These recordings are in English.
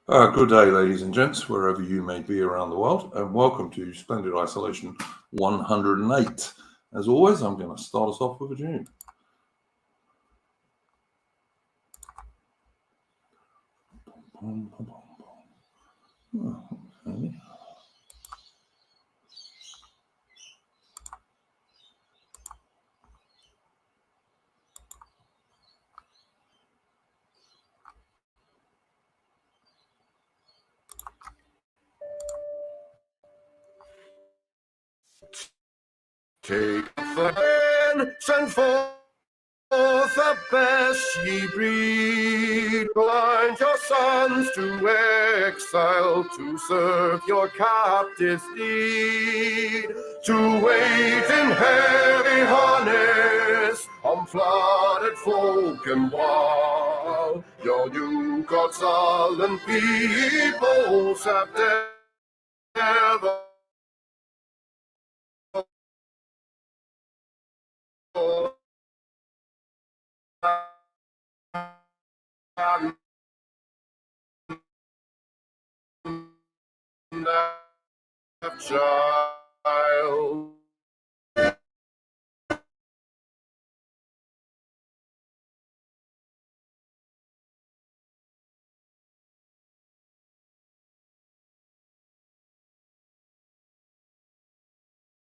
Good day, ladies and gents, wherever you may be around the world, and welcome to Splendid Isolation 108. As always, I'm going to start us off with a tune. Okay. Take the hand, send forth the best ye breed. Blind your sons to exile, to serve your captive need. To wait in heavy harness on flooded folk and wild. Your new God sullen peoples have never child.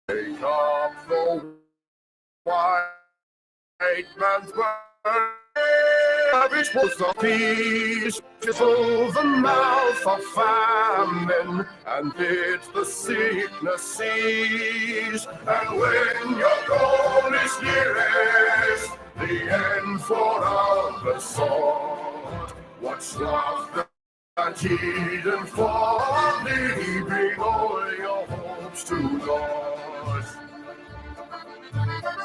Take up the white man's burden. Lavish was of peace, to fill the mouth of famine, and bid the sickness cease. And when your goal is nearest, the end for all the sword, what's love that hidden folly, bring all your hopes to Lord.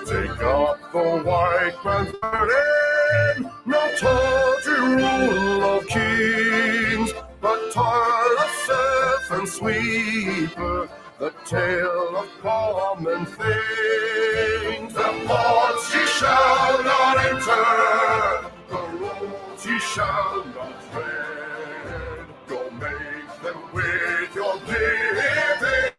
Take up the white man's burden, not tawdry rule of kings, but toil of serf and sweeper, the tale of common things. The ports ye shall not enter, the roads ye shall not tread. Go make them with your living,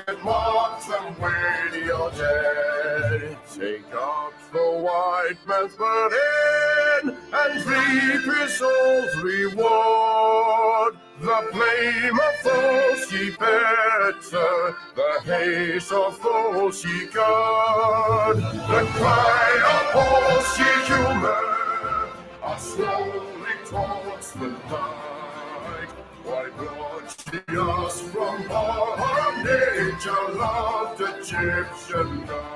and mark them with your dead. Take up the white man's burden, and reap his soul's reward. The blame of those ye better, the haste of those ye guard. The cry of those ye humor, are slowly towards the light. Why brought ye us from bondage, a loved Egyptian guys?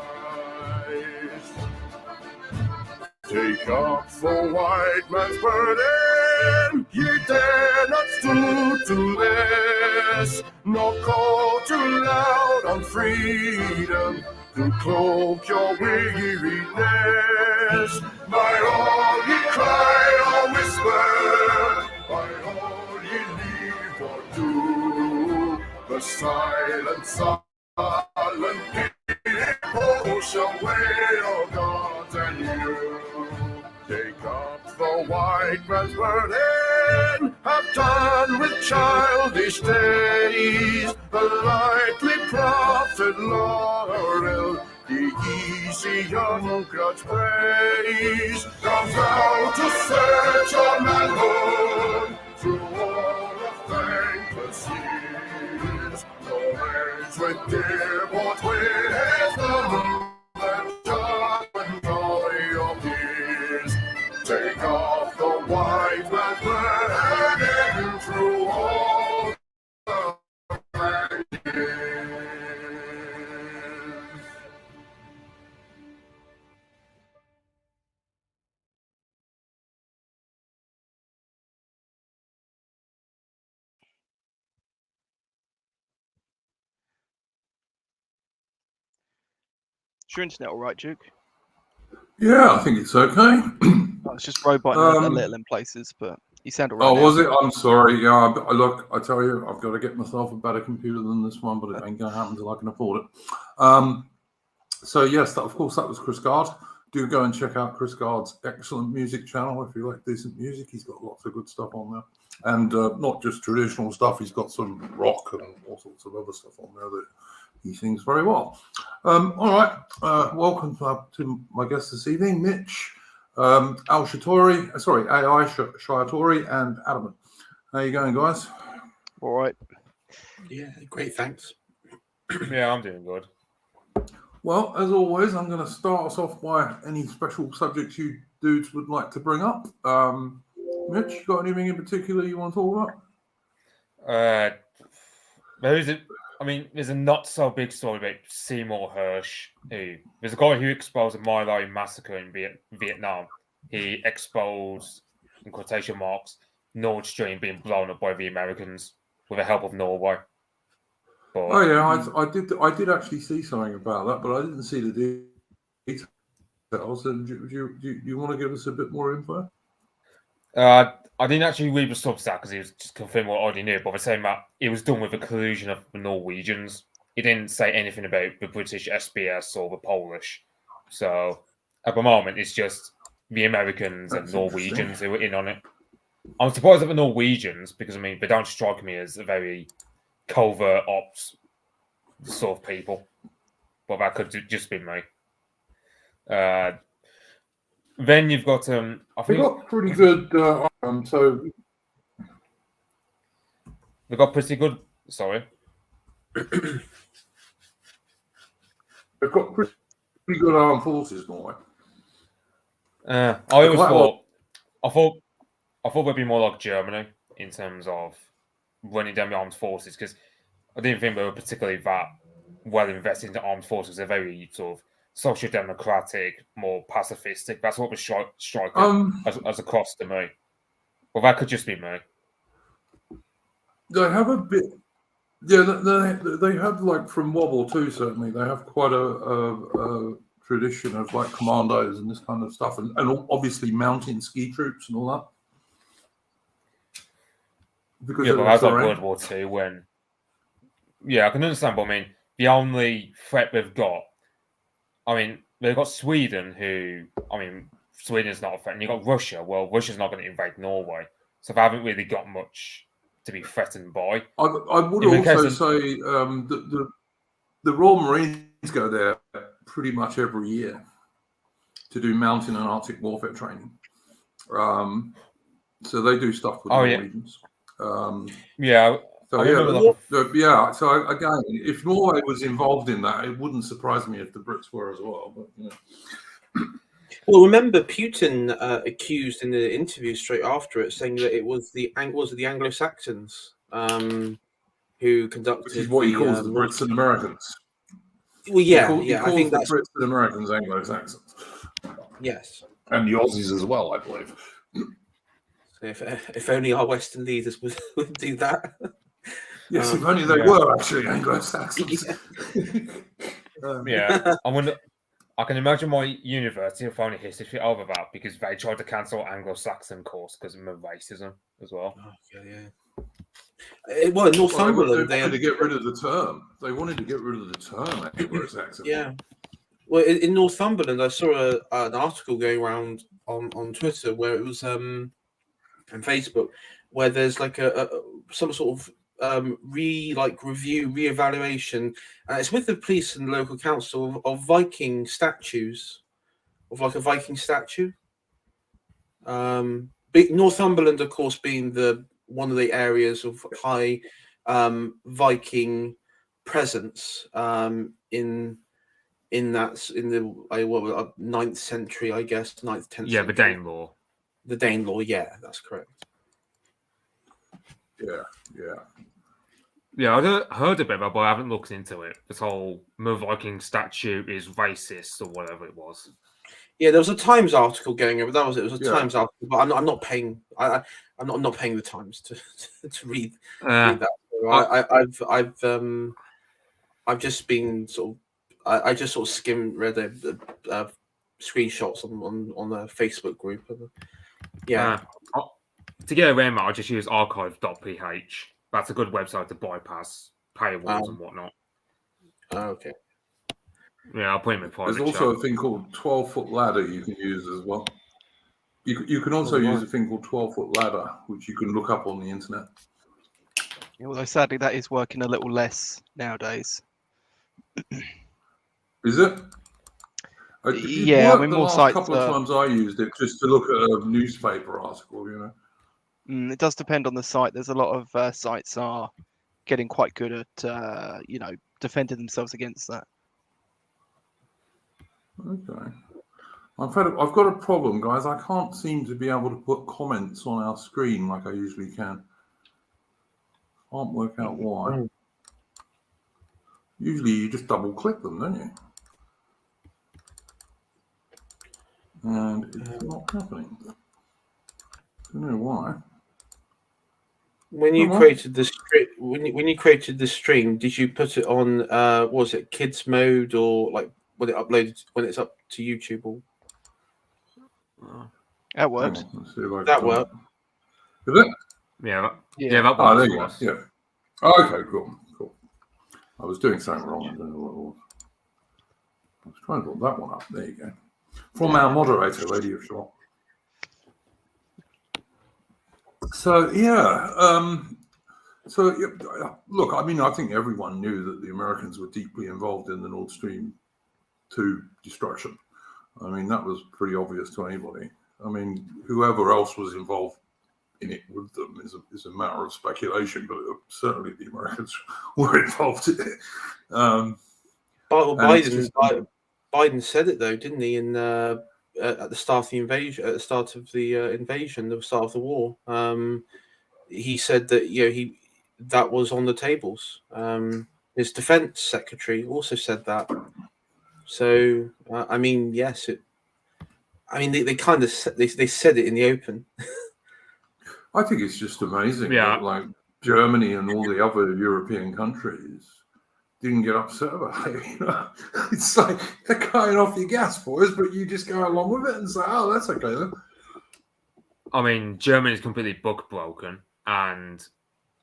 Take up the white man's burden, ye dare not stoop to less, nor call too loud on freedom to cloak your weariness. By all ye cry or whisper, by all ye leave or do, the silent people shall wail God and you. Take up the white man's burden, have done with childish days, the lightly proffered laurel, the easy young grudge praise. Come down to search your manhood through all of thankless years. No age with dear bought wisdom, and joy and joy your peers. Take off the white man's burden through all the years. Is your internet all right, Duke? Yeah, I think it's okay. It's just robot a little in places, but you sound all right. Oh, now. was it? I'm sorry. Yeah, look, I tell you, I've got to get myself a better computer than this one, but it ain't going to happen until I can afford it. So yes, of course, that was Chris Gard do go and check out Chris Gard's excellent music channel if you like decent music. He's got lots of good stuff on there. And not just traditional stuff, he's got some rock and all sorts of other stuff on there that he sings very well. All right, welcome to my guest this evening, Mitch, AI Shayatori, and Ataman. How you going, guys? All right. Yeah, great, thanks. Yeah, I'm doing good. Well, as always, I'm going to start us off by any special subjects you dudes would like to bring up. Mitch, you got anything in particular you want to talk about? There's a not so big story about Seymour Hersh. There's a guy who exposed the My Lai massacre in Vietnam. He exposed, in quotation marks, Nord Stream being blown up by the Americans with the help of Norway. But, I did actually see something about that, but I didn't see the details. And do you want to give us a bit more info? I didn't actually read the Substack because it was just confirming what I already knew, but they're saying that it was done with the collusion of the Norwegians. It didn't say anything about the British SBS or the Polish. So at the moment, it's just the Americans and Norwegians who were in on it. I'm surprised at the Norwegians because, they don't strike me as a very covert ops sort of people. But that could just be me. Then you've got I think they got pretty good. They got pretty good. Sorry, they've got pretty good armed forces, Norway. I thought they'd be more like Germany in terms of running down the armed forces because I didn't think they were particularly that well invested into armed forces. They're very sort of social democratic, more pacifistic. That's what was striking as across to me. Well, that could just be me. They have a bit, yeah. They have, like, from World War II, certainly they have quite a tradition of like commandos and this kind of stuff, and obviously mountain ski troops and all that. Because but that's like World War II when. Yeah, I can understand, but the only threat they've got. They've got Sweden, who, Sweden's not a threat, and you've got Russia. Well, Russia's not going to invade Norway, so they haven't really got much to be threatened by. I would also say that the Royal Marines go there pretty much every year to do mountain and Arctic warfare training. So they do stuff with the Norwegians. So again, if Norway was involved in that, it wouldn't surprise me if the Brits were as well. But Well, remember Putin accused in the interview straight after it, saying that it was the Anglo-Saxons who conducted. Which is what he calls the Brits and Americans. Well, yeah, I think that's the Brits and Americans Anglo-Saxons. Yes, and the Aussies as well, I believe. So if only our Western leaders would do that. Yes, if only they were actually Anglo-Saxons. I can imagine my university will find a history over that because they tried to cancel Anglo-Saxon course because of racism as well. Oh, yeah. Well, in Northumberland, they wanted to get rid of the term. They wanted to get rid of the term Anglo-Saxon. Yeah. Well, in Northumberland, I saw an article going around on Twitter where it was and Facebook where there's like some sort of reevaluation, and it's with the police and the local council of Viking statues, of like a Viking statue. Northumberland, of course, being one of the areas of high Viking presence in the 9th century, I guess, 9th, 10th. Yeah, the Danelaw. The Danelaw, yeah, that's correct. Yeah, I heard about that, but I haven't looked into it. This whole Viking statue is racist or whatever it was. Yeah, there was a Times article going over. It was a Times article, but I'm not paying. I'm not paying the Times to read that. I've just been I just sort of read the screenshots on the Facebook group. Yeah. To get around that, I just use archive.ph. That's a good website to bypass paywalls and whatnot. Okay. Yeah, I'll put him in private There's also a thing called 12-foot ladder you can use as well. You can also use a thing called 12-foot ladder, which you can look up on the internet. Although sadly, that is working a little less nowadays. Is it? It Yeah, I worked mean, the more last sites. couple of times I used it just to look at a newspaper article, you know. It does depend on the site. There's a lot of sites are getting quite good at, defending themselves against that. Okay. I've got a problem, guys. I can't seem to be able to put comments on our screen like I usually can. Can't work out why. Usually you just double click them, don't you? And it's not happening. Don't know why. When you created the when you created the stream, did you put it on? Was it kids mode or like when it's up to YouTube? Or That works. Let's see if I that can- worked? Is it? Yeah, Yeah. that Oh, works there for you go. us. Yeah. Oh, okay, cool. I was doing something wrong. I don't know what it was. I was trying to put that one up. There you go. From our moderator, Radio Short. So, look, I mean, I think everyone knew that the Americans were deeply involved in the Nord Stream 2 destruction. I mean, that was pretty obvious to anybody. I mean, whoever else was involved in it with them is a matter of speculation, but certainly the Americans were involved in it. Biden said it though, didn't he? At the start of the invasion, at the start of the invasion, the start of the war, he said that that was on the tables. His defense secretary also said that. So I mean, yes, they kind of they said it in the open. I think it's just amazing Yeah. that, like, Germany and all the other European countries didn't get upset about it. You know? It's like they're cutting off your gas, boys, but you just go along with it and say, "Oh, that's okay then." I mean, Germany's completely book broken, and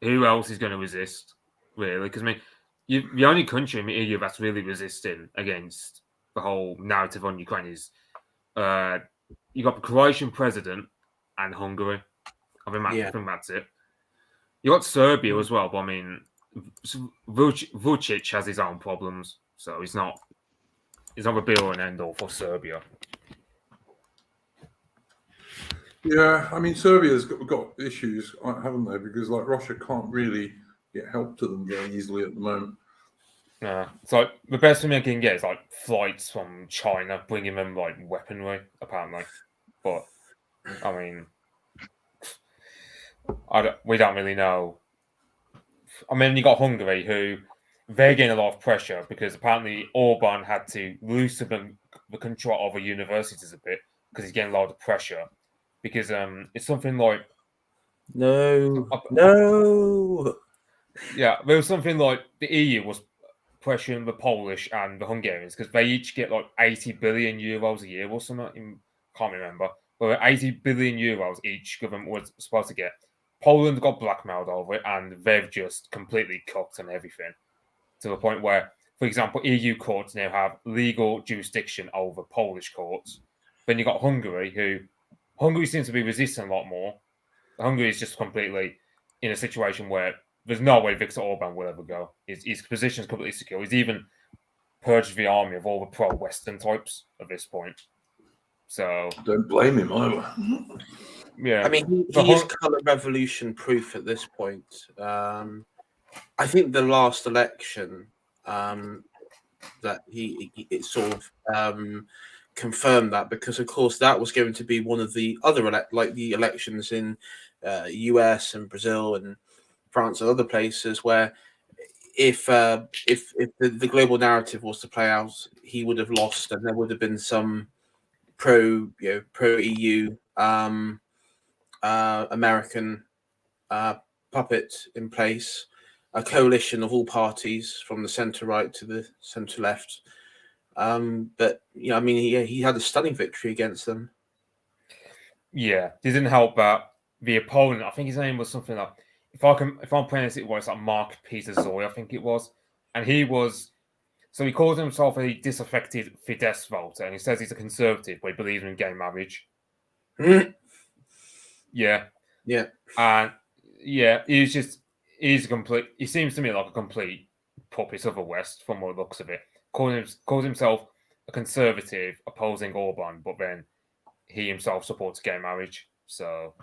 who else is going to resist, really? Because, I mean, the only country in the EU that's really resisting against the whole narrative on Ukraine is you got the Croatian president and Hungary. I think that's it. You got Serbia as well, but I mean, Vucic has his own problems, so he's not the be all and end all for Serbia. Yeah, I mean, Serbia's got issues, haven't they? Because, like, Russia can't really get help to them very easily at the moment. Yeah, it's like the best thing they can get is like flights from China bringing them like weaponry, apparently. But I mean, we don't really know. I mean, you got Hungary, who they're getting a lot of pressure because apparently Orban had to loosen the control over universities a bit because he's getting a lot of pressure. Because it's something like No. Yeah, there was something like the EU was pressuring the Polish and the Hungarians because they each get like 80 billion euros a year or something. Can't remember. But 80 billion euros each government was supposed to get. Poland got blackmailed over it, and they've just completely cooked on everything to the point where, for example, EU courts now have legal jurisdiction over Polish courts. Then you got Hungary seems to be resisting a lot more. Hungary is just completely in a situation where there's no way Viktor Orban will ever go. His position is completely secure. He's even purged the army of all the pro-Western types at this point. So don't blame him either. Yeah, I mean, he is colour revolution proof at this point. I think the last election that it sort of confirmed that, because of course that was going to be one of the other the elections in US and Brazil and France and other places where if the global narrative was to play out, he would have lost, and there would have been some pro EU American puppet in place, a coalition of all parties from the centre right to the centre left. But I mean, he had a stunning victory against them. Yeah, it didn't help that the opponent, I think his name was something like, if I'm pronouncing it, was like Mark Peter Zoy, I think it was, and he was So he calls himself a disaffected Fidesz voter, and he says he's a conservative, but he believes in gay marriage. Yeah. Yeah. And yeah, he's a complete. He seems to me like a complete puppet of the West, from what looks of it. Calls himself a conservative, opposing Orban, but then he himself supports gay marriage. So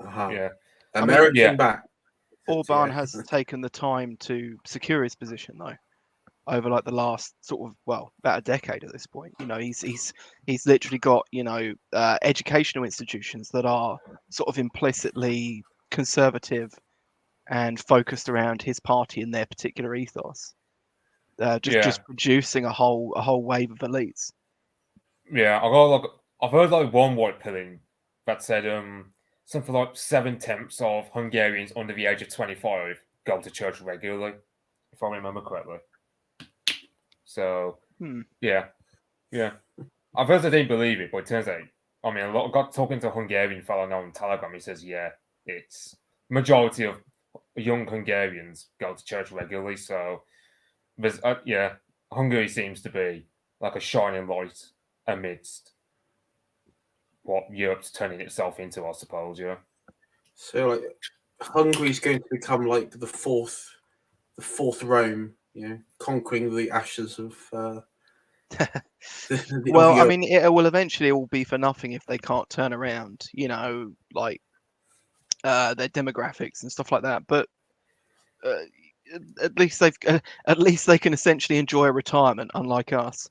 yeah, American back. Orban has taken the time to secure his position, though, over like the last sort of, well, about a decade at this point. You know, he's literally got, you know, educational institutions that are sort of implicitly conservative and focused around his party and their particular ethos. Just producing a whole wave of elites. Yeah, I've heard like one white pilling that said something like 7/10 of Hungarians under the age of 25 go to church regularly, if I remember correctly. So yeah. I've heard they didn't believe it, but it turns out, I mean, got talking to a Hungarian fellow now on Telegram. He says, yeah, it's majority of young Hungarians go to church regularly. So there's Hungary seems to be like a shining light amidst what Europe's turning itself into, I suppose. Yeah. So like, Hungary's going to become like the fourth Rome, you know, conquering the ashes of. Well, I mean, it will eventually all be for nothing if they can't turn around, you know, like their demographics and stuff like that. But at least they can essentially enjoy a retirement, unlike us.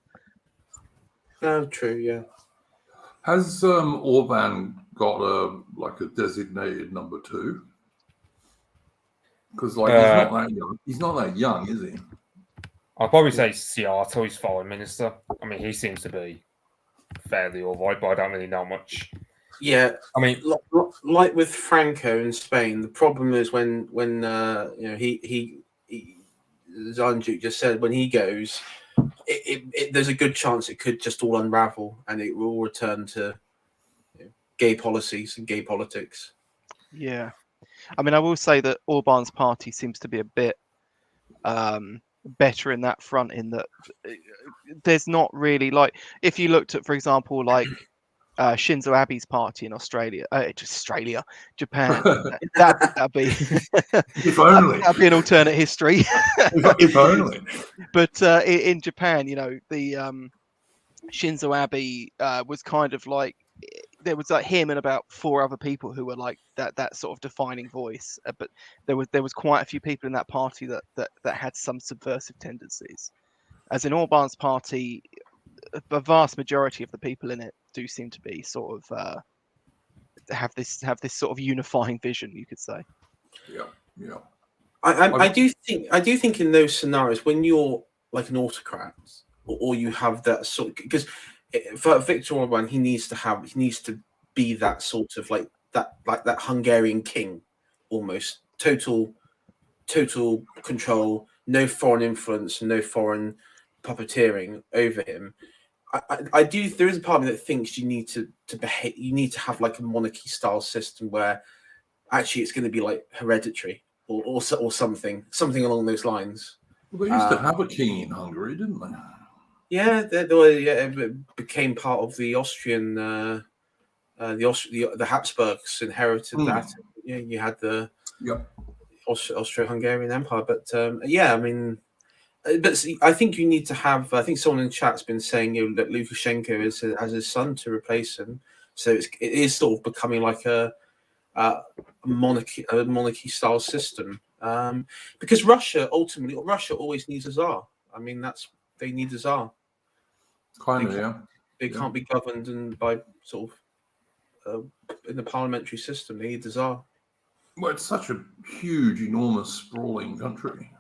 Oh, true, yeah. Has Orban got a designated number 2? Because like he's not that young. He's not that young, is he? I'll probably say Seattle, his foreign minister. I mean, he seems to be fairly all right, but I don't really know much. Yeah, I mean, like with Franco in Spain, the problem is when you know he as Andrew just said, when he goes, there's a good chance it could just all unravel and it will return to gay policies and gay politics. Yeah, I mean, I will say that Orban's party seems to be a bit better in that front, in that there's not really, like, if you looked at, for example, like Shinzo Abe's party in Japan, that'd be if only that'd be an alternate history. if only. But in Japan, you know, the Shinzo Abe was kind of like, there was like him and about 4 other people who were like that sort of defining voice. But there was quite a few people in that party that had some subversive tendencies. As in Orban's party, the vast majority of the people in it do seem to be sort of have this sort of unifying vision, you could say. Yeah. I do think in those scenarios when you're like an autocrat or you have that sort, because for Viktor Orban, he needs to be that sort of like that Hungarian king, almost total control, no foreign influence, no foreign puppeteering over him. I do. There is a part of me that thinks you need to behave. You need to have like a monarchy style system where actually it's going to be like hereditary or something along those lines. Well, they used to have a king in Hungary, didn't they? Yeah, it became part of the Austrian, the Habsburgs inherited that. Yeah, you had the Austro-Hungarian Empire, but I mean, but see, I think you need to have. I think someone in chat's been saying that Lukashenko has his son to replace him, so it is sort of becoming like a monarchy style system. Because Russia always needs a czar. I mean, they need a czar. They can't be governed by sort of in the parliamentary system. They need the czar. Well, it's such a huge, enormous, sprawling country.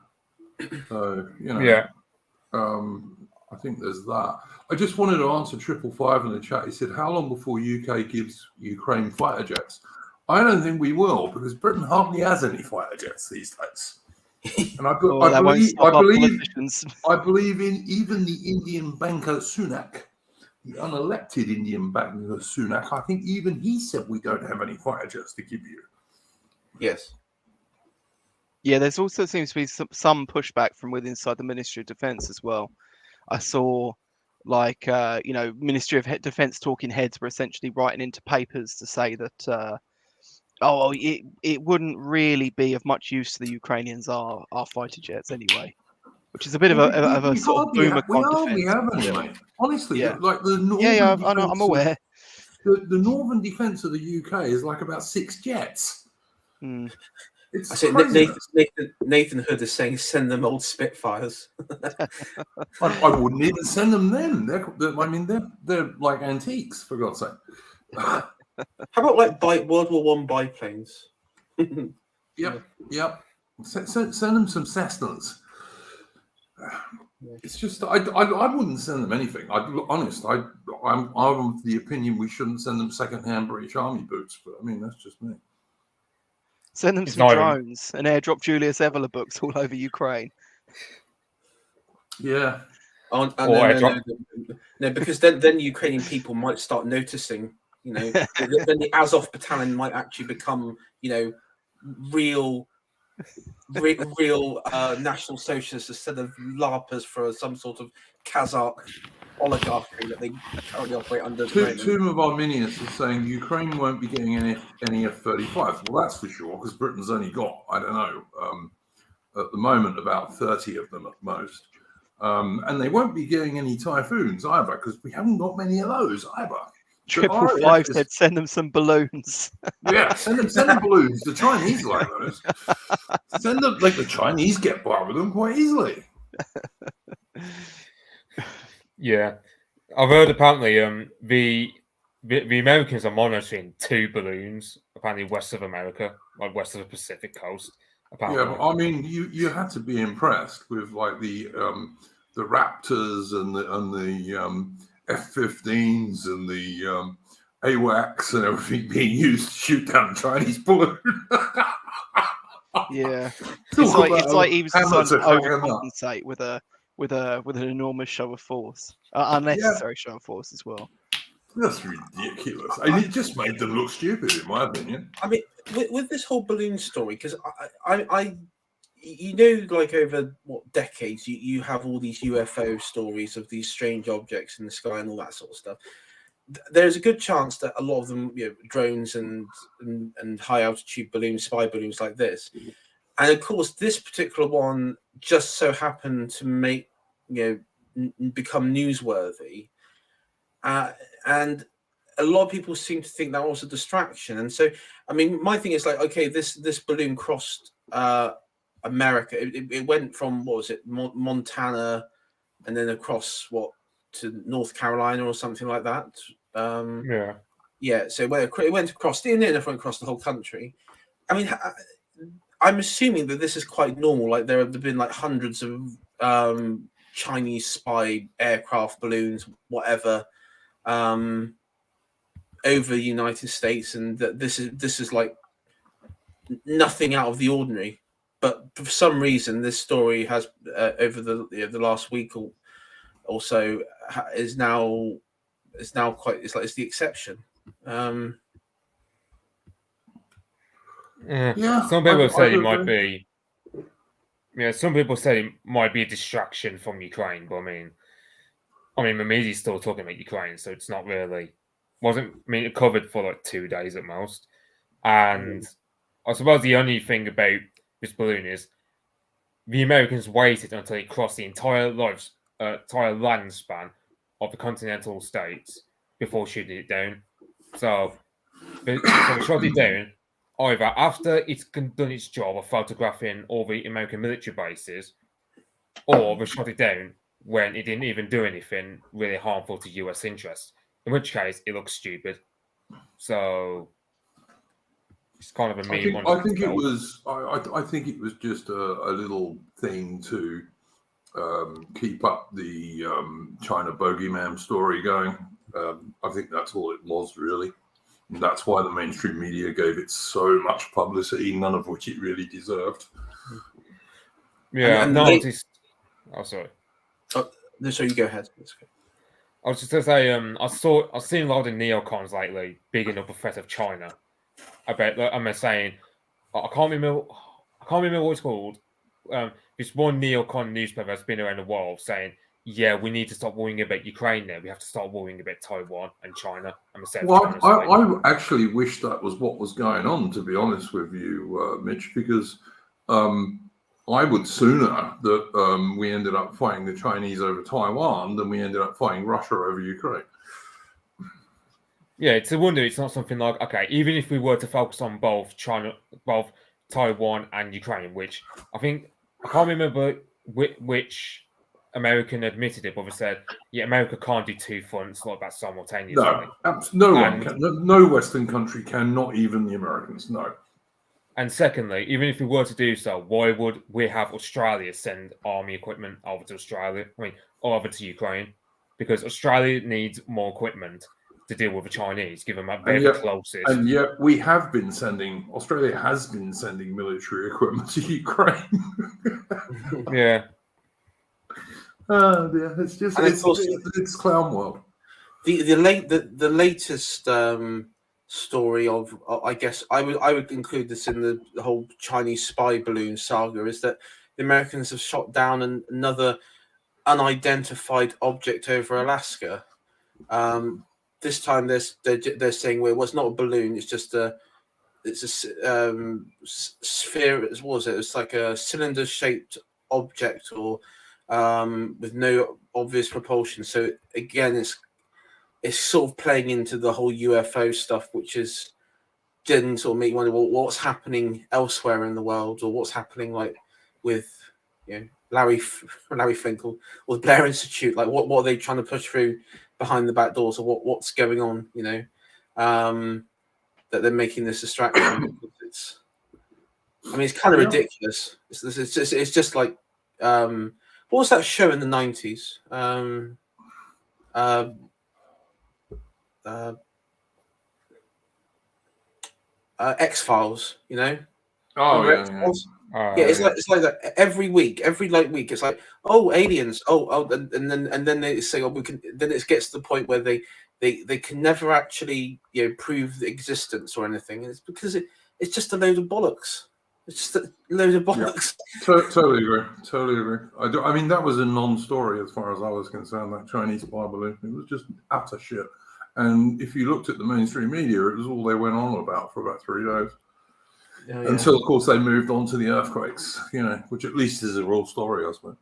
So I think there's that. I just wanted to answer 555 in the chat. He said, "How long before UK gives Ukraine fighter jets?" I don't think we will, because Britain hardly has any fighter jets these days. And I believe in even the Indian banker Sunak, the unelected Indian banker Sunak. I think even he said we don't have any fighter jets to give you. Yes. Yeah, there's also seems to be some pushback from within inside the Ministry of Defence as well. I saw like Ministry of Defence talking heads were essentially writing into papers to say that it wouldn't really be of much use to the Ukrainians our fighter jets anyway, which is a bit of a We sort of hardly boomer we con hardly defence. have any, mate. Honestly, Yeah. like the Yeah, northern I'm defence aware. the northern defence of the UK is like about 6 jets. Mm. It's I say crazy. Nathan Hood is saying send them old Spitfires. I wouldn't even send them then. They're like antiques, for God's sake. How about like World War One biplanes? Yep. Send them some Cessnas. It's just I wouldn't send them anything. I'm of the opinion we shouldn't send them second-hand British Army boots, but I mean that's just me. Send them some drones and airdrop Julius Evola books all over Ukraine. Yeah. No, because then Ukrainian people might start noticing, then the Azov battalion might actually become, real national socialists instead of LARPers for some sort of Kazakh oligarchy that they currently operate under. Tomb of Arminius is saying Ukraine won't be getting any F-35s. Well, that's for sure, because Britain's only got, I don't know, at the moment about 30 of them at most. And they won't be getting any Typhoons either, because we haven't got many of those either. 555 said send them some balloons. Yeah, send them balloons. The Chinese like those. Send them, like the Chinese get by with them quite easily. Yeah, I've heard apparently the Americans are monitoring 2 balloons apparently west of America, like west of the Pacific coast. Apparently. Yeah, I mean you had to be impressed with like the Raptors and the F-15s and the AWACS and everything being used to shoot down Chinese balloon. Yeah, it's like he was deciding to overcompensate with an enormous show of force, unnecessary show of force as well. That's ridiculous. I mean, it just made them look stupid, in my opinion. I mean, with this whole balloon story, because I like over decades, you have all these UFO stories of these strange objects in the sky and all that sort of stuff. There's a good chance that a lot of them, drones and high altitude balloons, spy balloons like this, and of course this particular one just so happened to make become newsworthy, and a lot of people seem to think that was a distraction. And so, I mean, my thing is like, okay, this balloon crossed America. It went from Montana, and then across to North Carolina or something like that. So it went across the went across the whole country. I mean, I'm assuming that this is quite normal. Like there have been like hundreds of Chinese spy aircraft, balloons, whatever, over the United States, and that this is like nothing out of the ordinary. But for some reason, this story has over the last week or so is now quite. It's the exception. Some people say it might be. Yeah, some people say it might be a distraction from Ukraine, but I mean, the media's still talking about Ukraine, so it's not really. It covered for like 2 days at most, and I suppose the only thing about this balloon is the Americans waited until it crossed the entire land span of the continental states before shooting it down. So they shot it down either after it's done its job of photographing all the American military bases, or they shot it down when it didn't even do anything really harmful to US interests, in which case it looks stupid. So it's kind of a meme. I think it was just a little thing to keep up the China bogeyman story going. I think that's all it was, really. And that's why the mainstream media gave it so much publicity, none of which it really deserved. Yeah, I've noticed. Oh, sorry. Oh, no, so you go ahead. I was just going to say, I've seen a lot of neocons lately bigging up a threat of China. I'm saying, I can't can't remember what it's called. This one neocon newspaper that's been around the world saying, yeah, we need to stop worrying about Ukraine now. We have to start worrying about Taiwan and China and the South China Sea. I actually wish that was what was going on, to be honest with you, Mitch, because I would sooner that we ended up fighting the Chinese over Taiwan than we ended up fighting Russia over Ukraine. Yeah, it's a wonder it's not something like, okay, even if we were to focus on both Taiwan and Ukraine, which I can't remember which American admitted it, but they said, yeah, America can't do two fronts like that simultaneously. No Western country can, not even the Americans, no. And secondly, even if we were to do so, why would we have Australia send army equipment over to over to Ukraine? Because Australia needs more equipment to deal with the Chinese, given that they're the closest. And yet Australia has been sending military equipment to Ukraine. Yeah. Oh dear, it's clown world. The latest story of, I guess I would include this in the whole Chinese spy balloon saga, is that the Americans have shot down another unidentified object over Alaska. This time they're saying, well, it's not a balloon, it's just it's a sphere. What was it? It's like a cylinder-shaped object, or with no obvious propulsion. So again, it's sort of playing into the whole UFO stuff, which is then sort of make you wonder, well, what's happening elsewhere in the world, or what's happening like with Larry Finkel or the Blair Institute. Like what are they trying to push through behind the back doors, or what's going on? That they're making this distraction. It's kind of ridiculous. It's just like what was that show in the 90s? X-Files, Oh yeah, X-Files? It's like that every week. It's like, oh, aliens, and then they say, oh, we can. Then it gets to the point where they can never actually prove the existence or anything. And it's because it's just a load of bollocks. It's just a load of bollocks. Yeah. Totally agree. I mean, that was a non-story as far as I was concerned. That Chinese spy balloon, it was just utter shit. And if you looked at the mainstream media, it was all they went on about for about 3 days. Yeah. Until, of course, they moved on to the earthquakes, which at least is a real story, I suppose.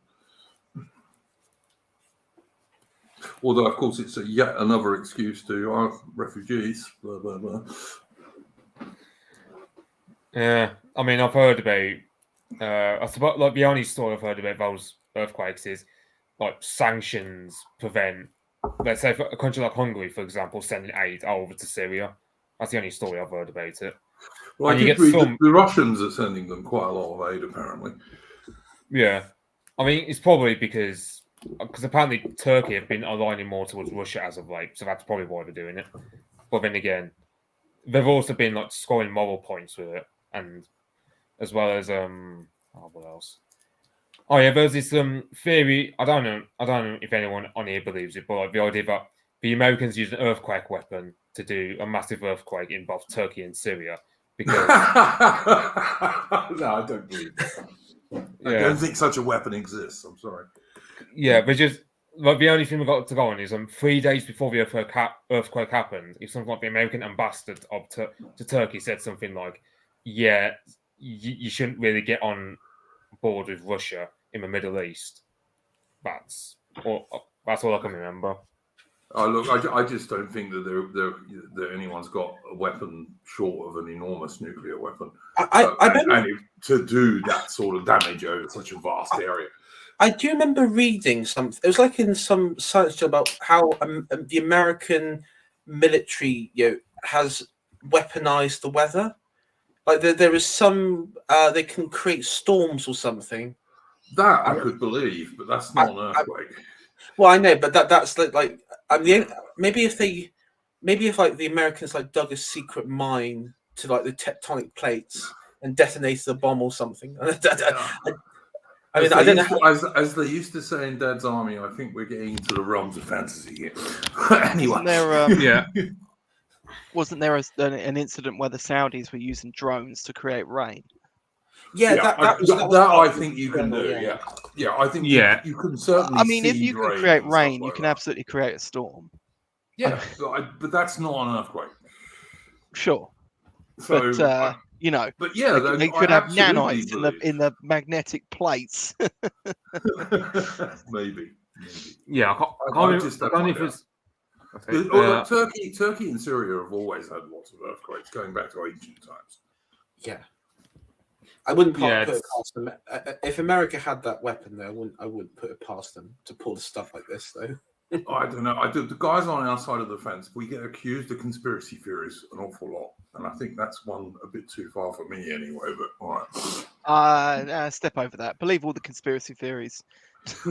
Although, of course, it's yet another excuse to our refugees, blah, blah, blah. Yeah, I mean, I've heard about, I suppose, like, the only story I've heard about those earthquakes is, like, sanctions prevent, let's say, for a country like Hungary, for example, sending aid over to Syria. That's the only story I've heard about it. Well, I think the Russians are sending them quite a lot of aid, apparently. Yeah. I mean, it's probably because apparently Turkey have been aligning more towards Russia as of late, so that's probably why they're doing it. But then again, they've also been like scoring moral points with it, and as well as what else? Oh yeah, there's this theory. I don't know if anyone on here believes it, but like the idea that the Americans used an earthquake weapon to do a massive earthquake in both Turkey and Syria. Because no, I don't believe that. I don't think such a weapon exists. I'm sorry. Yeah, but just like the only thing we got to go on is 3 days before the earthquake happened, if something like the American ambassador to Turkey said something like, "Yeah, you shouldn't really get on board with Russia in the Middle East." That's all I can remember. Oh, look, I just don't think that anyone's got a weapon short of an enormous nuclear weapon. To do that sort of damage over such a vast area. I do remember reading something. It was like in some science job about how the American military, has weaponized the weather. Like there is some, they can create storms or something. That I could believe, but that's not an earthquake. Well, I know, but that's like maybe if the Americans like dug a secret mine to like the tectonic plates and detonated a bomb or something. I don't know. As they used to say in Dad's Army, I think we're getting into the realms of fantasy here. Anyway, wasn't there an incident where the Saudis were using drones to create rain? Yeah, I think you can do. Yeah, I think you can certainly. I mean, if see you can rain create and stuff rain, you like can that. absolutely create a storm. Yeah, but that's not an earthquake. Sure, So, but you know, but yeah, they I could have absolutely nanites believe. in the magnetic plates. Maybe. Yeah, I can't if it's. Turkey and Syria have always had lots of earthquakes going back to ancient times. Yeah, I wouldn't put it past them. If America had that weapon, though, I wouldn't put it past them to pull stuff like this, though. I don't know. The guys on our side of the fence, we get accused of conspiracy theories an awful lot, and I think that's one a bit too far for me anyway. But all right, step over that. Believe all the conspiracy theories.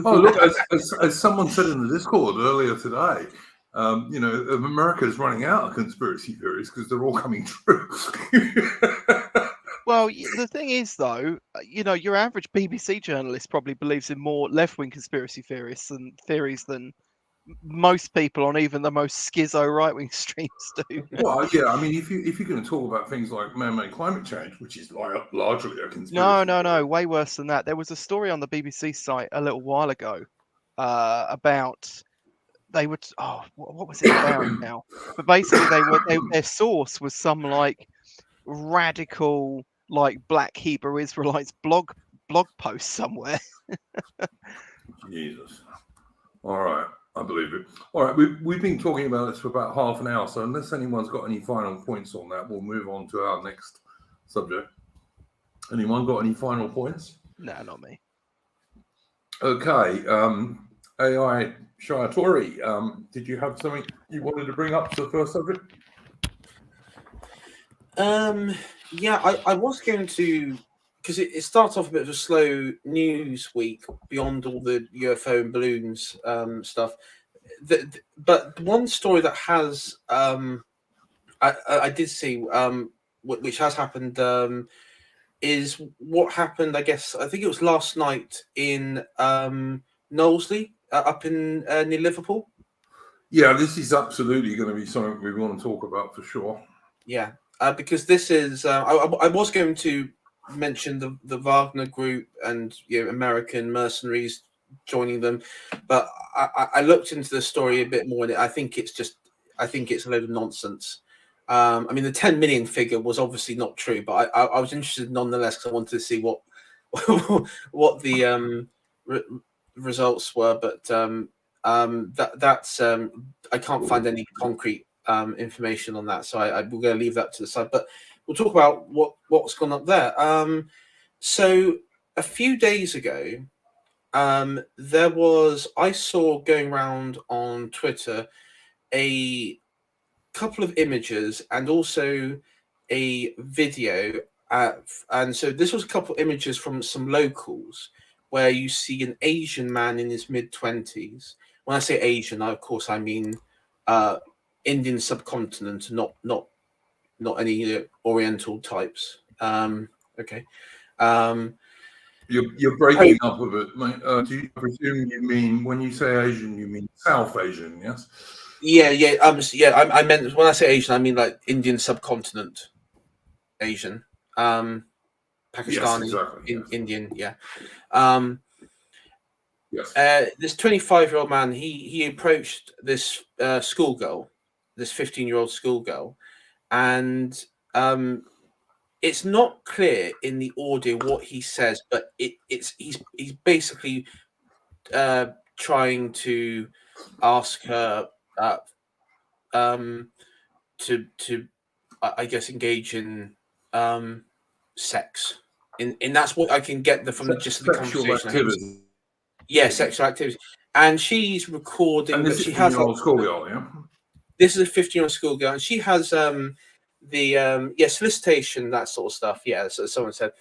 Oh, look, as someone said in the Discord earlier today, America is running out of conspiracy theories because they're all coming true. Well, the thing is, though, your average BBC journalist probably believes in more left-wing conspiracy theories than most people on even the most schizo right-wing streams do. Well, yeah, I mean, if you're going to talk about things like man-made climate change, which is largely a conspiracy. No, way worse than that. There was a story on the BBC site a little while ago about what was it about now? But basically, their source was some like radical Black Hebrew Israelites blog post somewhere. Jesus. All right. I believe it. All right, we've been talking about this for about half an hour, so unless anyone's got any final points on that, we'll move on to our next subject. Anyone got any final points? No, not me. Okay, AI Shayatori, did you have something you wanted to bring up to the first subject? Yeah, I was going to, because it starts off a bit of a slow news week beyond all the UFO and balloons stuff. But one story that has, I did see, which has happened, is what happened, I think it was last night in Knowsley, up in near Liverpool. Yeah, this is absolutely going to be something we want to talk about for sure. Yeah, because this is, I was going to mention the Wagner group and American mercenaries joining them, but I looked into the story a bit more, and I think it's a load of nonsense. I mean, the 10 million figure was obviously not true, but I was interested nonetheless because I wanted to see what what the results were. But that's I can't find any concrete information on that, so we're going to leave that to the side. But we'll talk about what's gone up there. So a few days ago, I saw going around on Twitter a couple of images and also a video. And so this was a couple of images from some locals where you see an Asian man in his mid-20s. When I say Asian, of course, I mean Indian subcontinent, not any Oriental types. Okay. You're breaking up a bit, mate. Do you presume you mean, when you say Asian, you mean South Asian, yes? Yeah. I meant, when I say Asian, I mean like Indian subcontinent Asian, Pakistani, yes, exactly, yes. Indian, yeah. Yes. This 25-year-old man, he approached this schoolgirl, this 15-year-old schoolgirl, and it's not clear in the audio what he says, but he's basically trying to ask her to I guess engage in sex, and that's what I can get from the gist of the conversation. Yeah, sexual activity, and she's recording. And this is a 15-year-old schoolgirl, yeah. This is a 15-year-old schoolgirl, and she has solicitation, that sort of stuff. Yeah, so someone said,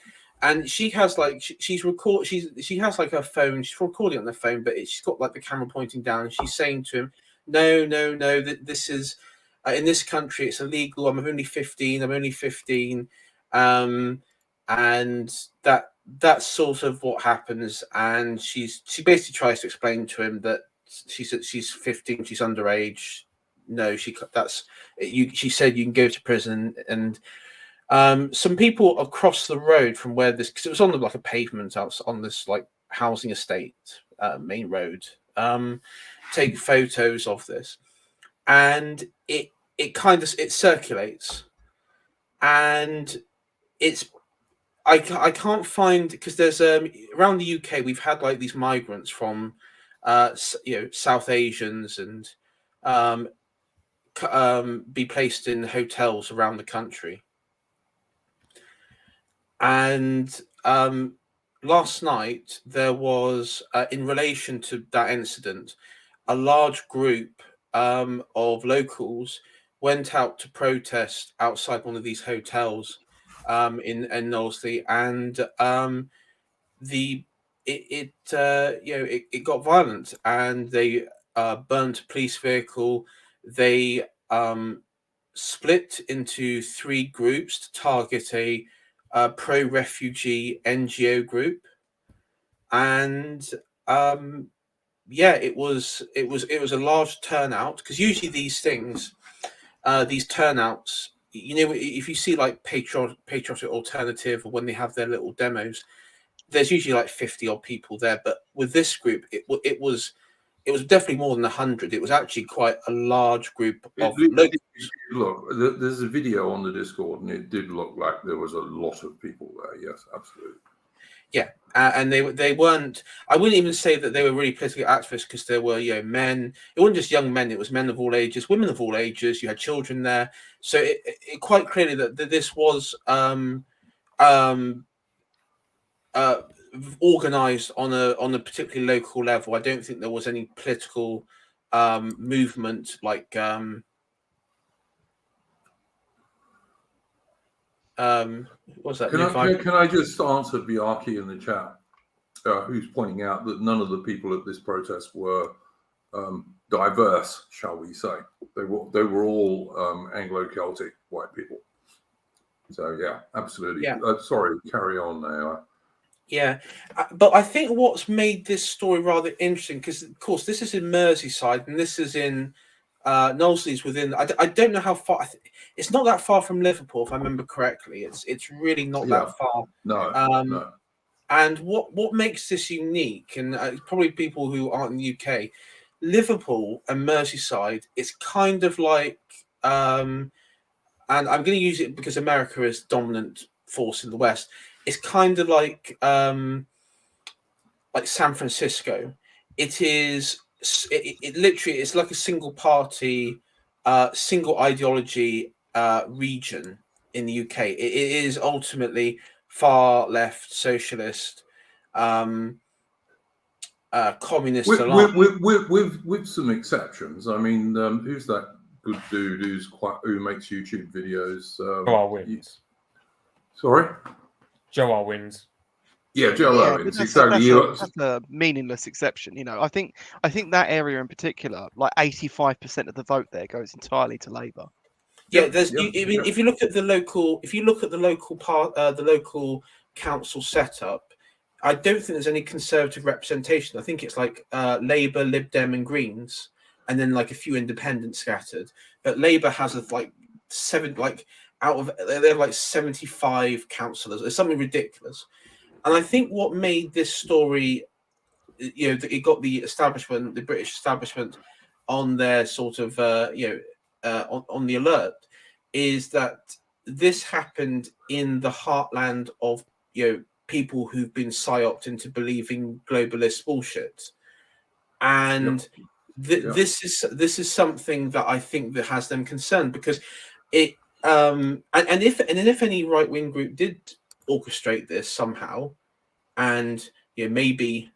and she has like she has like her phone. She's recording on the phone, but she's got like the camera pointing down, and she's saying to him, "No, this is in this country it's illegal. I'm only 15. I'm only 15." And that's sort of what happens. And she basically tries to explain to him that she's 15. She's underage. No, she said you can go to prison, and Some people across the road from where this, because it was on like a pavement out on this like housing estate main road, take photos of this, and it circulates, and I can't find, because there's around the UK we've had like these migrants from South Asians and be placed in hotels around the country. And last night there was, in relation to that incident, a large group of locals went out to protest outside one of these hotels in Knowsley, and it got violent, and they burned a police vehicle. They split into 3 groups to target a pro-refugee NGO group, and it was a large turnout, because usually these things, these turnouts, if you see like patriotic alternative, or when they have their little demos, there's usually like 50 odd people there, but with this group it was definitely more than 100. It was actually quite a large group of locals. Look, there's a video on the Discord, and it did look like there was a lot of people there. Yes, absolutely. Yeah, and they weren't. I wouldn't even say that they were really political activists, because there were men. It wasn't just young men; it was men of all ages, women of all ages. You had children there, so it quite clearly that this was organized on a particularly local level. I don't think there was any political movement like what's that? Can I just answer Biaki in the chat, who's pointing out that none of the people at this protest were diverse, shall we say? They were all Anglo-Celtic white people. So yeah, absolutely. Yeah. Sorry, carry on now. Yeah, but I think what's made this story rather interesting, because of course this is in Merseyside and this is in Knowsley's within. I don't know how far. It's not that far from Liverpool, if I remember correctly. It's really not that far. No, no. And what makes this unique, and probably people who aren't in the UK, Liverpool and Merseyside, it's kind of like, and I'm going to use it because America is dominant force in the West. It's kind of like San Francisco. It is. It literally, it's like a single party, single ideology region in the UK. It is ultimately far left, socialist, communist. With some exceptions. I mean, who's that good dude who makes YouTube videos? Joe Owens. Sorry? Joe Owens. Yeah, Joe Owens. Exactly. That's a meaningless exception. I think that area in particular, like 85% of the vote there goes entirely to Labour. Yeah, if you look at the local, the local council setup, I don't think there's any Conservative representation. I think it's like Labour, Lib Dem, and Greens, and then like a few independents scattered. But Labour has out of they have like 75 councillors. It's something ridiculous. And I think what made this story, it got the establishment, the British establishment, on their sort of on the alert, is that this happened in the heartland of people who've been psyoped into believing globalist bullshit, and this is something that I think that has them concerned, because it and if any right wing group did orchestrate this somehow, and maybe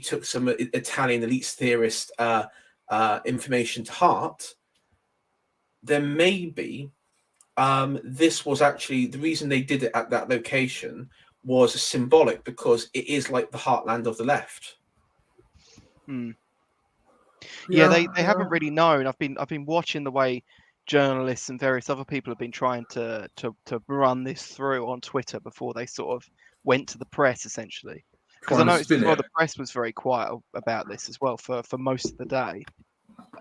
took some Italian elite theorist information to heart, then maybe this was actually the reason they did it at that location was symbolic, because it is like the heartland of the left. Yeah, they haven't really known. I've been watching the way journalists and various other people have been trying to run this through on Twitter before they sort of went to the press, essentially. Because I noticed as well the press was very quiet about this as well for most of the day.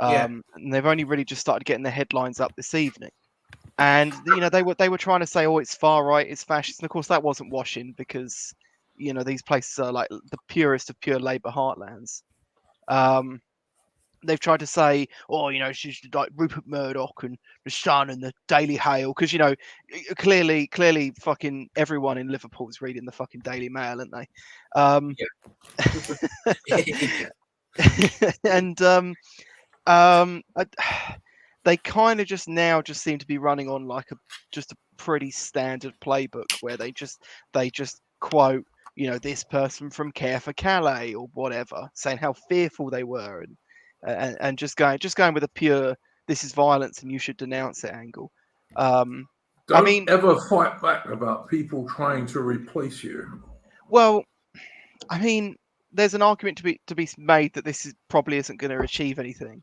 And they've only really just started getting the headlines up this evening. And they were trying to say, oh, it's far right, it's fascist, and of course that wasn't washing, because these places are like the purest of pure Labour heartlands. They've tried to say, oh, she's like Rupert Murdoch and the Sun and the Daily Mail, because clearly fucking everyone in Liverpool's reading the fucking Daily Mail, aren't they? And they kind of just seem to be running on like just a pretty standard playbook, where they just quote this person from Care for Calais or whatever, saying how fearful they were, and just going with a pure "this is violence and you should denounce it" angle. Don't ever fight back about people trying to replace you. Well, I mean, there's an argument to be made that this probably isn't going to achieve anything.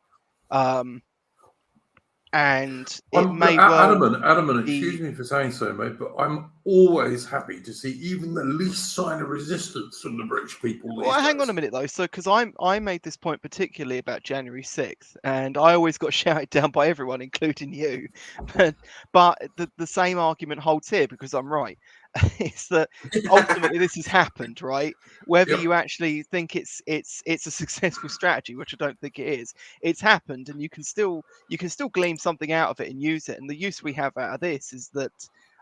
And it may Ataman, excuse me for saying so, mate, but I'm always happy to see even the least sign of resistance from the British people. Well, hang on a minute though. So, because I made this point particularly about January 6th, and I always got shouted down by everyone, including you. But the same argument holds here, because I'm right. It's that ultimately this has happened, right? Whether you actually think it's a successful strategy, which I don't think it is, it's happened, and you can still glean something out of it and use it. And the use we have out of this is that,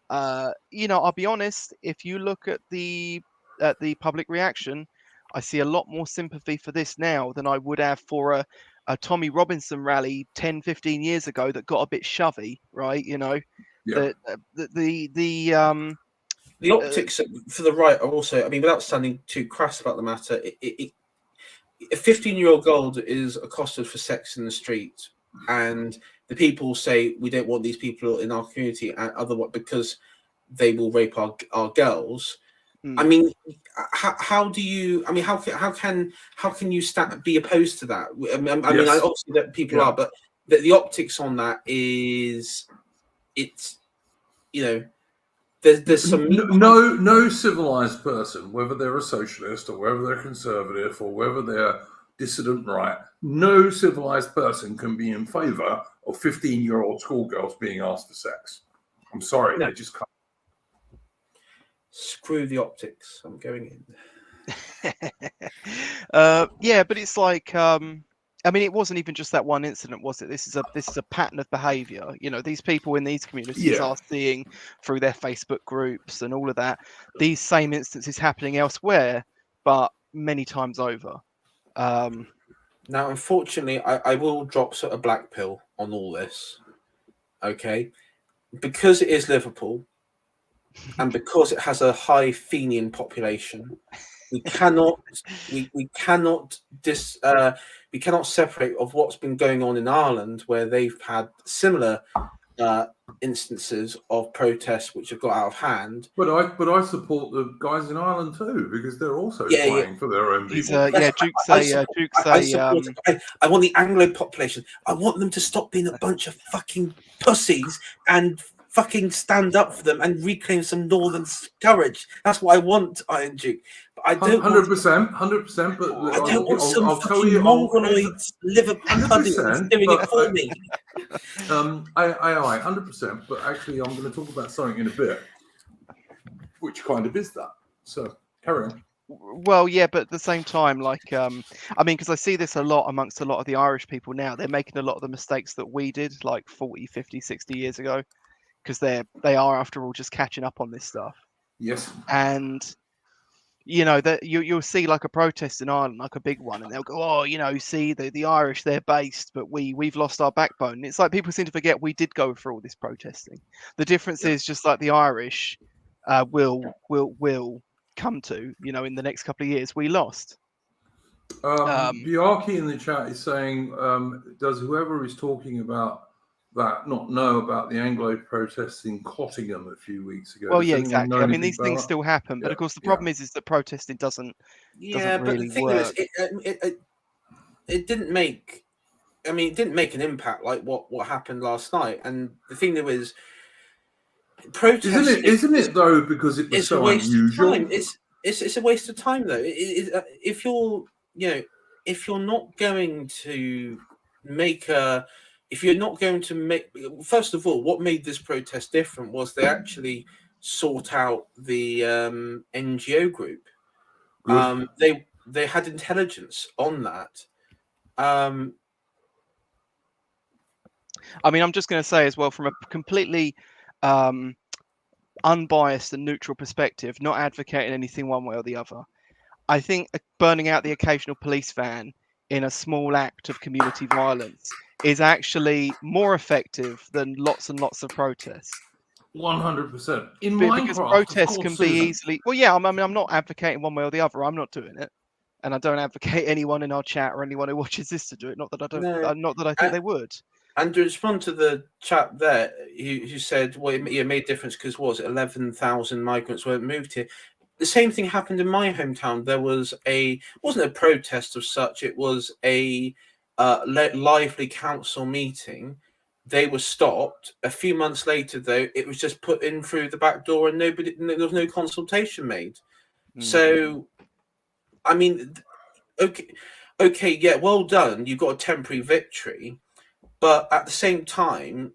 I'll be honest, if you look at the public reaction, I see a lot more sympathy for this now than I would have for a Tommy Robinson rally 10, 15 years ago that got a bit shovey, right? The optics for the right are also, I mean, without sounding too crass about the matter, a 15-year-old girl is accosted for sex in the street, and the people say we don't want these people in our community, and otherwise because they will rape our girls. I mean, how do you? I mean, how can you be opposed to that? I mean, obviously that people are, but the optics on that is, it's There's some no civilized person, whether they're a socialist or whether they're conservative or whether they're dissident right, no civilized person can be in favour of 15-year-old schoolgirls being asked for sex. I'm sorry, they just can't. Screw the optics. I'm going in. Yeah, but it's like I mean, it wasn't even just that one incident, was it? This is a pattern of behaviour. These people in these communities are seeing through their Facebook groups and all of that, these same instances happening elsewhere, but many times over. Now, unfortunately, I will drop sort of black pill on all this, okay? Because it is Liverpool, and because it has a high Fenian population, we cannot separate of what's been going on in Ireland, where they've had similar instances of protests which have got out of hand. But I support the guys in Ireland too, because they're also fighting for their own people. I want the Anglo population. I want them to stop being a bunch of fucking pussies and fucking stand up for them and reclaim some northern courage. That's what I want, Iron Duke. But I don't 100%. But I don't want some fucking mongoloids Liverpool doing it for me. I 100%. But actually, I'm going to talk about something in a bit, which kind of is that. So carry on. Well, yeah, but at the same time, like, I mean, because I see this a lot amongst a lot of the Irish people now. They're making a lot of the mistakes that we did like 40, 50, 60 years ago. Because they are, after all, just catching up on this stuff. Yes. And that you'll see like a protest in Ireland, like a big one, and they'll go, oh, see the Irish, they're based, but we've lost our backbone. And it's like people seem to forget we did go through all this protesting. The difference is just like the Irish will come to, in the next couple of years, we lost. Bjarki in the chat is saying, does whoever is talking about that not know about the Anglo protests in Cottingham a few weeks ago? Well, yeah, exactly. I mean, these things still happen, but of course the problem is that protesting doesn't really work. It didn't make. I mean, it didn't make an impact like what happened last night. And the thing there was, protest isn't it though, because it was so unusual. It's a waste of time though. If you're not going to make a if you're not going to make, first of all, what made this protest different was they actually sought out the NGO group. They had intelligence on that. I mean, I'm just going to say as well, from a completely unbiased and neutral perspective, not advocating anything one way or the other, I think burning out the occasional police van in a small act of community violence is actually more effective than lots and lots of protests. 100%. In Because Minecraft, protests of can course, be isn't. easily. Well, yeah, I mean, I'm not advocating one way or the other. I'm not doing it, and I don't advocate anyone in our chat or anyone who watches this to do it. Not that I don't. No. Not that I think they would. And to respond to the chap there who said, well, it made a difference because what was it, 11,000 migrants weren't moved here. The same thing happened in my hometown. There was wasn't a protest of such, it was a lively council meeting. They were stopped. A few months later, though, it was just put in through the back door and there was no consultation made. So, I mean, okay, yeah, well done. You got a temporary victory. But at the same time,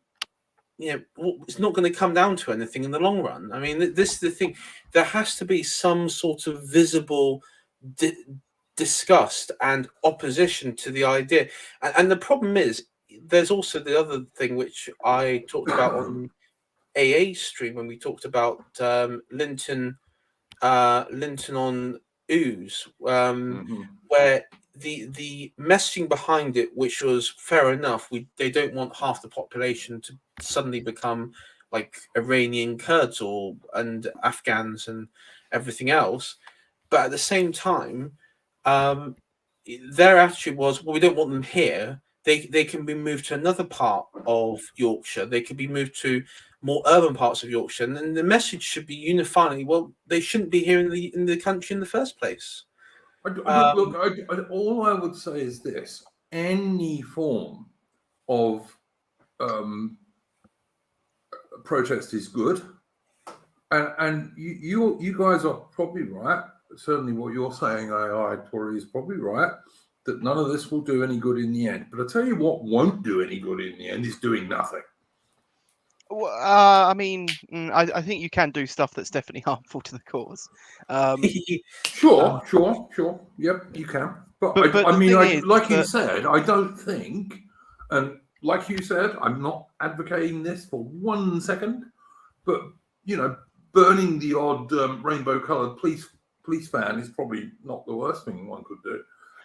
it's not going to come down to anything in the long run. I mean, this is the thing. There has to be some sort of visible disgust and opposition to the idea. And the problem is, there's also the other thing which I talked about on AA stream when we talked about Linton on Ooze, where the messaging behind it, which was fair enough, they don't want half the population to suddenly become like Iranian Kurds and Afghans and everything else, but at the same time, their attitude was, well, we don't want them here. They can be moved to another part of Yorkshire. They can be moved to more urban parts of Yorkshire, and the message should be unifying. Well, they shouldn't be here in the country in the first place. All I would say is this: any form of protest is good, and you guys are probably right. Certainly, what you're saying, Tori, is probably right. That none of this will do any good in the end. But I tell you what won't do any good in the end is doing nothing. Well, I mean, I think you can do stuff that's definitely harmful to the cause. Sure. Yep, you can. But I mean, like you said, I don't think, and like you said, I'm not advocating this for 1 second, but, burning the odd rainbow-coloured police van is probably not the worst thing one could do.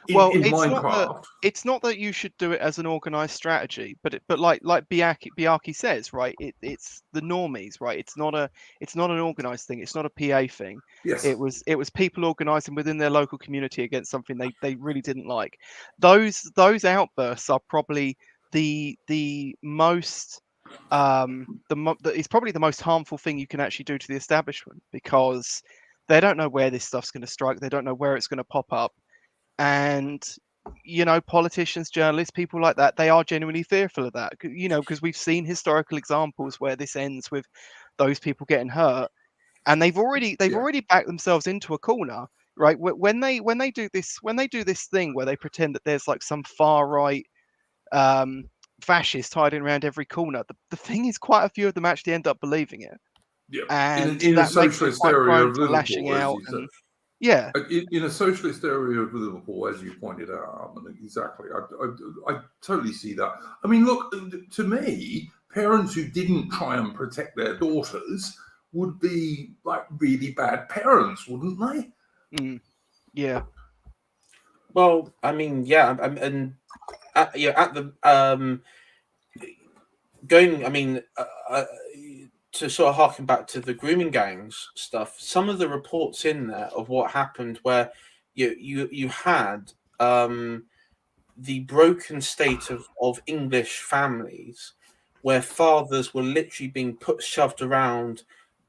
In Minecraft, it's not that you should do it as an organized strategy, but like Biaki says, right? It's the normies, right? It's not an organized thing. It's not a PA thing. Yes. It was people organizing within their local community against something they really didn't like. Those outbursts are probably the most it's probably the most harmful thing you can actually do to the establishment, because they don't know where this stuff's going to strike. They don't know where it's going to pop up. And, politicians, journalists, people like that, they are genuinely fearful of that, because we've seen historical examples where this ends with those people getting hurt, and they've already backed themselves into a corner, right? When they do this thing where they pretend that there's like some far right fascist hiding around every corner, the thing is, quite a few of them actually end up believing it. Yeah, and in a that makes them socialist quite area prone of to Liverpool, lashing as out. you said. Yeah, in a socialist area of Liverpool, as you pointed out, exactly. I totally see that. I mean, look, to me, parents who didn't try and protect their daughters would be like really bad parents, wouldn't they? Yeah. Well, I mean, yeah, and at the going. I mean, to sort of harken back to the grooming gangs stuff, some of the reports in there of what happened, where you had the broken state of English families, where fathers were literally being shoved around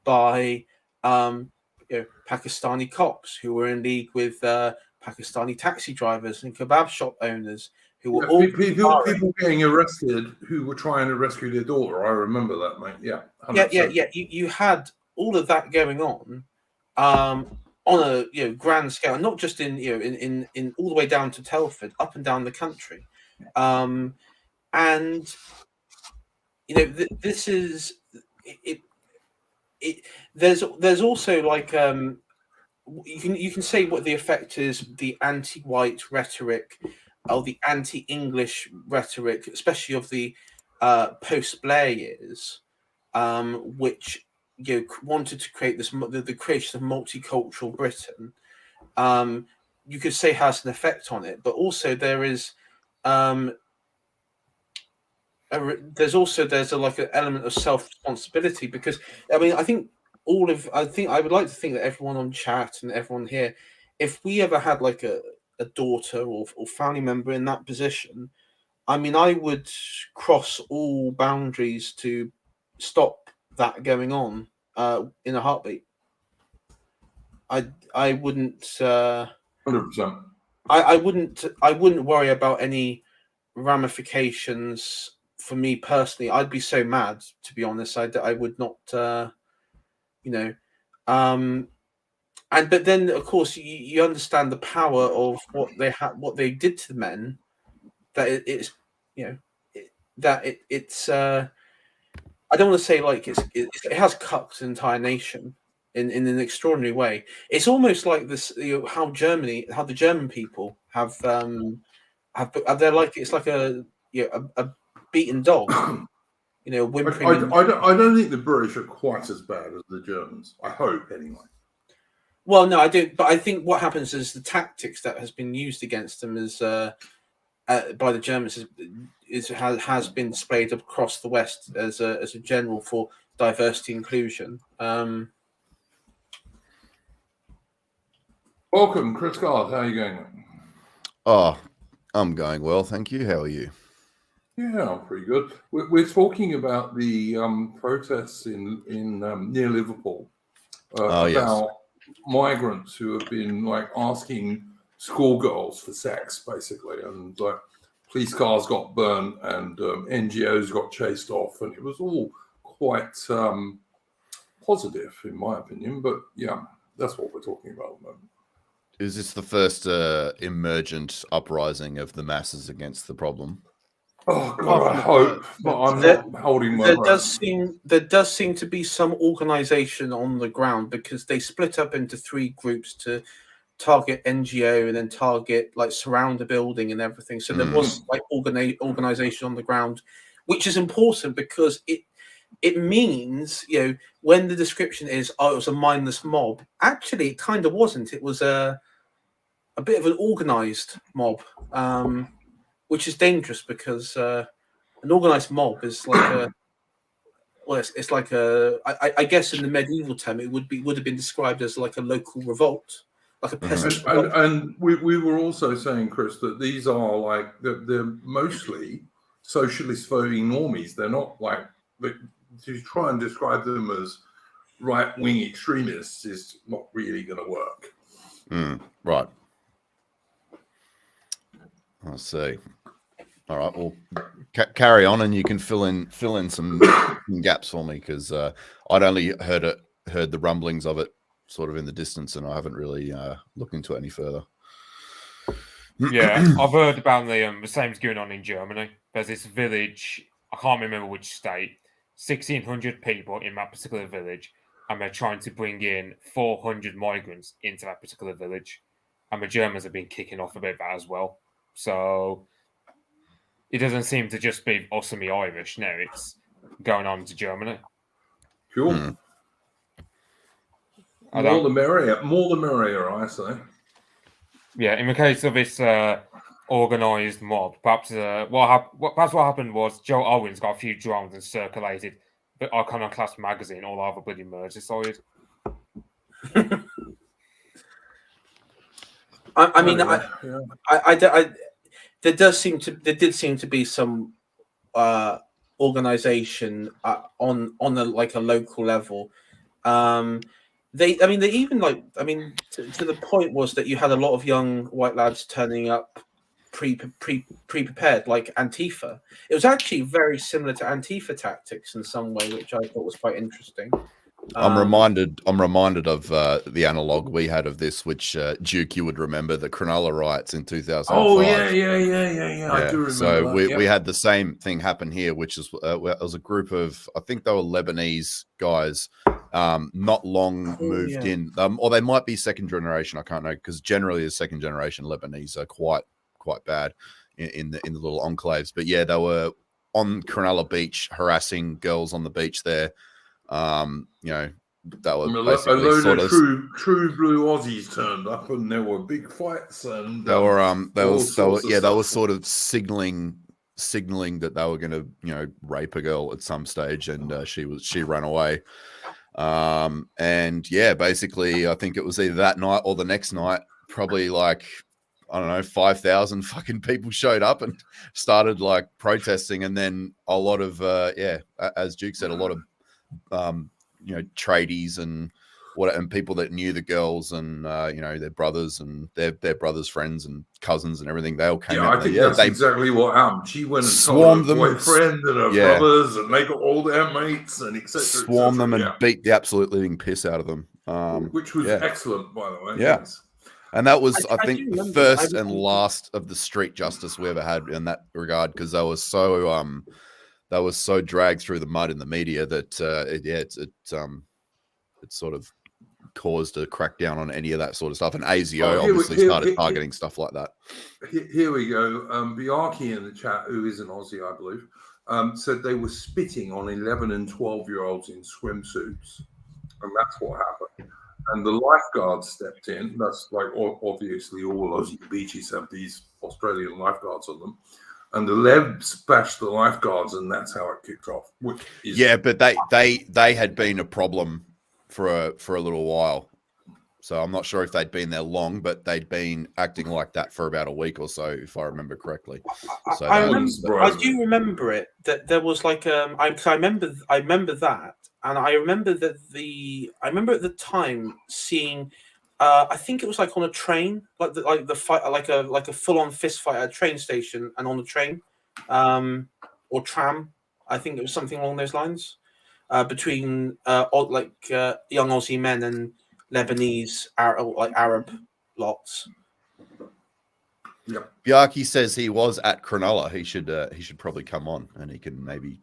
by Pakistani cops who were in league with Pakistani taxi drivers and kebab shop owners who were all people getting arrested who were trying to rescue their daughter. I remember that, mate. Yeah, 100%. Yeah. You had all of that going on a grand scale, not just in all the way down to Telford, up and down the country. and this is it. There's also like you can say what the effect is, the anti-white rhetoric or the anti-English rhetoric, especially of the post-Blair years, which wanted to create the creation of multicultural Britain. You could say has an effect on it, but also there's an element of self-responsibility, because I think I would like to think that everyone on chat and everyone here, if we ever had like a daughter or family member in that position, I would cross all boundaries to stop that going on in a heartbeat. I wouldn't 100%. I wouldn't worry about any ramifications for me personally. I'd be so mad, to be honest. I would not, but then of course you understand the power of what they did to the men. That it's I don't want to say like it has cucked an entire nation in an extraordinary way. It's almost like this, how the German people have they're like, it's like a beaten dog, whimpering. I don't think the British are quite as bad as the Germans. I hope, anyway. Well, no, I don't. But I think what happens is the tactics that has been used against them is by the Germans has been displayed across the West as a general for diversity inclusion. Welcome, Chris Garth. How are you going? Oh, I'm going well, thank you. How are you? Yeah, pretty good. We're talking about the protests in near Liverpool about migrants who have been like asking schoolgirls for sex, basically, and like police cars got burnt and NGOs got chased off, and it was all quite positive, in my opinion. But yeah, that's what we're talking about at the moment. Is this the first emergent uprising of the masses against the problem? Oh God, I hope, but I'm not holding my breath. There does seem to be some organisation on the ground, because they split up into 3 groups to target NGO and then target like surround the building and everything. So there was like organisation on the ground, which is important because it means, when the description is, it was a mindless mob, actually it kind of wasn't. It was a bit of an organised mob, which is dangerous, because an organised mob is like it's like I guess in the medieval term it would have been described as like a local revolt, like a peasant revolt. And we were also saying, Chris, that these are like they're mostly socialist voting normies. They're not like, to try and describe them as right-wing extremists is not really going to work. Right. I see. All right. Well, carry on, and you can fill in some gaps for me, because I'd only heard the rumblings of it sort of in the distance, and I haven't really looked into it any further. Yeah, I've heard about the same's going on in Germany. There's this village, I can't remember which state, 1,600 people in that particular village, and they're trying to bring in 400 migrants into that particular village, and the Germans have been kicking off about that as well. So it doesn't seem to just be us and the Irish now, it's going on to Germany. Cool. More the merrier, I say. Yeah, in the case of this organised mob, perhaps what happened was Joe Owens got a few drones and circulated the Iconoclast magazine all over bloody Merseyside. There did seem to be some organisation on a local level. They even to the point was that you had a lot of young white lads turning up pre-prepared, like Antifa. It was actually very similar to Antifa tactics in some way, which I thought was quite interesting. I'm reminded of the analog we had of this, which Duke, you would remember, the Cronulla riots in 2005. Oh yeah. I do remember So that. we had the same thing happen here, which is it was a group of, I think they were Lebanese guys, not long moved in, or they might be second generation. I can't know, because generally the second generation Lebanese are quite bad in the little enclaves. But yeah, they were on Cronulla Beach harassing girls on the beach there. That were basically a load sort of of true blue Aussies turned up, and there were big fights, and they were stuff. sort of signaling that they were going to rape a girl at some stage, and she ran away. And yeah, basically I think it was either that night or the next night, probably like, I don't know, 5,000 fucking people showed up and started like protesting. And then a lot of, as Duke said, a lot of, tradies and people that knew the girls and, their brothers and their brothers' friends and cousins and everything. They all came out. I think that's exactly what happened. She went and swarmed told her them, boyfriend and her brothers, and they got all their mates and etc. Swarmed them and beat the absolute living piss out of them. Which was excellent, by the way. Yeah. Yes. And that was, I think, the first and last of the street justice we ever had in that regard, because they were so dragged through the mud in the media that it sort of caused a crackdown on any of that sort of stuff. And ASIO obviously started targeting stuff like that. Here we go. Biarki in the chat, who is an Aussie, I believe, said they were spitting on 11 and 12-year-olds in swimsuits, and that's what happened. And the lifeguards stepped in. That's like, obviously all Aussie beaches have these Australian lifeguards on them. And the Lebs bashed the lifeguards, and that's how it kicked off. But they had been a problem for a little while. So I'm not sure if they'd been there long, but they'd been acting like that for about a week or so, if I remember correctly. So I do remember it. That there was like I remember that. And I remember that I remember at the time seeing, I think it was like on a train, like the fight, like a full on fist fight at a train station and on the train, or tram. I think it was something along those lines, between young Aussie men and Lebanese Arab lots. Yep. Biarki says he was at Cronulla. He should probably come on, and he can maybe.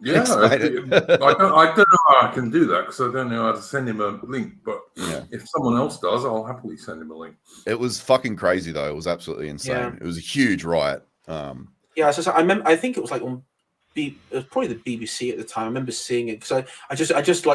Yeah, I don't know how I can do that, because I don't know how to send him a link. But if someone else does, I'll happily send him a link. It was fucking crazy, though. It was absolutely insane. Yeah. It was a huge riot. So I remember. I think it was like it was probably the BBC at the time. I remember seeing it because I just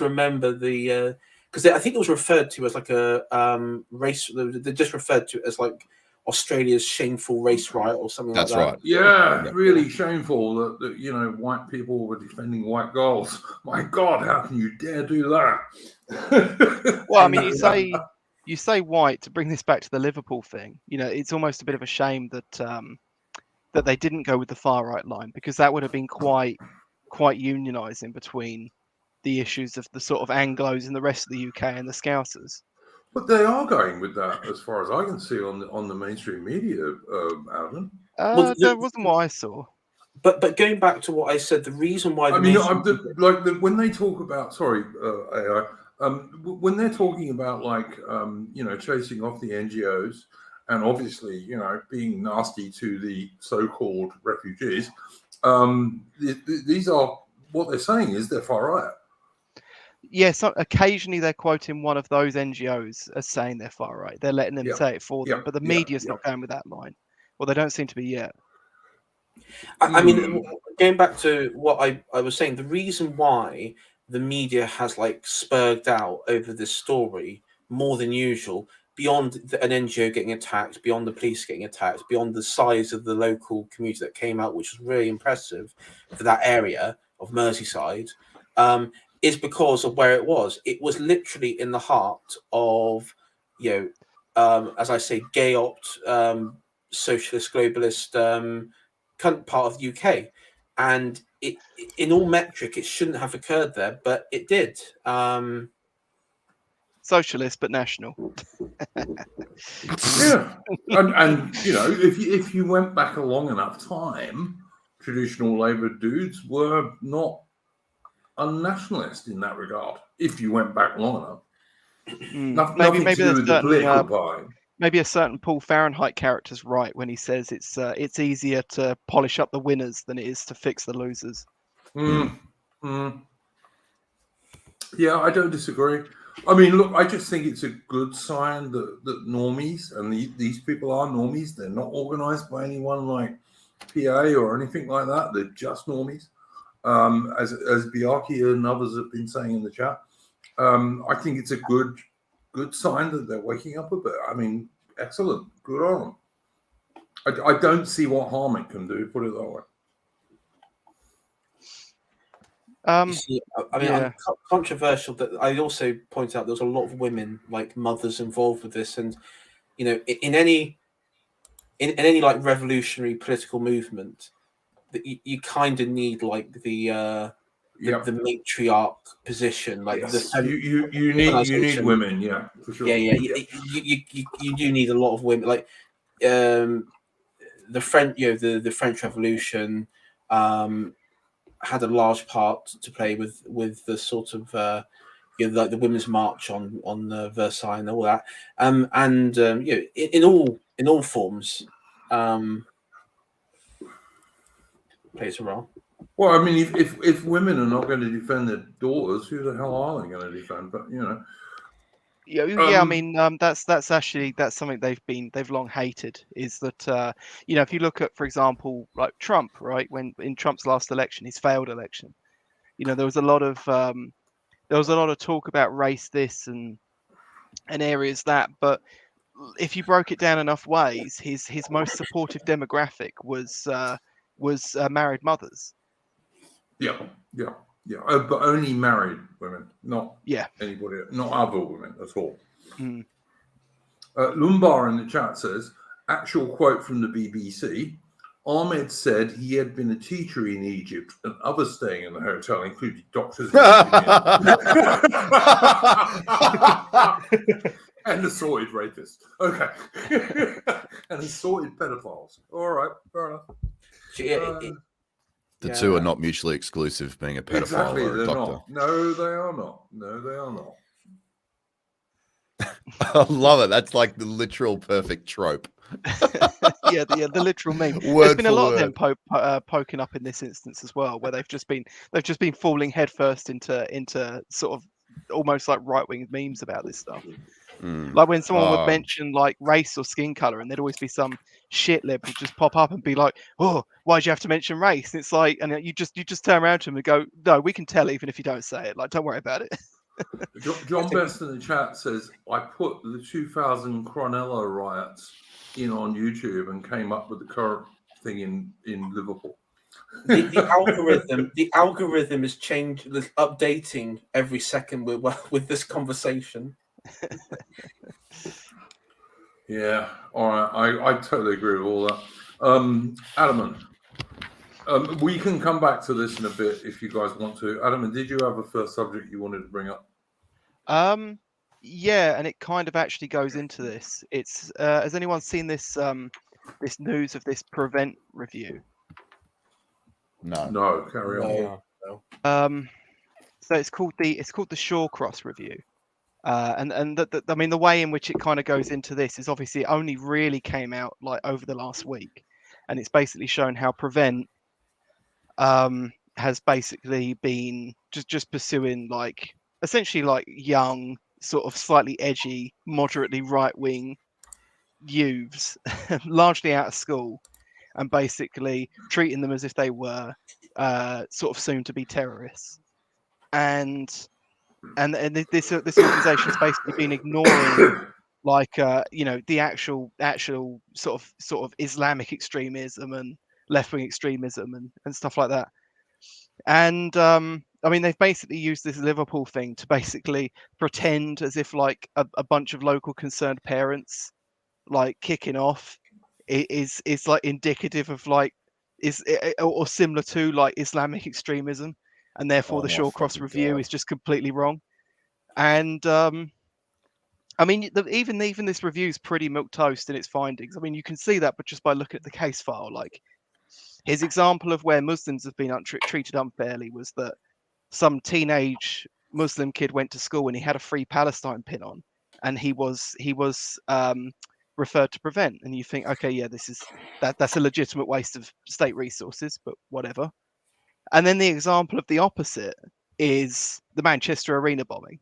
remember the because I think it was referred to as like a race. They just referred to it as like Australia's shameful race riot or something like that. That's right. Yeah, really shameful that white people were defending white girls. My God, how can you dare do that? Well, I mean, you say white to bring this back to the Liverpool thing. It's almost a bit of a shame that they didn't go with the far right line, because that would have been quite unionising between the issues of the sort of Anglos in the rest of the UK and the Scousers. But they are going with that, as far as I can see on the mainstream media, Alan. That wasn't what I saw. But going back to what I said, the reason why when they talk about AI, when they're talking about chasing off the NGOs and obviously being nasty to the so-called refugees, these are what they're saying is they're far right. Yes, occasionally they're quoting one of those NGOs as saying they're far right. They're letting them say it for them, but the media's not going with that line. Well, they don't seem to be yet. I mean, going back to what I was saying, the reason why the media has spurred out over this story more than usual, beyond an NGO getting attacked, beyond the police getting attacked, beyond the size of the local community that came out, which was really impressive for that area of Merseyside, is because of where it was. It was literally in the heart of, as I say, gay opt, socialist, globalist part of the UK. And it, in all metric, it shouldn't have occurred there, but it did. Socialist, but national. Yeah. And if you went back a long enough time, traditional Labour dudes were not unnationalist in that regard. If you went back long enough, Maybe nothing to do a with the certain political party. maybe a certain Paul Fahrenheit character's right when he says it's easier to polish up the winners than it is to fix the losers. Yeah, I don't disagree. I mean, look, I just think it's a good sign that normies, and these people are normies, they're not organized by anyone like PA or anything like that. They're just normies. As Biaki and others have been saying in the chat, I think it's a good sign that they're waking up a bit. I mean, excellent, good on them. I don't see what harm it can do. Put it that way. You see, I'm controversial. That I also point out there's a lot of women, like mothers, involved with this, and in any like revolutionary political movement, that you kind of need like the matriarch position, like you need women, yeah, for sure. You do need a lot of women, like the French, the French Revolution had a large part to play with the sort of like the Women's March on Versailles and all that, in all forms plays a role. Well, I mean, if women are not going to defend their daughters, who the hell are they going to defend? But I mean, that's something they've long hated, is that if you look at, for example, like Trump, right, when in Trump's last election, his failed election, there was a lot of talk about race this and areas that, but if you broke it down enough ways, his most supportive demographic was married mothers. But only married women, not anybody, not other women at all. Lumbar in the chat says, actual quote from the BBC, Ahmed said he had been a teacher in Egypt and others staying in the hotel, including doctors and assorted rapists. Okay. And assorted pedophiles. All right, fair enough. The two are not mutually exclusive, being a pedophile or a doctor. Not. No, they are not. No, they are not. I love it. That's like the literal perfect trope. the literal meme. There's been a lot of them poking up in this instance as well, where they've just been falling headfirst into sort of almost like right-wing memes about this stuff. Like when someone would mention like race or skin color, and there'd always be some shit lib would just pop up and be like, "Oh, why'd you have to mention race?" And it's like, and you just turn around to them and go, "No, we can tell even if you don't say it. Like, don't worry about it." John Best in the chat says, "I put the 2000 Cronella riots in on YouTube and came up with the current thing in Liverpool." The algorithm is updating every second with this conversation. Yeah, all right. I totally agree with all that. Ataman, we can come back to this in a bit if you guys want to. Ataman, did you have a first subject you wanted to bring up? Yeah, and it kind of actually goes into this. It's has anyone seen this this news of this Prevent review? No. Carry on. No. So it's called the Shawcross review. I mean, the way in which it kind of goes into this is obviously it only really came out like over the last week, and it's basically shown how Prevent has basically been just pursuing like essentially like young, sort of slightly edgy, moderately right-wing youths, largely out of school, and basically treating them as if they were sort of soon to be terrorists. And this organization has basically been ignoring like the actual sort of Islamic extremism and left-wing extremism and stuff like that. And I mean, they've basically used this Liverpool thing to basically pretend as if like a bunch of local concerned parents like kicking off is like indicative of like or similar to like Islamic extremism, and therefore the Shawcross review is just completely wrong. And I mean, even this review is pretty milquetoast in its findings. I mean, you can see that, but just by looking at the case file, like his example of where Muslims have been treated unfairly was that some teenage Muslim kid went to school and he had a Free Palestine pin on, and he was referred to Prevent, and you think, okay, yeah, that's a legitimate waste of state resources, but whatever. And then the example of the opposite is the Manchester Arena bombing.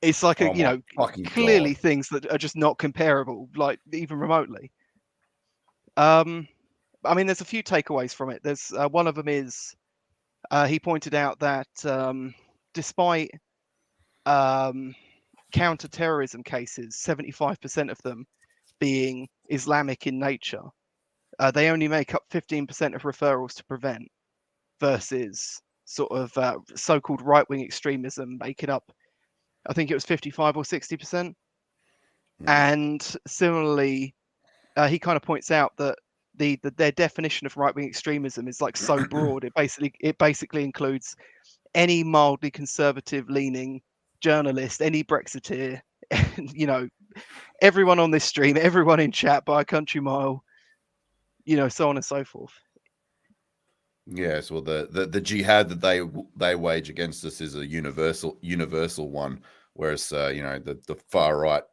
It's like Oh my fucking clearly God. things that are just not comparable, like even remotely. I mean, there's a few takeaways from it. There's one of them is he pointed out that despite counter-terrorism cases, 75% of them being Islamic in nature, they only make up 15% of referrals to Prevent, versus sort of so-called right-wing extremism making up, I think it was 55 or 60%. And similarly, he kind of points out that their definition of right-wing extremism is like so broad. It basically includes any mildly conservative-leaning journalist, any Brexiteer, you know, everyone on this stream, everyone in chat by a country mile, you know, so on and so forth. Yes, well, the jihad that they wage against us is a universal one, whereas you know, the far right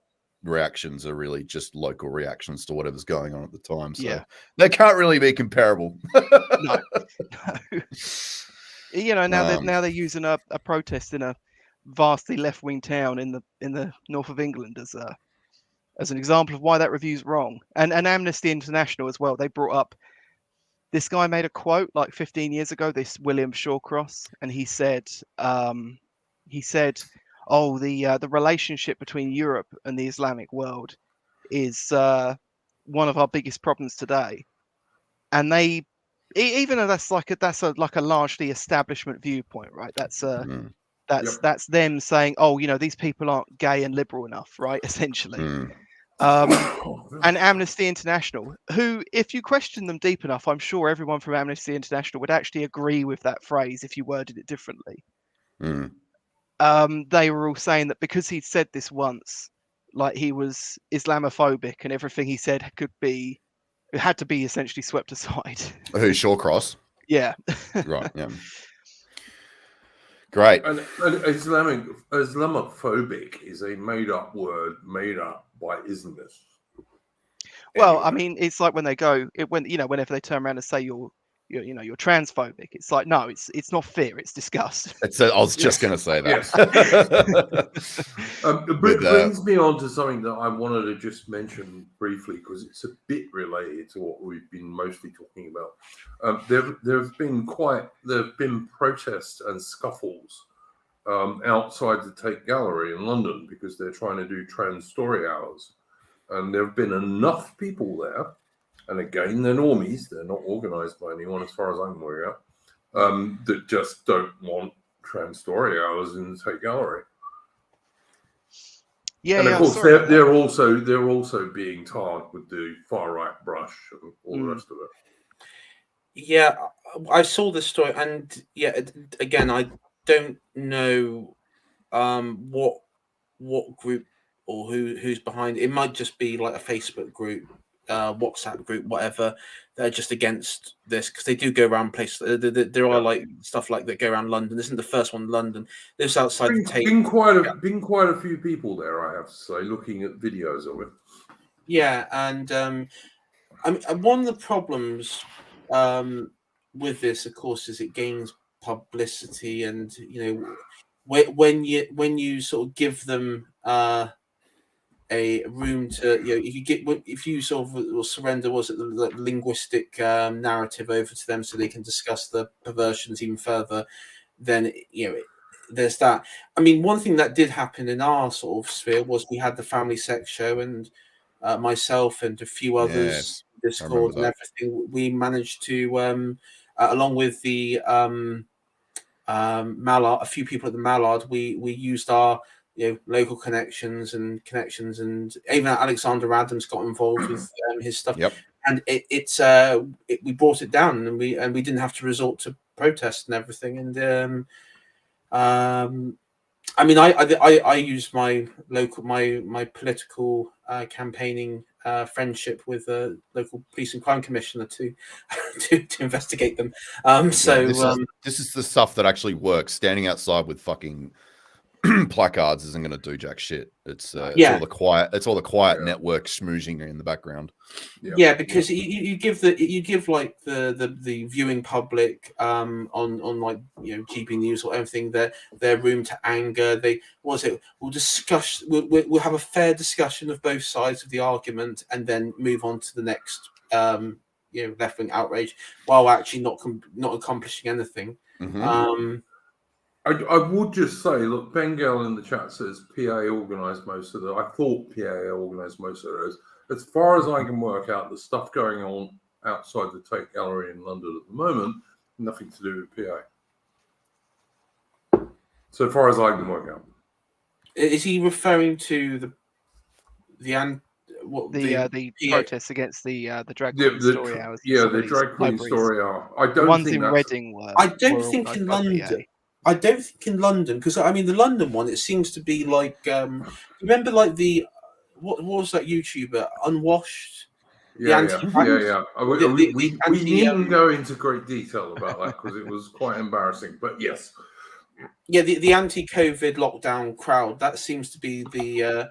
reactions are really just local reactions to whatever's going on at the time. So Yeah. they can't really be comparable. No. You know, now they're using a protest in a vastly left-wing town in the north of England as an example of why that review's wrong. And Amnesty International as well, they brought up, this guy made a quote like 15 years ago, this William Shawcross, and he said, oh, the relationship between Europe and the Islamic world is one of our biggest problems today. And they, even though that's like a largely establishment viewpoint, right? That's them saying, oh, you know, these people aren't gay and liberal enough, right? Essentially. And Amnesty International, who, if you question them deep enough, I'm sure everyone from Amnesty International would actually agree with that phrase if you worded it differently. They were all saying that because he'd said this once, like he was Islamophobic, and everything he said had to be essentially swept aside. Who's Shawcross? Yeah. Right. Yeah. Great. And Islamophobic is a made-up word made up by Islamists. Well, I mean, it's like when they go, whenever they turn around and say you're transphobic, it's like, no, it's not fear, it's disgust. I was just going to say that. It brings me on to something that I wanted to just mention briefly, because it's a bit related to what we've been mostly talking about. There have been protests and scuffles outside the Tate Gallery in London because they're trying to do trans story hours, and there have been enough people there. And again, they're normies. They're not organised by anyone, as far as I'm aware, that just don't want trans story hours in the Tate Gallery. Yeah, and of course, they're also being tarred with the far right brush and all the rest of it. Yeah, I saw this story, and yeah, again, I don't know what group or who's behind it. It might just be like a Facebook group, WhatsApp group, whatever. They're just against this because they do go around places. There are like stuff like that go around London. This isn't the first one in London. This outside the Tate. Been quite a few people there, I have to say, looking at videos of it. Yeah, and I mean, one of the problems with this, of course, is it gains publicity, and you know, when you sort of give them a room to, you know, if you sort of surrender, was it the linguistic narrative over to them so they can discuss the perversions even further, then you know there's that. I mean, one thing that did happen in our sort of sphere was we had the family sex show, and myself and a few others, Discord and everything, we managed to along with the Mallard, a few people at the Mallard, we used our local connections, and even Alexander Adams got involved with his stuff. Yep. And we brought it down, and we didn't have to resort to protest and everything. And I mean, I use my local my political campaigning friendship with the local police and crime commissioner to to investigate them. This is the stuff that actually works. Standing outside with fucking placards isn't going to do jack shit. It's all the quiet. It's all the quiet network schmoozing in the background. Yeah, because you give like the viewing public on like GB News or everything their room to anger. We'll discuss. We'll have a fair discussion of both sides of the argument and then move on to the next left wing outrage while actually not accomplishing anything. Mm-hmm. I would just say, look, Bengal in the chat says PA organised most of I thought PA organised most of those. As far as I can work out, the stuff going on outside the Tate Gallery in London at the moment, nothing to do with PA. So far as I can work out. Is he referring to the protests against the drag queen story hours? The drag queen story hour. I don't ones think in Reading were. I don't think in London. I don't think in London, because I mean the London one, it seems to be like remember like the what was that YouTuber Unwashed? We needn't go into great detail about that because it was quite embarrassing. But yes, the anti-COVID lockdown crowd, that seems to be the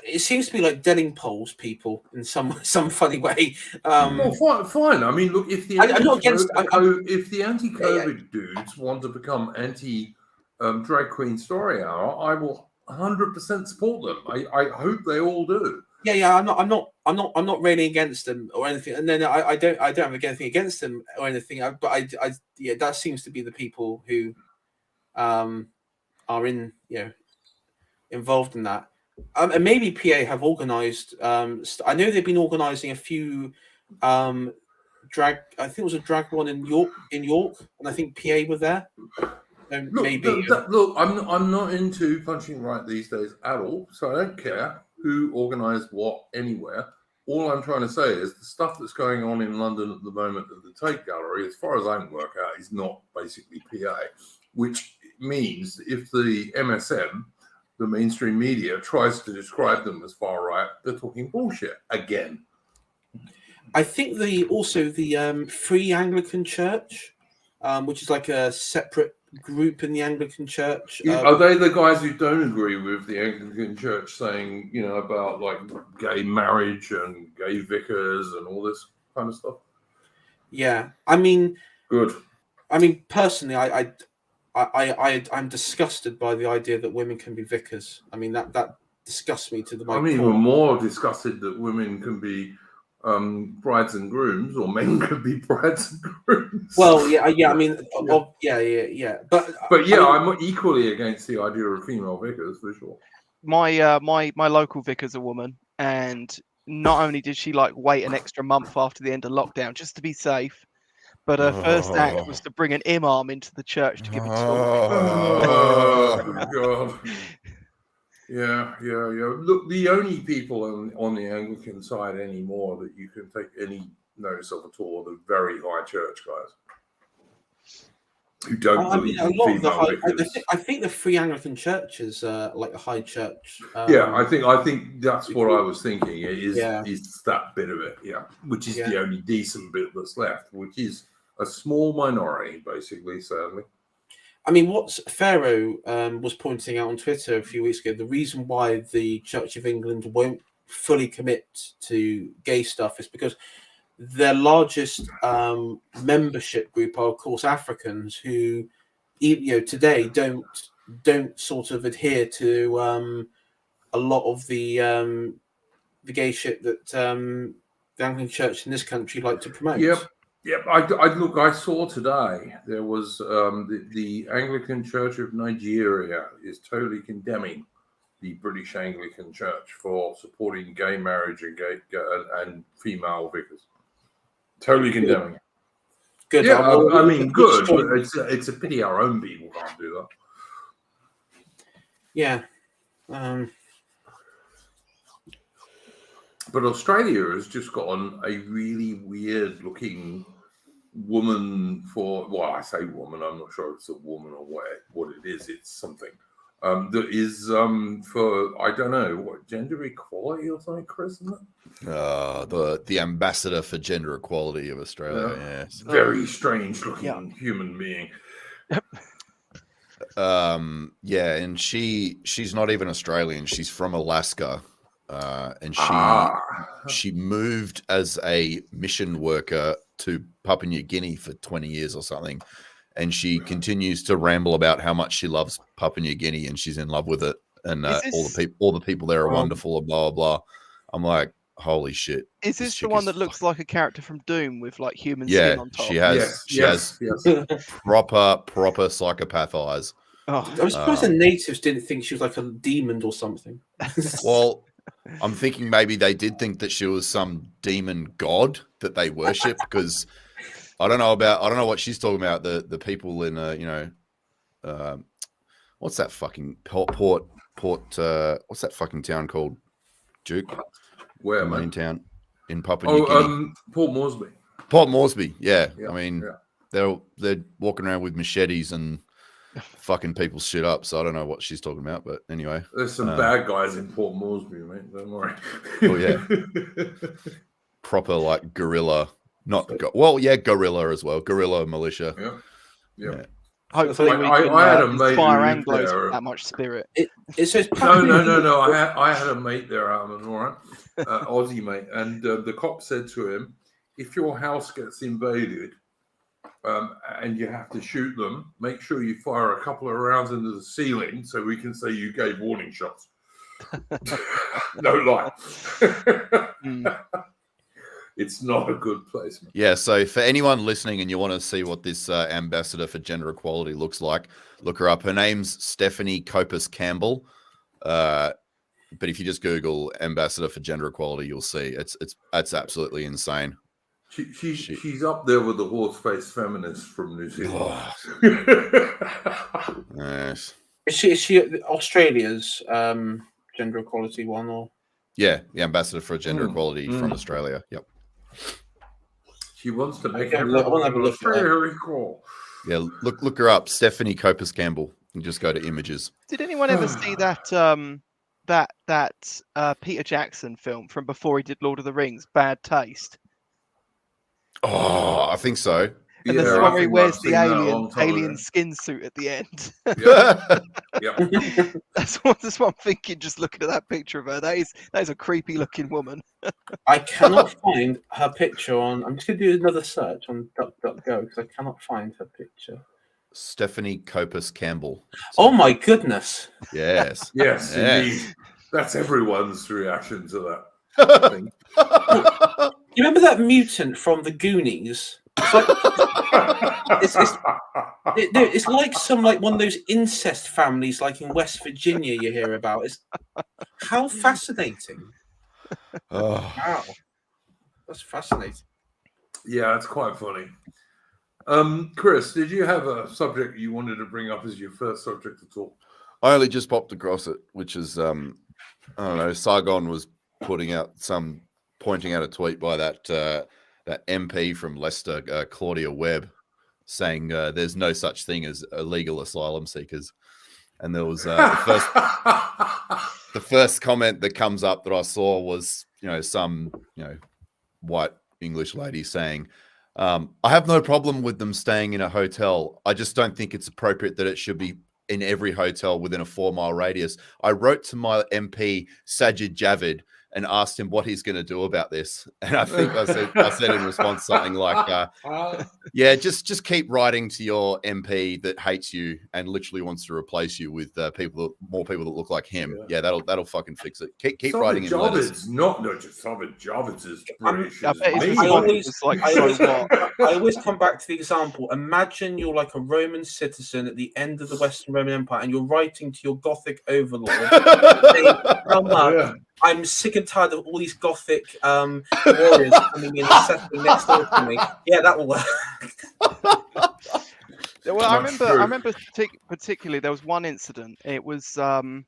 it seems to be like Denning polls people in some funny way. Fine. I mean, look, if the anti-COVID dudes want to become drag queen story hour, I will 100% support them. I hope they all do. I'm not railing against them or anything, and then I don't have anything against them or anything. But that seems to be the people who are involved in that. And maybe PA have organised. I know they've been organising a few drag. I think it was a drag one in York, and I think PA were there. Look, I'm not into punching right these days at all, so I don't care who organised what anywhere. All I'm trying to say is the stuff that's going on in London at the moment at the Tate Gallery, as far as I can work out, is not basically PA, which means if the MSM, the mainstream media, tries to describe them as far right, they're talking bullshit again. I think the Free Anglican Church, which is like a separate group in the Anglican Church. Are they the guys who don't agree with the Anglican Church saying, about like gay marriage and gay vicars and all this kind of stuff? Yeah, I mean, good. I mean, personally, I'm disgusted by the idea that women can be vicars. I mean, that disgusts me to the core. I'm even more disgusted that women can be brides and grooms, or men can be brides and grooms. Well, yeah. I mean, yeah. But yeah, I'm equally against the idea of female vicars for sure. My local vicar's a woman, and not only did she wait an extra month after the end of lockdown just to be safe, but her first act was to bring an imam into the church to give a talk. Oh, God. Yeah. Look, the only people on the Anglican side anymore that you can take any notice of at all are the very high church guys who don't believe in female vicars. I think the Free Anglican Church is like a high church. I think that's what I was thinking. Is that bit of it, which is the only decent bit that's left, which is a small minority, basically, sadly. I mean, what Pharaoh was pointing out on Twitter a few weeks ago, the reason why the Church of England won't fully commit to gay stuff is because their largest membership group are, of course, Africans who, today don't sort of adhere to a lot of the gay shit that the Anglican Church in this country like to promote. Yep. I saw today there was the Anglican Church of Nigeria is totally condemning the British Anglican Church for supporting gay marriage and and female vicars. Totally condemning. Good. Yeah, I mean, good. But it's a pity our own people can't do that. Yeah. But Australia has just gotten a really weird-looking woman I say woman. I'm not sure if it's a woman or what it is. It's something. that is for, I don't know, what, gender equality or something, Chris, isn't it? The ambassador for gender equality of Australia. Yes. Very strange looking human being. Yeah, and she's not even Australian. She's from Alaska. And she moved as a mission worker to Papua New Guinea for 20 years or something. And she continues to ramble about how much she loves Papua New Guinea and she's in love with it. And all the people there are wonderful and blah, blah, blah. I'm like, holy shit. Is this the one that looks like a character from Doom with like human skin on top? She has proper psychopath eyes. Oh. I'm surprised the natives didn't think she was like a demon or something. Well, I'm thinking maybe they did think that she was some demon god that they worship, because I don't know what she's talking about. The people in what's that fucking port what's that fucking town called, Duke? Where, the main town in Papua New Guinea? Port Moresby. Port Moresby, yeah. I mean, they're walking around with machetes and fucking people shit up, so I don't know what she's talking about, but anyway. There's some bad guys in Port Moresby, mate. Don't worry. Oh yeah. Proper like guerrilla, guerrilla as well. Guerrilla militia. Yeah. Hopefully we can inspire Anglos with that much spirit. It says no. I had a mate there, Ataman, all right? Aussie mate, and the cop said to him, if your house gets invaded, and you have to shoot them, make sure you fire a couple of rounds into the ceiling so we can say you gave warning shots. No lie. It's not a good place, man. Yeah, so for anyone listening and you want to see what this ambassador for gender equality looks like, look her up. Her name's Stephanie Copus Campbell. But if you just Google ambassador for gender equality, you'll see it's absolutely insane. She's up there with the horse-faced feminist from New Zealand. Yes. Is she Australia's gender equality one, or? Yeah, the ambassador for gender equality from Australia. Yep. She wants to make everyone very cool. Yeah, look her up, Stephanie Copus Campbell, and just go to images. Did anyone ever see that Peter Jackson film from before he did Lord of the Rings, Bad Taste? Oh, I think so. And there's one where he wears the alien skin suit at the end. Yeah. That's what I'm thinking, just looking at that picture of her. That is a creepy looking woman. I cannot find her picture on. I'm just going to do another search on DuckDuckGo because I cannot find her picture. Stephanie Copus Campbell. Oh my goodness. Yes. Yes, indeed. That's everyone's reaction to that thing. You remember that mutant from the Goonies? It's like some one of those incest families like in West Virginia you hear about. It's how fascinating. Oh. Wow. That's fascinating. Yeah, it's quite funny. Chris, did you have a subject you wanted to bring up as your first subject to talk? I only just popped across it, which is I don't know, Saigon was pointing out a tweet by that MP from Leicester, Claudia Webb, saying there's no such thing as illegal asylum seekers. And there was the first comment that comes up that I saw was, some, white English lady saying, I have no problem with them staying in a hotel. I just don't think it's appropriate that it should be in every hotel within a 4-mile radius. I wrote to my MP, Sajid Javid, and asked him what he's going to do about this. And I think I said in response something like, yeah, just keep writing to your MP that hates you and literally wants to replace you with more people that look like him. Yeah, that'll fucking fix it. Keep writing in letters. Not just Sajid Javid is British. I always come back to the example. Imagine you're like a Roman citizen at the end of the Western Roman Empire and you're writing to your Gothic overlord saying, how much I'm sick and tired of all these Gothic warriors coming in and settling next door to me. Yeah, that will work. Well, I remember particularly there was one incident. It was Mencius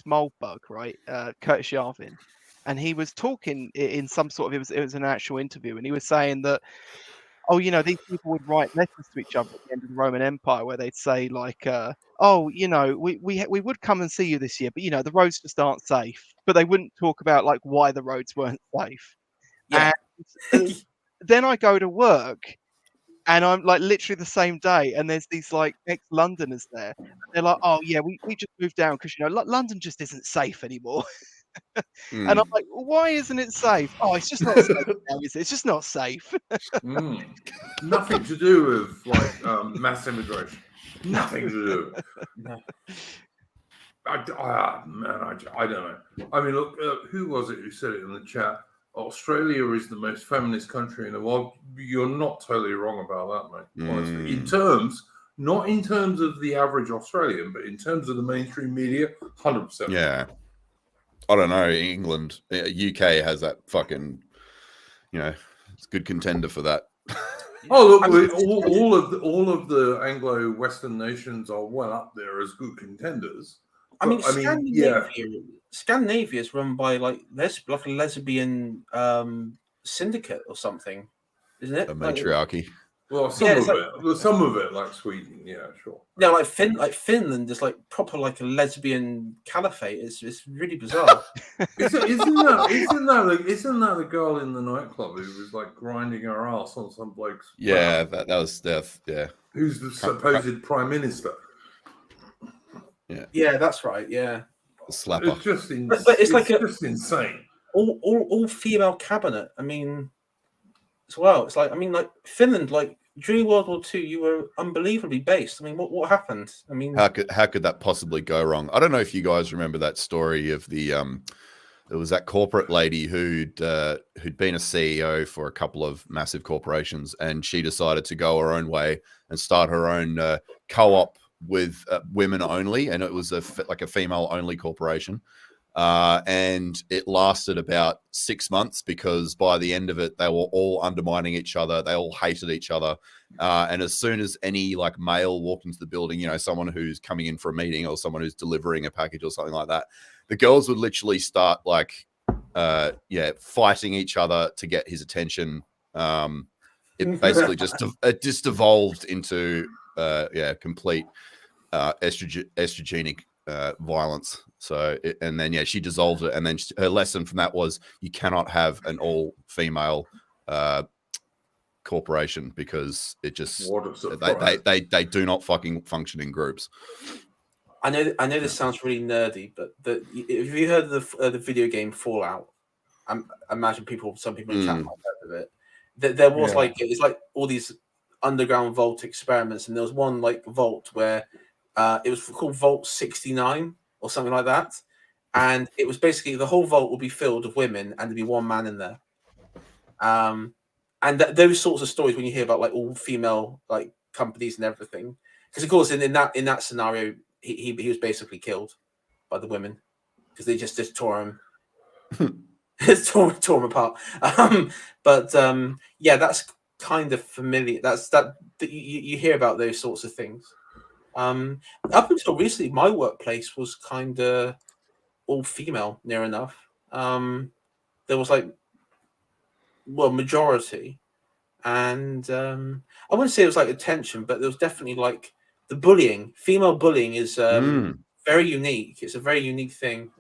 Moldbug, right? Curtis Yarvin, and he was talking in some sort of it was an actual interview, and he was saying that oh, you know, these people would write letters to each other at the end of the Roman Empire where they'd say like, oh, you know, we would come and see you this year, but you know, the roads just aren't safe. But they wouldn't talk about like why the roads weren't safe. Yeah. And then I go to work. And I'm like literally the same day, and there's these like ex-Londoners there. And they're like, "Oh yeah, we just moved down because you know London just isn't safe anymore." And I'm like, well, "Why isn't it safe?" "Oh, it's just not safe now, is it? It's just not safe." Nothing to do with like mass immigration. Nothing to do. No. I don't know. I mean, look, who was it who said it in the chat? Australia is the most feminist country in the world. You're not totally wrong about that, mate. Honestly, not in terms of the average Australian, but in terms of the mainstream media, 100%. Yeah, I don't know. England, UK has that fucking, you know, it's a good contender for that. Oh, look, all of the Anglo-Western nations are well up there as good contenders. I mean, Scandinavia is run by like a lesbian syndicate or something, isn't it? A matriarchy. Well, some of it, like Sweden, yeah, sure. No, like Finland is like proper like a lesbian caliphate. It's really bizarre. Isn't that the girl in the nightclub who was like grinding her ass on some bloke's? Yeah, that was death. Yeah. Who's the supposed prime minister? Yeah, that's right. Yeah, slapper. It's just just insane. All female cabinet. I mean, as well. It's like, I mean, like Finland, like during World War II, you were unbelievably based. I mean, what happened? I mean, how could that possibly go wrong? I don't know if you guys remember that story of the there was that corporate lady who'd been a CEO for a couple of massive corporations, and she decided to go her own way and start her own co-op with women only, and it was like a female only corporation. And it lasted about 6 months because by the end of it, they were all undermining each other. They all hated each other. And as soon as any like male walked into the building, you know, someone who's coming in for a meeting or someone who's delivering a package or something like that, the girls would literally start like, fighting each other to get his attention. It basically just evolved into, complete estrogenic violence. So, and then she dissolved it, and then her lesson from that was you cannot have an all-female corporation because it just they do not fucking function in groups. I know this sounds really nerdy, but if you heard the video game Fallout, I imagine some people in chat might have heard of it. There was it's like all these underground vault experiments, and there was one like vault where it was called Vault 69 or something like that, and it was basically the whole vault would be filled with women and there'd be one man in there. And those sorts of stories when you hear about like all female like companies and everything, because of course in that scenario he was basically killed by the women because they just tore him. tore him apart. That's kind of familiar. You hear about those sorts of things. Up until recently, my workplace was kind of all female, near enough. There was like, majority, and I wouldn't say it was like attention, but there was definitely like the bullying. Female bullying is very unique. It's a very unique thing.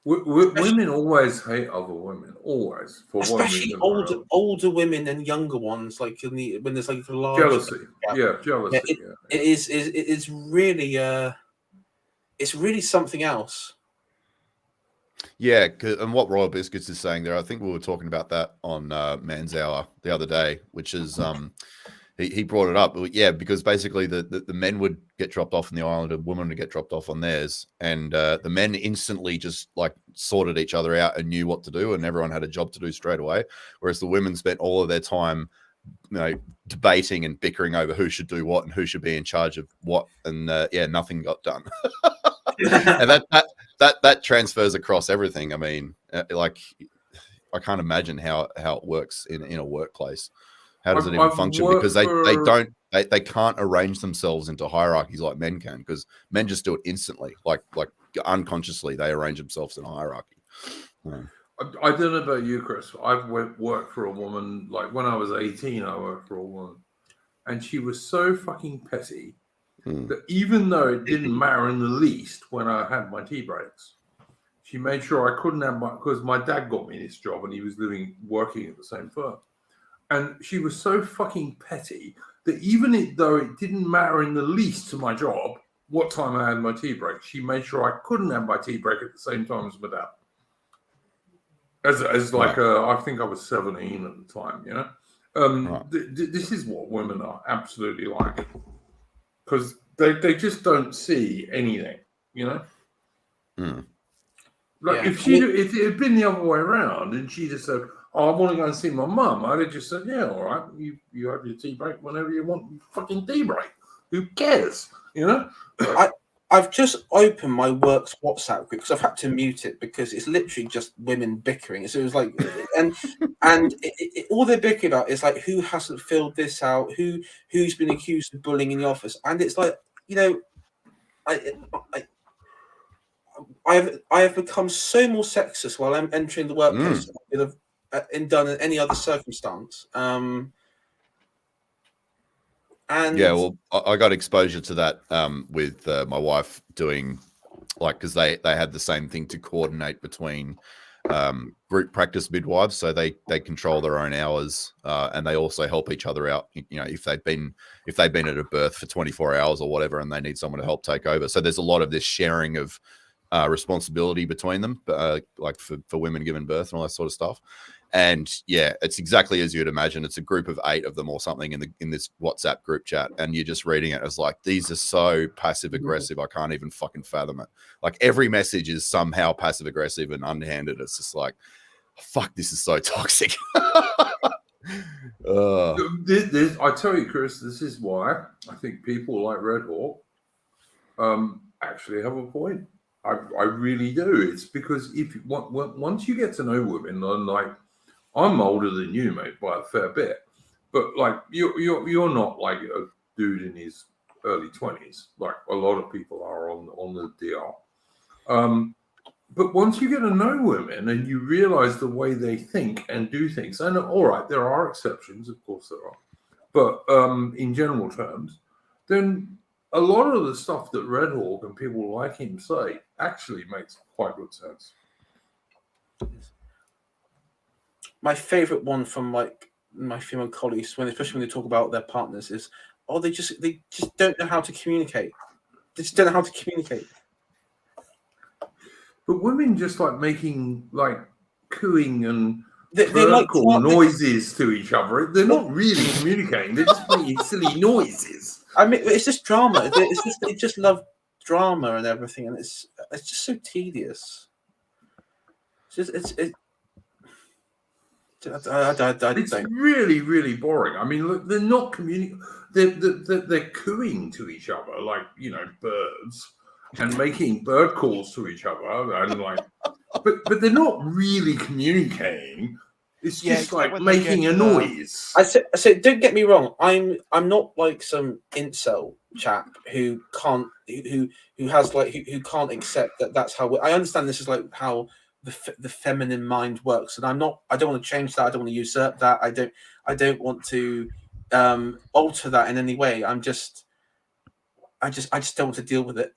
Women always hate other women, always. Especially older women and younger ones, like when there's like a large jealousy. Jealousy. It is really it's really something else. Yeah, and what Royal Biscuits is saying there, I think we were talking about that on Man's Hour the other day, which is he brought it up. Yeah, because basically the men would get dropped off on the island, and women would get dropped off on theirs, and the men instantly just like sorted each other out and knew what to do, and everyone had a job to do straight away. Whereas the women spent all of their time, you know, debating and bickering over who should do what and who should be in charge of what, and nothing got done. And that transfers across everything. I mean, like I can't imagine how it works in a workplace. How does it even function? Because they can't arrange themselves into hierarchies like men can, because men just do it instantly, like unconsciously they arrange themselves in a hierarchy. I don't know about you, Chris. I've worked for a woman, like when I was 18, I worked for a woman, and she was so fucking petty that even though it didn't matter in the least when I had my tea breaks, she made sure I couldn't have because my dad got me this job and he was working at the same firm. And she was so fucking petty that even though it didn't matter in the least to my job what time I had my tea break, she made sure I couldn't have my tea break at the same time as my dad. As like, I think I was 17 at the time, you know? This is what women are absolutely like. Because they just don't see anything, you know? Like if it had been the other way around and she just said, "Oh, I want to go and see my mum," I'd have just said, "Yeah, all right, you have your tea break whenever you want your fucking tea break. Who cares?" You know? I've just opened my work's WhatsApp group because I've had to mute it because it's literally just women bickering. So it was like, and all they're bickering about is like who hasn't filled this out, who's been accused of bullying in the office, and it's like, you know, I have become so more sexist while I'm entering the workplace than I would have done in any other circumstance. And yeah, well, I got exposure to that with my wife doing, like, because they had the same thing to coordinate between group practice midwives, so they control their own hours, and they also help each other out. You know, if they've been at a birth for 24 hours or whatever, and they need someone to help take over. So there's a lot of this sharing of responsibility between them, like for women giving birth and all that sort of stuff. And yeah, it's exactly as you'd imagine. It's a group of 8 of them or something in this WhatsApp group chat, and you're just reading it as like, these are so passive aggressive. I can't even fucking fathom it. Like every message is somehow passive aggressive and underhanded. It's just like, fuck, this is so toxic. I tell you, Chris, this is why I think people like Red Hawk actually have a point. I really do. It's because once you get to know women, and like I'm older than you, mate, by a fair bit, but like you're not like a dude in his early 20s, like a lot of people are on the DR. But once you get to know women and you realize the way they think and do things, and all right, there are exceptions, of course there are, but in general terms, then a lot of the stuff that Red Hawk and people like him say actually makes quite good sense. My favorite one from like my female colleagues, especially when they talk about their partners, is, oh, they just don't know how to communicate. They just don't know how to communicate. But women just like making like cooing and they like noises to each other. They're not really communicating. They're just making silly noises. I mean, it's just drama. They just love drama and everything, and it's just so tedious. It's really, really boring. I mean, look, they're not communicating. They're cooing to each other, like, you know, birds, and making bird calls to each other, and like, but they're not really communicating. It's just like making a noise. I say, don't get me wrong. I'm not like some incel chap who can't accept that that's how I understand this is like how the feminine mind works, and I don't want to change that. I don't want to usurp that. I don't want to alter that in any way. I just don't want to deal with it.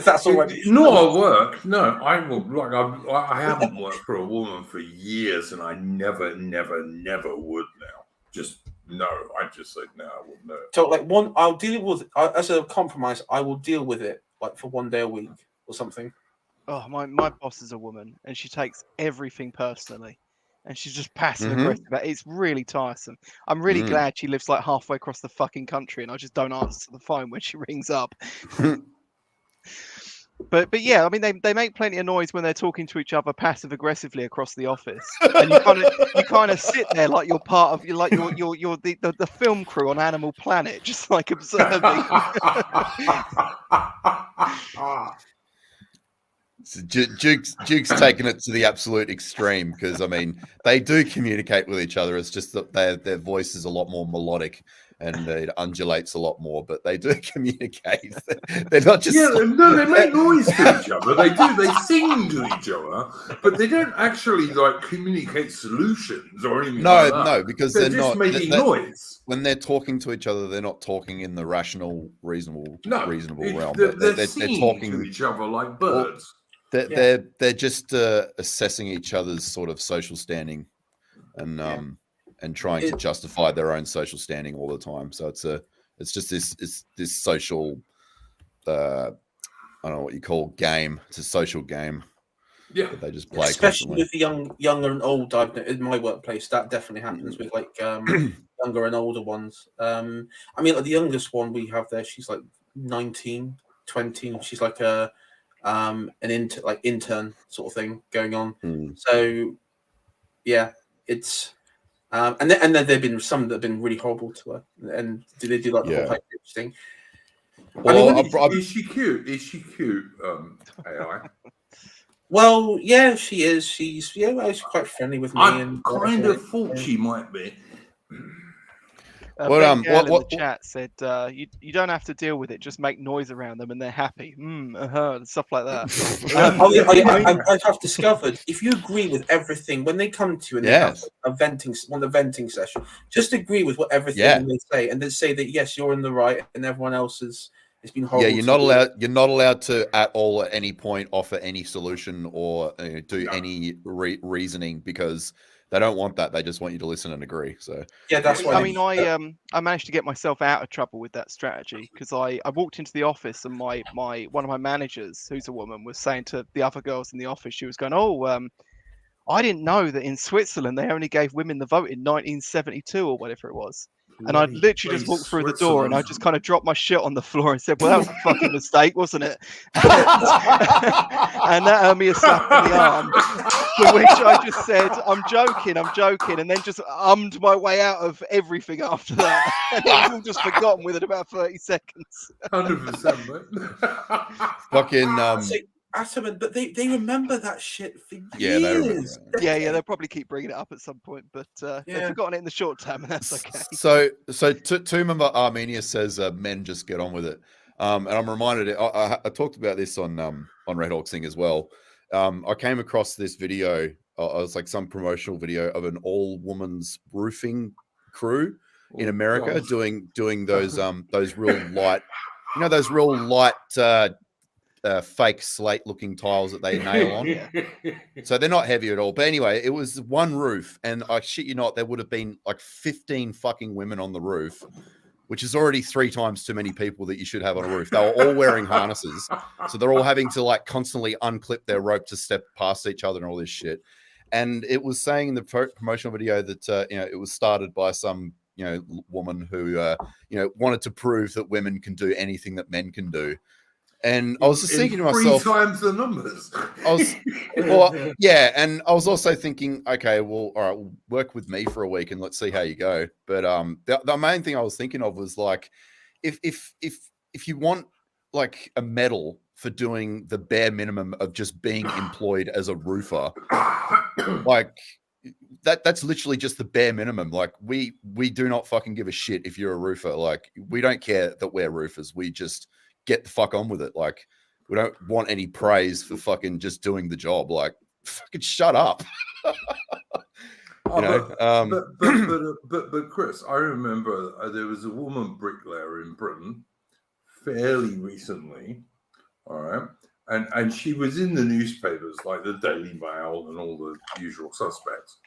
That's all right. Not at work. No, I will. Like I haven't worked for a woman for years, and I never would now. Just no. I just said no. I wouldn't know. So like I'll deal with as a compromise. I will deal with it like for one day a week or something. Oh, my boss is a woman, and she takes everything personally, and she's just passive aggressive. It's really tiresome. I'm really glad she lives like halfway across the fucking country, and I just don't answer the phone when she rings up. But yeah, I mean they make plenty of noise when they're talking to each other passive aggressively across the office, and you kind of sit there like you're part of you're the film crew on Animal Planet, just like observing. So Duke's taking it to the absolute extreme, because I mean they do communicate with each other. It's just that their voice is a lot more melodic, and it undulates a lot more, but they do communicate. They're not just no, they make noise to each other. They do. They sing to each other, but they don't actually like communicate solutions or anything. like that. No, because they're they're just not making noise. When they're talking to each other. They're not talking in the rational, reasonable realm. They're talking to each other like birds. They're just assessing each other's sort of social standing, and trying to justify their own social standing all the time. So it's just this social, I don't know what you call game. It's a social game. Yeah, that they just play. Especially constantly. with the younger and old. In my workplace, that definitely happens with like younger and older ones. I mean, like the youngest one we have there, she's like 19, 20. She's like an intern sort of thing going on. So yeah, it's and then there've been some that have been really horrible to her, and they do like the whole high pitch thing. Well, is she cute? Is she cute? AI. Well, yeah, she is. She's quite friendly with me. I and kind of thought she might be. In the chat said, "You don't have to deal with it. Just make noise around them, and they're happy." And stuff like that. I have discovered if you agree with everything when they come to you and they have a venting session, just agree with what everything they say, and then say that yes, you're in the right, and everyone else has been horrible. Yeah, you're not allowed to at all at any point offer any solution or do any reasoning, because they don't want that. They just want you to listen and agree. So yeah, that's why. I mean, I managed to get myself out of trouble with that strategy, because I walked into the office and one of my managers, who's a woman, was saying to the other girls in the office, she was going, I didn't know that in Switzerland they only gave women the vote in 1972 or whatever it was. And I literally just walked through the door and I just kind of dropped my shit on the floor and said, well, that was a fucking mistake, wasn't it? And that earned me a slap in the arm, for which I just said, I'm joking, and then just ummed my way out of everything after that. And it was all just forgotten within about 30 seconds. 100%, mate. Fucking... Ataman, but they remember that shit for years. Yeah, they remember. Yeah, they'll probably keep bringing it up at some point, but they've forgotten it in the short term, and that's okay. So Tomb Armenia says men just get on with it, and I'm reminded. I talked about this on Red Hawk Sing as well. I came across this video. It was like some promotional video of an all-women's roofing crew in America doing those real light, those real light. Fake slate looking tiles that they nail on. So they're not heavy at all. But anyway, it was one roof, and I shit you not, there would have been like 15 fucking women on the roof, which is already 3 times too many people that you should have on a roof. They were all wearing harnesses, so they're all having to like constantly unclip their rope to step past each other and all this shit. And it was saying in the promotional video that it was started by some woman who wanted to prove that women can do anything that men can do. And I was just thinking to myself, 3 times the numbers. And I was also thinking, okay, well, all right, work with me for a week and let's see how you go. But the main thing I was thinking of was like, if you want like a medal for doing the bare minimum of just being employed as a roofer, like that's literally just the bare minimum. Like we do not fucking give a shit if you're a roofer. Like we don't care that we're roofers. We just get the fuck on with it. Like we don't want any praise for fucking just doing the job. Like fucking shut up. But Chris, I remember there was a woman bricklayer in Britain fairly recently, all right, and she was in the newspapers like the Daily Mail and all the usual suspects,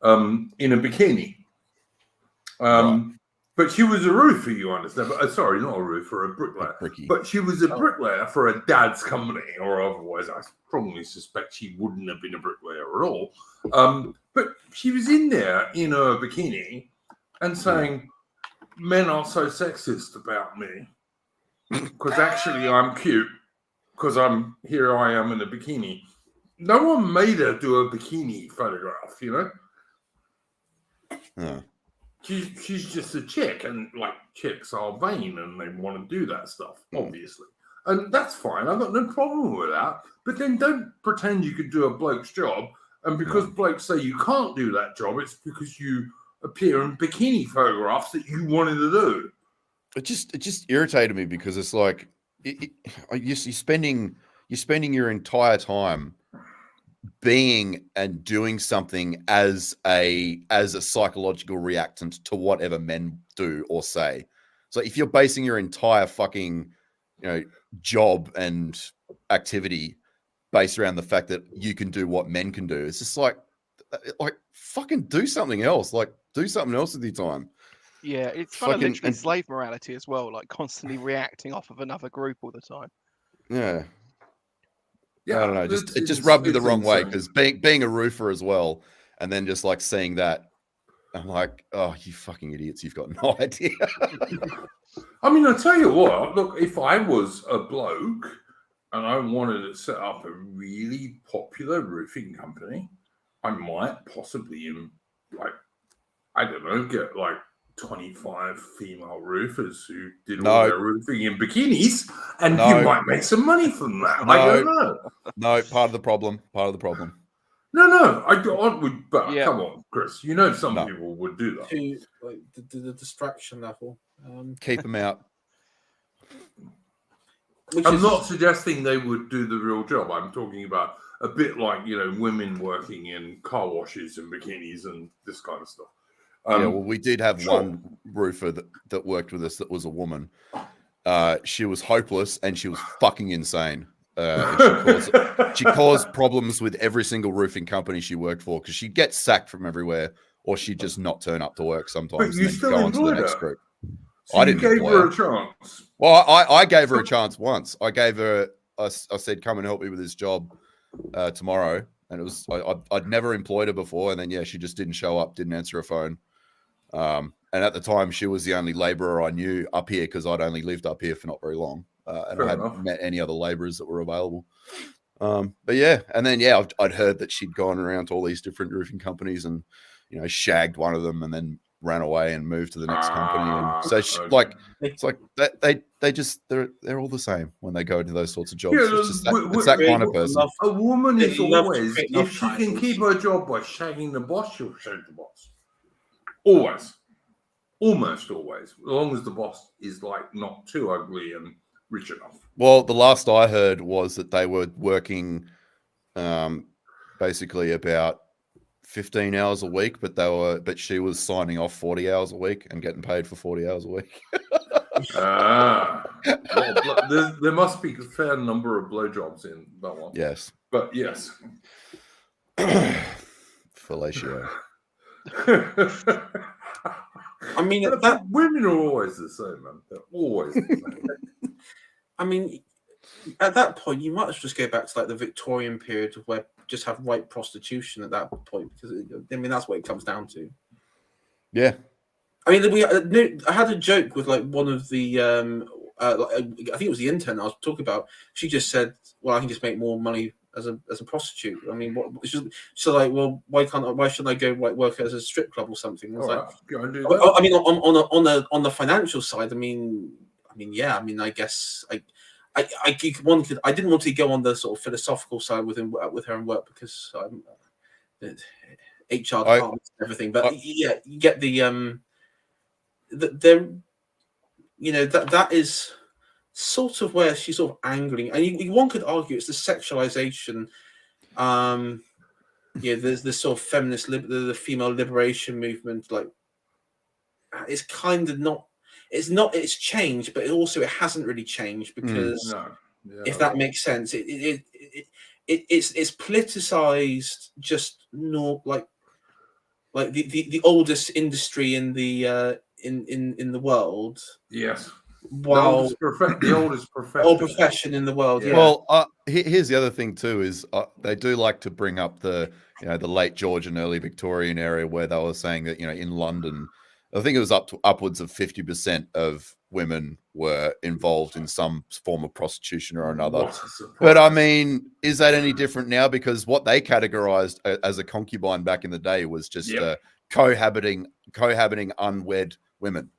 in a bikini. Right. But she was a roofer, you understand. But sorry, not a roofer, a bricklayer. But she was a bricklayer for a dad's company, or otherwise, I strongly suspect she wouldn't have been a bricklayer at all. But she was in there in a bikini and saying, "Men are so sexist about me because actually I'm cute because I am in a bikini." No one made her do a bikini photograph, Yeah. She's just a chick, and like chicks are vain and they want to do that stuff, obviously. And that's fine. I've got no problem with that. But then don't pretend you could do a bloke's job. And because blokes say you can't do that job, it's because you appear in bikini photographs that you wanted to do. It just irritated me because it's like you're spending your entire time being and doing something as a psychological reactant to whatever men do or say. So if you're basing your entire fucking job and activity based around the fact that you can do what men can do, it's just like fucking do something else. Like do something else with your time. Yeah, it's kind of literally slave morality as well, like constantly reacting off of another group all the time. Yeah. Yeah, I don't know. It just rubbed me the wrong way because being a roofer as well, and then just like seeing that, I'm like, oh, you fucking idiots! You've got no idea. I mean, I tell you what. Look, if I was a bloke and I wanted to set up a really popular roofing company, I might possibly, I don't know, get like 25 female roofers who did all their roofing in bikinis, and you might make some money from that. I don't know. No, part of the problem. No, I would, but come on, Chris. You know some people would do that. To like the distraction level. Keep them out. I'm not suggesting they would do the real job. I'm talking about a bit like, women working in car washes and bikinis and this kind of stuff. We did have one roofer that worked with us that was a woman. She was hopeless and she was fucking insane. She caused problems with every single roofing company she worked for because she'd get sacked from everywhere or she'd just not turn up to work sometimes and then go on to the next group. So I didn't give her a chance. Well, I gave her a chance once. I gave her, I said, come and help me with this job tomorrow. And it was, I'd never employed her before. And then, she just didn't show up, didn't answer her phone. And at the time, she was the only labourer I knew up here because I'd only lived up here for not very long. And I hadn't met any other labourers that were available. But and then, I'd heard that she'd gone around to all these different roofing companies and, shagged one of them and then ran away and moved to the next company. And so it's like they're all the same when they go into those sorts of jobs. It's that kind of person. A woman is always, if she can keep her job by shagging the boss, she'll shag the boss. Always. Almost always. As long as the boss is not too ugly and rich enough. Well, the last I heard was that they were working basically about 15 hours a week, but she was signing off 40 hours a week and getting paid for 40 hours a week. Well, there must be a fair number of blowjobs in that one. Yes. But yes. Fellatio. I mean, women are always the same, man. They're always the same. I mean, at that point, you might just go back to the Victorian period of where just have white prostitution at that point, because that's what it comes down to. Yeah. I mean, I had a joke with one of the, I think it was the intern I was talking about. She just said, "Well, I can just make more money as a prostitute." I mean, why shouldn't I go work as a strip club or something? Go and do that. I mean, on the financial side, I guess I didn't want to go on the sort of philosophical side with her and work because HR department and everything. But you get the that is sort of where she's sort of angling, and one could argue it's the sexualization. There's this sort of feminist, the female liberation movement. It's kind of not. It's changed, but it hasn't really changed because if that makes sense, it's politicized, just not like the oldest industry in the in the world. Yes. Wow. The oldest profession in the world. Yeah. Well, here's the other thing too: is they do like to bring up the the late Georgian, early Victorian area where they were saying that in London, I think it was upwards of 50% of women were involved in some form of prostitution or another. But I mean, is that any different now? Because what they categorized as a concubine back in the day was just cohabiting unwed women.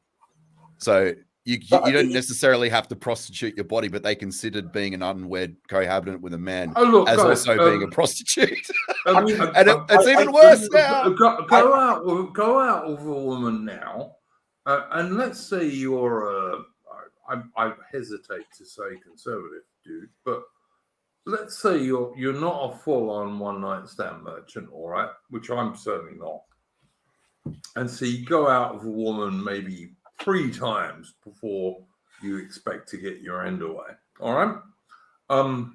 So You don't necessarily have to prostitute your body, but they considered being an unwed cohabitant with a man as guys, also being a prostitute. I mean, it's even worse now. Go out with a woman now, and let's say you're I hesitate to say conservative dude, but let's say you're not a full-on one-night stand merchant, all right, which I'm certainly not. And so you go out with a woman maybe 3 times before you expect to get your end away. All right. And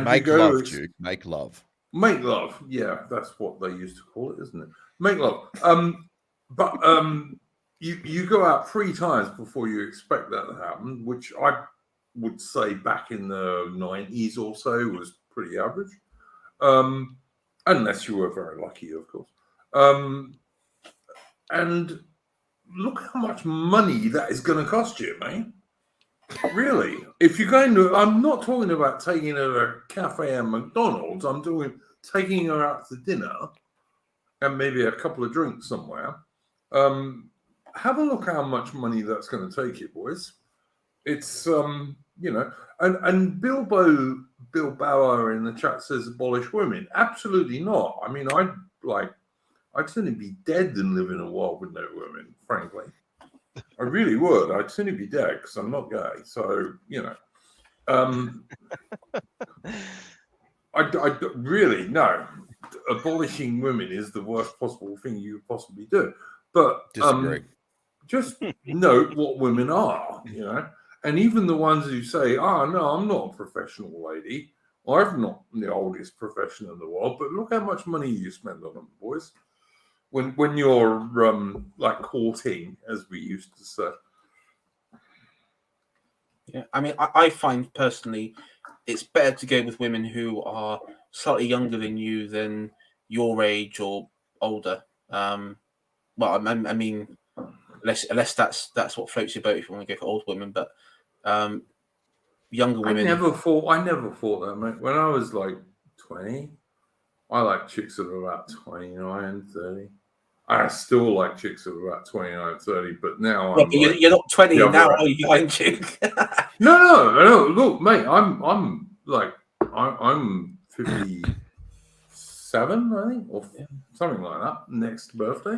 make you go love, Duke. Make love. Make love. Yeah, that's what they used to call it, isn't it? Make love. But you go out 3 times before you expect that to happen, which I would say back in the 90s or so was pretty average. Unless you were very lucky, of course. And look how much money that is going to cost you, mate. Really? If you're going to, I'm not talking about taking her to a cafe and McDonald's. I'm talking taking her out to dinner and maybe a couple of drinks somewhere. Have a look how much money that's going to take you, boys. It's, and Bilbao in the chat says abolish women. Absolutely not. I mean, I'd sooner be dead than live in a world with no women, frankly. I really would. I'd sooner be dead because I'm not gay. So, I really, no. Abolishing women is the worst possible thing you could possibly do. But Disagree. Just note what women are, And even the ones who say, oh, no, I'm not a professional lady. I'm not the oldest profession in the world. But look how much money you spend on them, boys. When you're courting, as we used to say. Yeah, I mean, I find personally it's better to go with women who are slightly younger than you, than your age or older. Well, I mean, unless that's what floats your boat if you want to go for old women, but younger women. I never thought that, mate. When I was like 20, I liked chicks that were about 29, 30. I still like chicks that are about 29, 30, but now you're not 20 now, are you, behind chick? No. Look, mate, I'm 57, I think, or something like that, next birthday.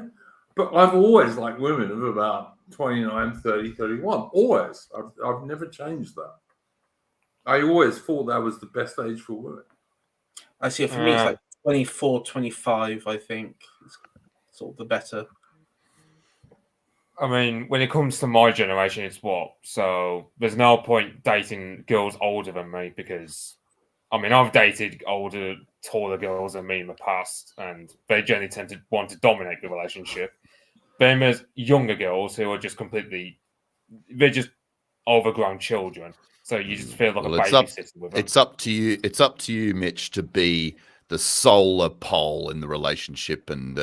But I've always liked women of about 29, 30, 31. Always. I've never changed that. I always thought that was the best age for women. I see. For me, it's like 24, 25, I think. It's sort of the better. I mean, when it comes to my generation, it's what? So there's no point dating girls older than me because, I mean, I've dated older, taller girls than me in the past, and they generally tend to want to dominate the relationship. Then there's younger girls who are just they're just overgrown children. So you just feel like a babysitter with them. It's up to you. It's up to you, Mitch, to be the solar pole in the relationship, and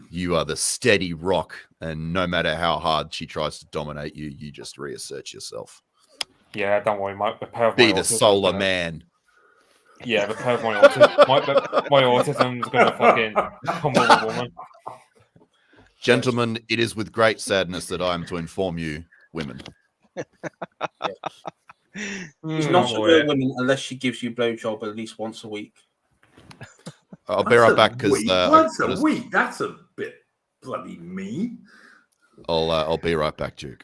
you are the steady rock. And no matter how hard she tries to dominate you, you just reassert yourself. Yeah, don't worry, be the solar man. Yeah, the power of my autism's gonna fucking humble the woman. Gentlemen, it is with great sadness that I am to inform you, women. She's not a real woman unless she gives you a blowjob at least once a week. I'll be right back because once a week. That's a bit bloody mean. I'll be right back, Duke.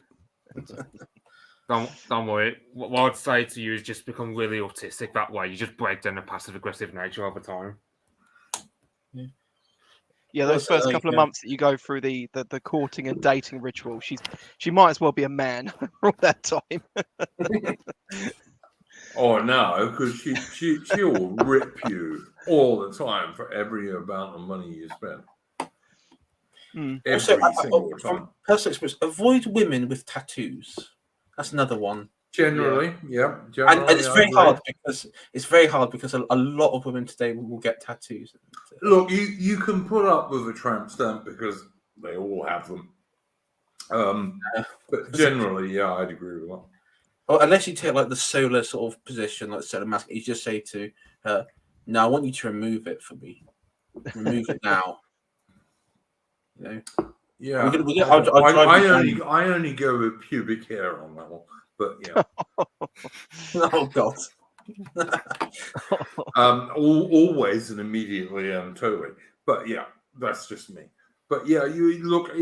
Don't worry. What I'd say to you is just become really autistic that way. You just break down the passive aggressive nature over time. Yeah, those first couple of months that you go through the courting and dating ritual, she might as well be a man all that time. Oh no, because she'll rip you all the time for every amount of money you spend. Also, from personal experience, avoid women with tattoos. That's another one. Generally. And it's very hard because a lot of women today will get tattoos. Look, you can put up with a tramp stamp because they all have them. But generally, I'd agree with that. Well, unless you take like the solar sort of position, like solar mask, you just say to her, "No, I want you to remove it for me. Remove it now." You know. Yeah, I I only go with pubic hair on that one, but yeah. Oh God. Always and immediately and totally. But yeah, that's just me. But yeah, you look,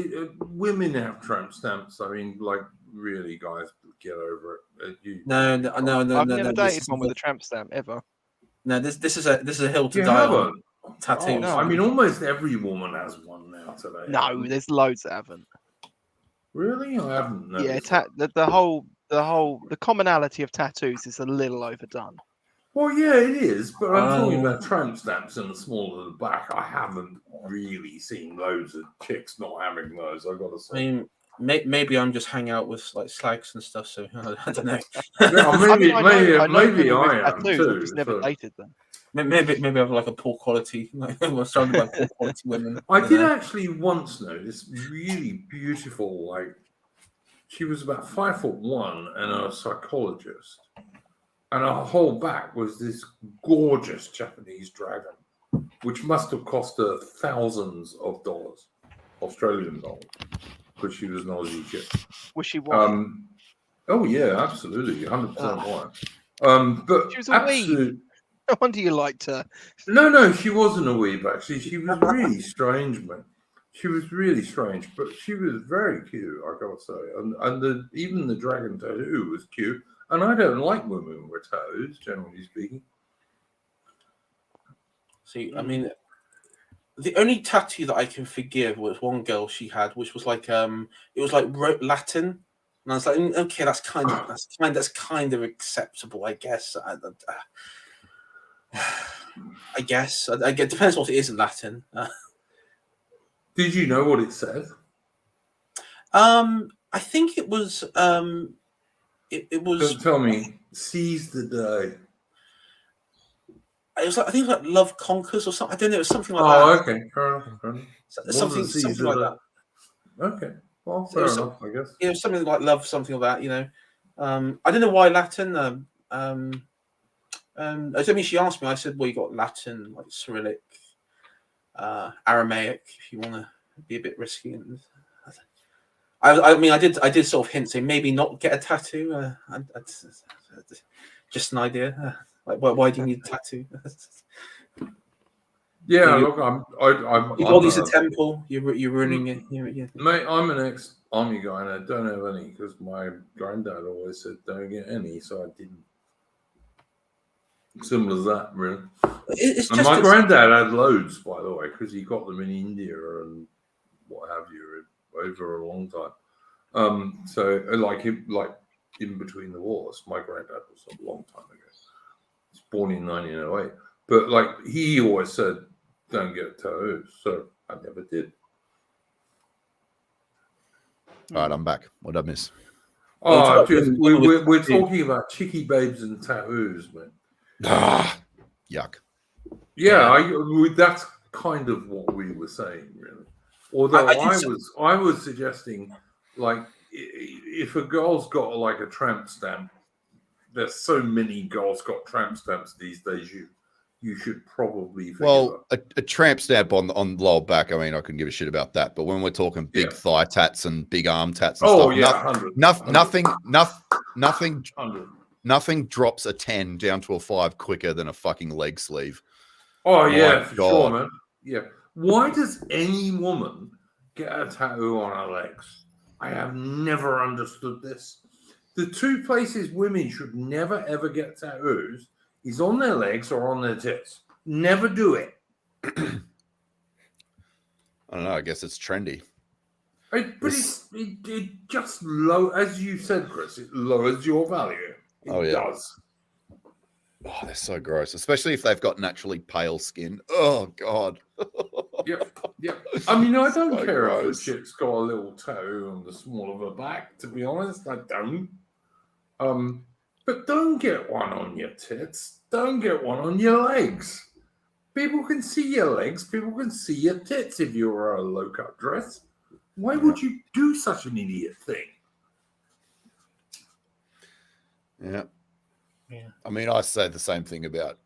women have tramp stamps. I mean, like, really, guys, get over it. No. I've never dated This one with a tramp stamp ever. No, this is a hill to You die haven't? on. Tattoos. Oh, No. I mean, almost every woman has one now today. No, there's loads that haven't. Really? I haven't noticed. Yeah, the commonality of tattoos is a little overdone. Well, yeah, it is, but I'm talking about tramp stamps in the small of the back. I haven't really seen loads of chicks not having those, I've got to say. I mean, maybe I'm just hanging out with like slags and stuff, so I don't know. Yeah, maybe I am tattoos, too. I've just never dated them. Maybe I have like a poor quality. I'm surrounded by poor quality women. I did actually once know this really beautiful, like, she was about 5'1" and a psychologist. And her whole back was this gorgeous Japanese dragon, which must have cost her thousands of dollars, Australian dollars, because she was an Aussie chick. Was she white? Oh yeah, absolutely, 100% white. But she was a weeb. No wonder you liked her. No, she wasn't a weeb, actually. She was really strange, man. She was really strange, but she was very cute, I gotta say. And even the dragon tattoo was cute. And I don't like women with tattoos, generally speaking. See, I mean, the only tattoo that I can forgive was one girl she had, which was like it was like Latin, and I was like, okay, that's kind of acceptable, I guess. I guess it depends what it is in Latin. Did you know what it said? I think it was. It was. Don't tell me. Seize the day. It was like, I think it was like Love Conquers or something. I don't know. It was something like that. Oh, okay. Fair enough. Something like that. Okay. Well, fair enough, I guess. You know, something like love, something like that. You know, I don't know why Latin. I don't mean she asked me. I said, "Well, you got Latin, like Cyrillic, Aramaic, if you want to be a bit risky." And I mean, I did sort of hint, say maybe not get a tattoo. Just an idea. Like, why do you need a tattoo? Yeah, look, I'm. Your body's a temple. You're ruining it. Yeah. Mate, I'm an ex-army guy, and I don't have any because my granddad always said don't get any, so I didn't. Simple as that, really. And my granddad had loads, by the way, because he got them in India and what have you over a long time. So like in between the wars, my granddad was a long time ago. He was born in 1908, but like he always said, "Don't get tattoos." So I never did. All right, I'm back. What did I miss? Oh, we're talking about chicky babes and tattoos, man. Yuck. Yeah, that's kind of what we were saying, really. Although I was suggesting, like, if a girl's got like a tramp stamp, there's so many girls got tramp stamps these days. You should probably a tramp stamp on the lower back. I mean, I couldn't give a shit about that. But when we're talking big thigh tats and big arm tats and stuff, nothing drops a 10 down to a 5 quicker than a fucking leg sleeve. Oh yeah, for sure, man. Yeah. Why does any woman get a tattoo on her legs? I have never understood this. The two places women should never ever get tattoos is on their legs or on their tits. Never do it. I don't know. I guess it's trendy. But it just as you said, Chris, it lowers your value. It does. Oh, they're so gross, especially if they've got naturally pale skin. Oh, God. Yeah. I mean, I don't care if a chick's got a little tattoo on the small of her back, to be honest. I don't. But don't get one on your tits. Don't get one on your legs. People can see your legs. People can see your tits if you wear a low-cut dress. Why would you do such an idiot thing? Yeah. I mean, I say the same thing about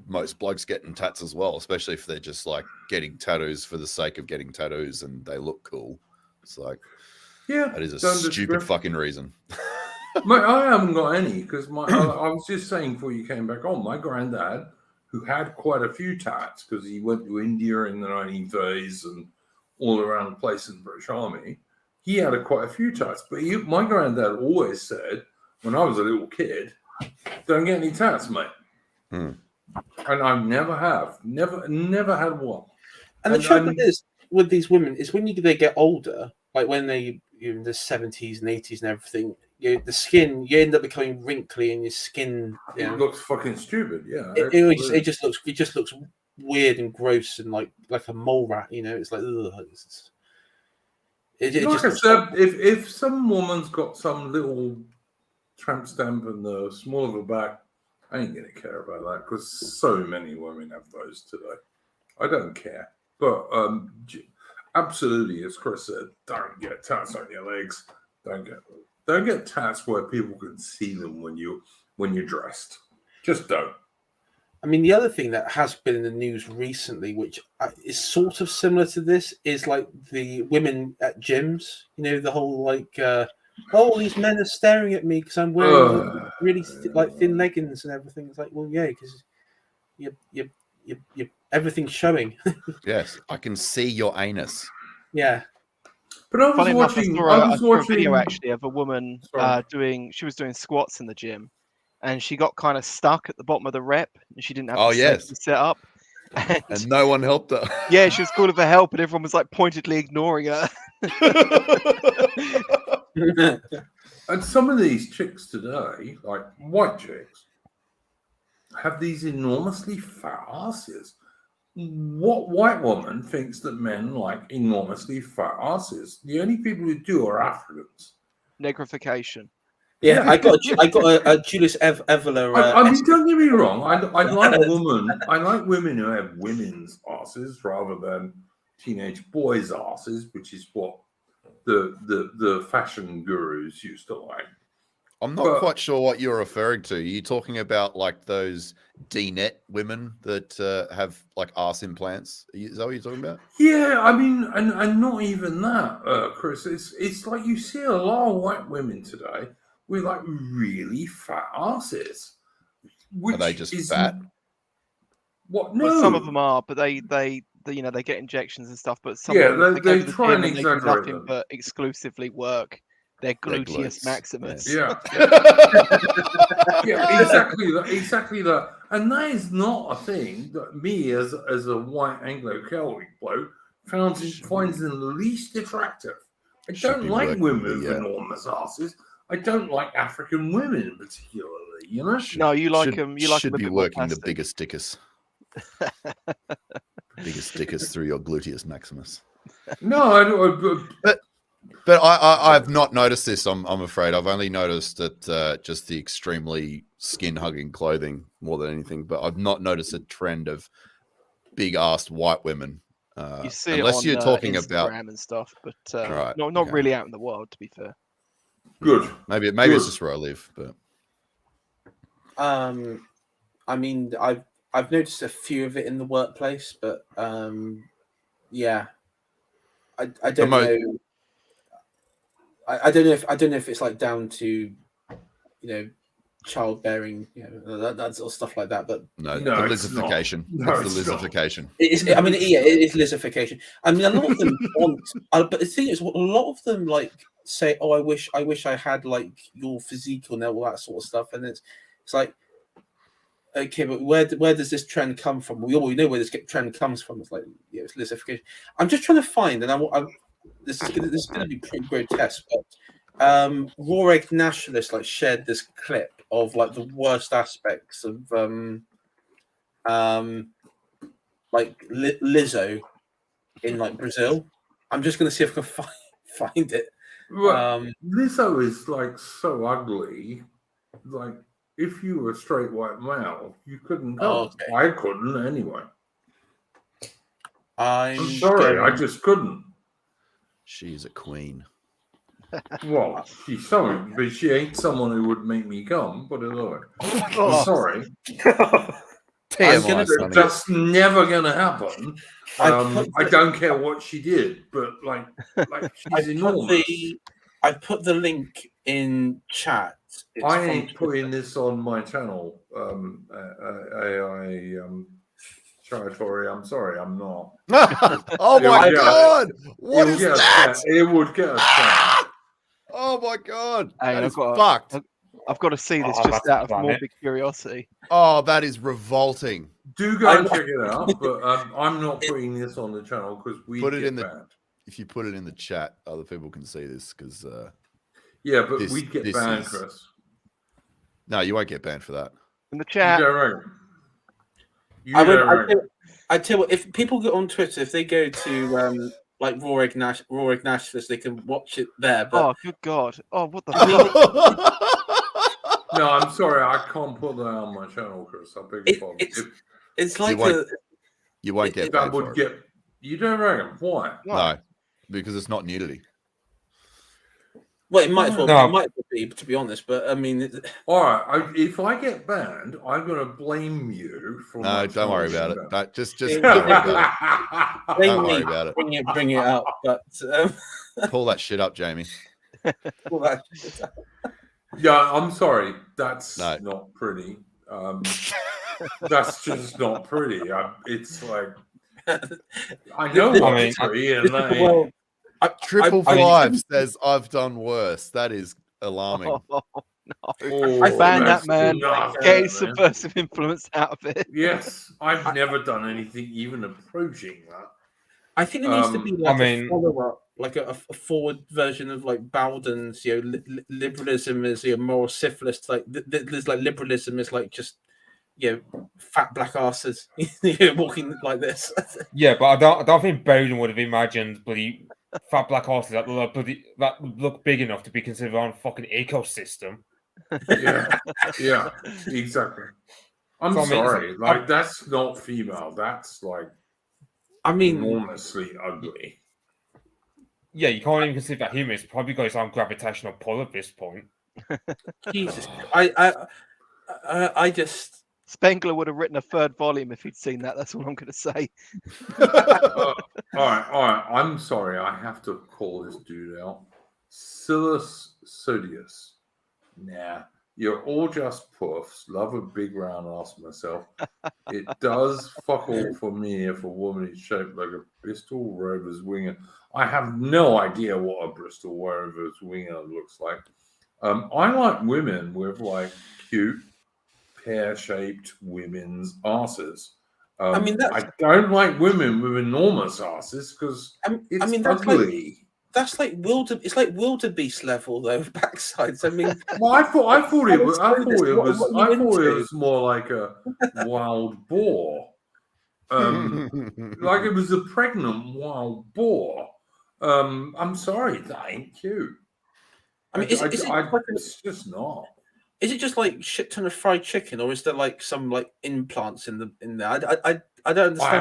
most blokes getting tats as well, especially if they're just like getting tattoos for the sake of getting tattoos and they look cool. It's like, Yeah, that is a don't stupid disagree. fucking reason. Mate, I haven't got any because I was just saying before you came back on, my granddad, who had quite a few tats because he went to India in the 1930s and all around the place in the British Army, he had quite a few tats. But my granddad always said, when I was a little kid, don't get any tats, mate. Hmm. And I never had one. And the trouble is with these women is when they get older, like when they in the 70s and 80s and everything, the skin, you end up becoming wrinkly and your skin. It looks fucking stupid. Yeah, it just looks weird and gross and like a mole rat. It's like ugh. Like I said, if some woman's got some little tramp stamp in the small of her back, I ain't gonna care about that because so many women have those today. I don't care, but absolutely, as Chris said, don't get tats on your legs. Don't get tats where people can see them when you're dressed. Just don't. I mean, the other thing that has been in the news recently, which is sort of similar to this, is like the women at gyms. The whole like, oh, these men are staring at me because I'm wearing really thin leggings and everything. It's like, well, yeah, because you everything's showing. Yes, I can see your anus. Yeah. But I was watching a video actually of a woman doing squats in the gym, and she got kind of stuck at the bottom of the rep, and she didn't have the set up. And no one helped her. Yeah, she was calling for help, and everyone was like pointedly ignoring her. And some of these chicks today, like white chicks, have these enormously fat asses. What white woman thinks that men like enormously fat asses? The only people who do are Africans. Negrification. Yeah, I got a Julius Evola. I mean, don't get me wrong. I like women who have women's asses rather than teenage boys' asses, which is what the fashion gurus used to like. I'm not quite sure what you're referring to. Are you talking about like those D-net women that have like arse implants? Is that what you're talking about? Yeah, I mean, and not even that, Chris. It's like you see a lot of white women today with like really fat asses. Are they just fat? What? No. Well, some of them are, but they get injections and stuff. But some yeah, of them, they try and exaggerate nothing them. but exclusively work their gluteus maximus. Yeah. Yeah, exactly that. And that is not a thing that me as a white Anglo-Celtic bloke finds in the least attractive. I don't like women with enormous asses. I don't like African women particularly, No, you like them. You like should them be working the biggest dickers. Biggest dickers through your gluteus maximus. No, I don't. But I've not noticed this. I'm afraid I've only noticed that just the extremely skin-hugging clothing more than anything. But I've not noticed a trend of big-assed white women. You see unless it on you're talking Instagram about and stuff, but right, not really out in the world, to be fair. Good. Maybe it's just where I live, but I mean, I've noticed a few of it in the workplace, but yeah, I don't know. I don't know if it's like down to childbearing, that sort of stuff like that. But no, the lizification. It's the lizification. It is lizification. I mean, a lot of them want, but the thing is, a lot of them like say, "Oh, I wish I had like your physique or all that sort of stuff," and it's like, okay, but where does this trend come from? We know where this trend comes from. It's like it's lizification. I'm just trying to find, and this is going to be pretty grotesque, but Raw Egg Nationalist like shared this clip of like the worst aspects of like Lizzo in like Brazil. I'm just going to see if I can find it. Right. Lizzo is like so ugly. Like if you were a straight white male, you couldn't go. Oh, okay. I couldn't anyway. I'm sorry, I just couldn't. She's a queen. Well, she's something, but she ain't someone who would make me come. Put it that way. I'm sorry. TMI, Sonny. That's never going to happen. I don't care what she did, but like she's enormous. I put the link in chat. It's I from ain't Twitter. putting this on my channel, AI territory. I'm sorry, I'm not. Oh my Yeah. god! What It is would get us that? banned. It would get us banned. Oh my god! Hey, That I've is got- fucked. I've got to see this Oh, just that's out of planet. morbid curiosity. Oh, that is revolting. Do go and check it out, but I'm not putting this on the channel because we Put it get in the- banned. If you put it in the chat, other people can see this because. Yeah, but This- we'd get this banned, is- Chris. No, you won't get banned for that. In the You chat, don't reckon? You I don't reckon? tell you what, if people go on Twitter, if they go to like Raw Ignatius, they can watch it there. But oh good god, oh what the fuck? No, I'm sorry, I can't put that on my channel, Chris. I beg your pardon. it's like You won't get If banned that for would it. get. You don't reckon? Why? No, because it's not nudity. well, it might as well No. it might be, to be honest. But I mean, All right, if I get banned, I'm going to blame you for. No, not don't worry telling about me it. that. Just don't worry about it. blame Don't worry me, about it. bring it up. But Pull that shit up, Jamie. all that- Yeah, I'm sorry. That's No. not pretty. That's just not pretty. It's like I know I what's mean, pretty, and they, well, Triple I- Five says I've done worse. That is alarming. Oh, no. oh, I banned that's that man. enough, Get man. his subversive influence out of it. Yes, I've never done anything even approaching that. I think there needs to be like I mean- a follow-up, like a forward version of like Bowden's, liberalism is moral syphilis. Like there's like liberalism is like just fat black asses walking like this. Yeah, but I don't think Bowden would have imagined bloody fat black horses that look big enough to be considered on a fucking ecosystem. Yeah, exactly. I'm So, I mean, sorry, like that's not female. That's like I mean, enormously ugly. Yeah, you can't even consider that human. It's probably got its own gravitational pull at this point. Jesus, I just. Spengler would have written a third volume if he'd seen that. That's all I'm going to say. All right. I'm sorry. I have to call this dude out. Silas Sodius. Nah, you're all just puffs. Love a big round ass myself. It does fuck all for me if a woman is shaped like a Bristol Rovers winger. I have no idea what a Bristol Rovers winger looks like. I like women with like cute, pear-shaped women's asses. I mean, I don't like women with enormous asses because it's ugly. That's like it's like wildebeest level though, backsides. I mean, Well, I thought it was more like a wild boar. Like it was a pregnant wild boar. I'm sorry, that ain't cute. I mean, it's just not. Is it just like shit ton of fried chicken, or is there like some like implants in there? I don't understand. I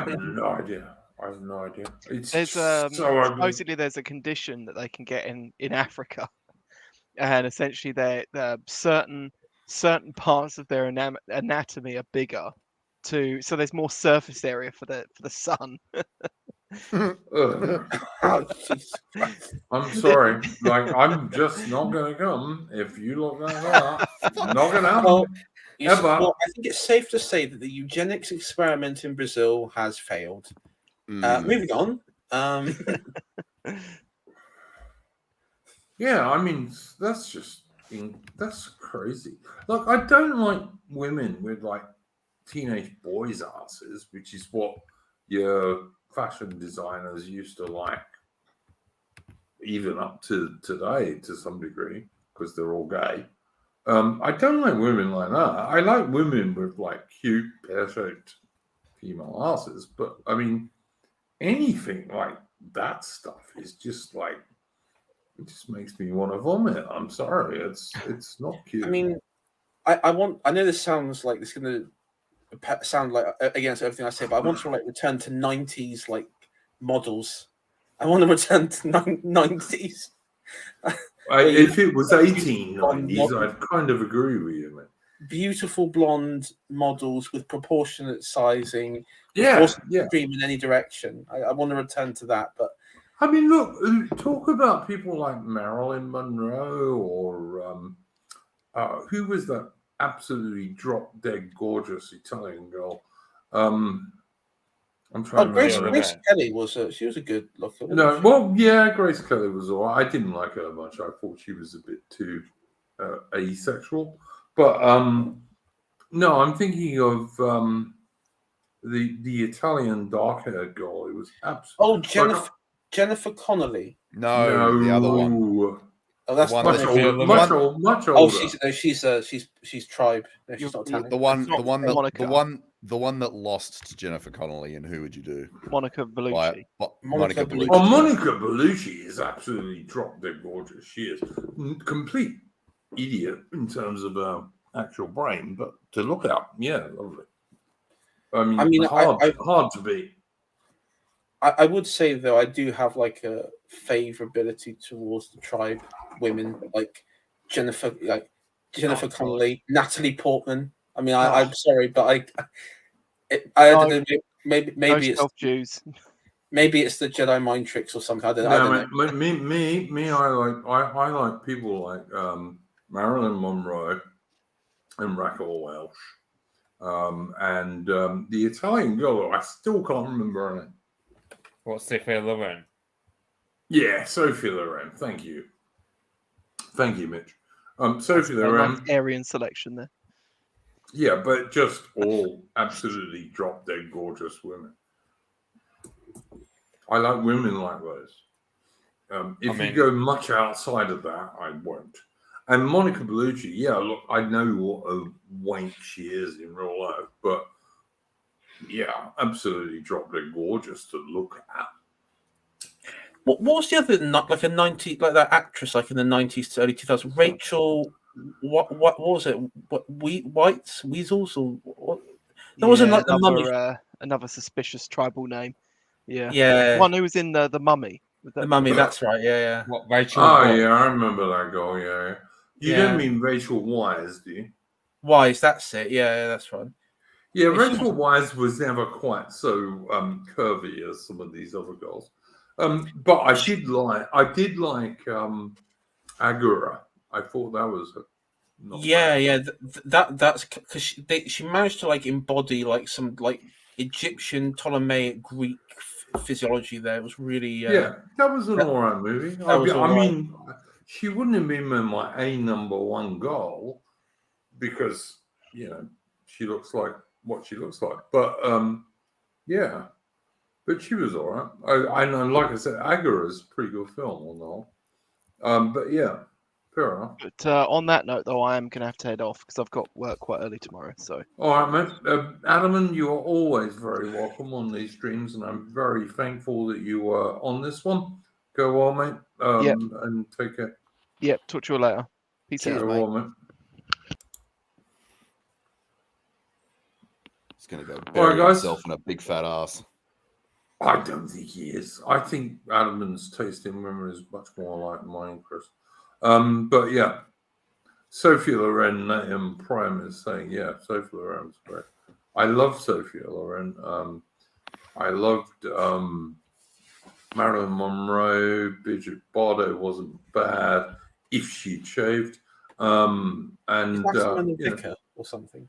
have no idea. It's There's so ugly. supposedly there's a condition that they can get in Africa, and essentially they're certain parts of their anatomy are bigger, so there's more surface area for the sun. I'm sorry. Like I'm just not gonna come if you look like that. Not gonna happen. Well, I think it's safe to say that the eugenics experiment in Brazil has failed. Moving on. Yeah, I mean that's crazy. Like I don't like women with like teenage boys' asses, which is what your fashion designers used to like, even up to today to some degree, because they're all gay. I don't like women like that. I like women with like cute, pear-shaped female asses, but I mean, anything like that stuff is just like it just makes me want to vomit. I'm sorry, it's not cute. I mean, I know this sounds like it's going to sound like against everything I say, but I want to like return to 90s like models. I want to return to 90s. If it was 1890s, I'd kind of agree with you, man. beautiful blonde models with proportionate sizing. Which Yeah, wasn't yeah. extreme in any direction. I want to return to that, but I mean, look, talk about people like Marilyn Monroe or who was that absolutely drop dead gorgeous Italian girl? I'm trying to Grace remember. Kelly was a good looker. No, well, yeah, Grace Kelly was all right. I didn't like her much. I thought she was a bit too asexual. But no, I'm thinking of the Italian dark-haired girl. It was absolutely Jennifer Connelly. No, the other one. Oh, that's one much that- older. the Much one- older. Much Oh, older. she's tribe. No, she's not Italian. The one Monica. that lost to Jennifer Connelly, and who would you do? Monica Bellucci. Monica Bellucci. Oh, Monica Bellucci is absolutely drop dead gorgeous. She is complete idiot in terms of actual brain, but to look at, yeah, lovely. I mean hard to beat. I would say though, I do have like a favorability towards the tribe women, like Jennifer Connelly, Natalie Portman. I mean, I'm sorry, but I don't know. Maybe it's Jews. Maybe it's the Jedi mind tricks or something. I don't know. Me, I like people like Marilyn Monroe and Raquel Welch, and the Italian girl. I still can't remember her name. What's Sophia Loren? Yeah, Sophia Loren. Thank you, Mitch. Sophia Loren. Nice Aryan selection there. Yeah, but just all absolutely drop dead gorgeous women. I like women like those. If you go much outside of that, I won't. And Monica Bellucci, yeah, look, I know what a wank she is in real life, but yeah, absolutely drop dead gorgeous to look at. What was the other like a 90 like that actress like in the 90s to early 2000s? Rachel, what was it? Whites Weasels or what? That wasn't like the mummy. Another suspicious tribal name. Yeah. Yeah. One who was in the Mummy. The Mummy, that's right. Yeah. What, Rachel? Oh, yeah, I remember that girl. Yeah. You don't mean Rachel Wise, do you? Wise, that's it. Yeah, that's right. Yeah, Rachel Wise was never quite so curvy as some of these other girls. But I did like Agura. I thought that was that's because she managed to like embody like some like Egyptian Ptolemaic Greek physiology there. It was really that was an all right movie. I mean, she wouldn't have been my number one goal because she looks like what she looks like, but but she was all right. I know, like I said, Agura is a pretty good film on the whole. But yeah, fair enough. But on that note, though, I am going to have to head off because I've got work quite early tomorrow. So, all right, mate. Ataman, you are always very welcome on these streams, and I'm very thankful that you were on this one. Go well, mate. And take care. Yep. Talk to you later. Peace out, mate. Well, mate. He's going to go bury himself in a big fat ass. I don't think he is. I think Ataman's taste in women is much more like mine, Chris. But yeah, Sophia Loren, Prime is saying, yeah, Sophia Loren's great. I love Sophia Loren. I loved Marilyn Monroe. Bridget Bardot wasn't bad if she'd shaved. And vicar or something.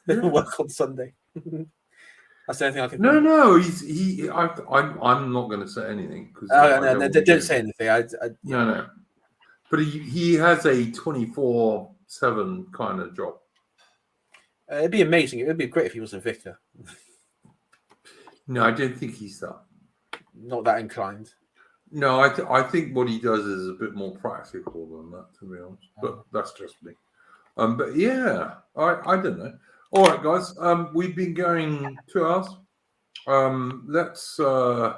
Work on Sunday. That's the only thing I can. No. I'm not going to say anything because. No, don't say anything. No. But he has a 24/7 kind of job. It'd be amazing. It would be great if he was a vicar. No, I don't think he's that. Not that inclined. No, I think what he does is a bit more practical than that, to be honest. But that's just me. But yeah, I don't know. All right, guys. We've been going 2 hours. Let's I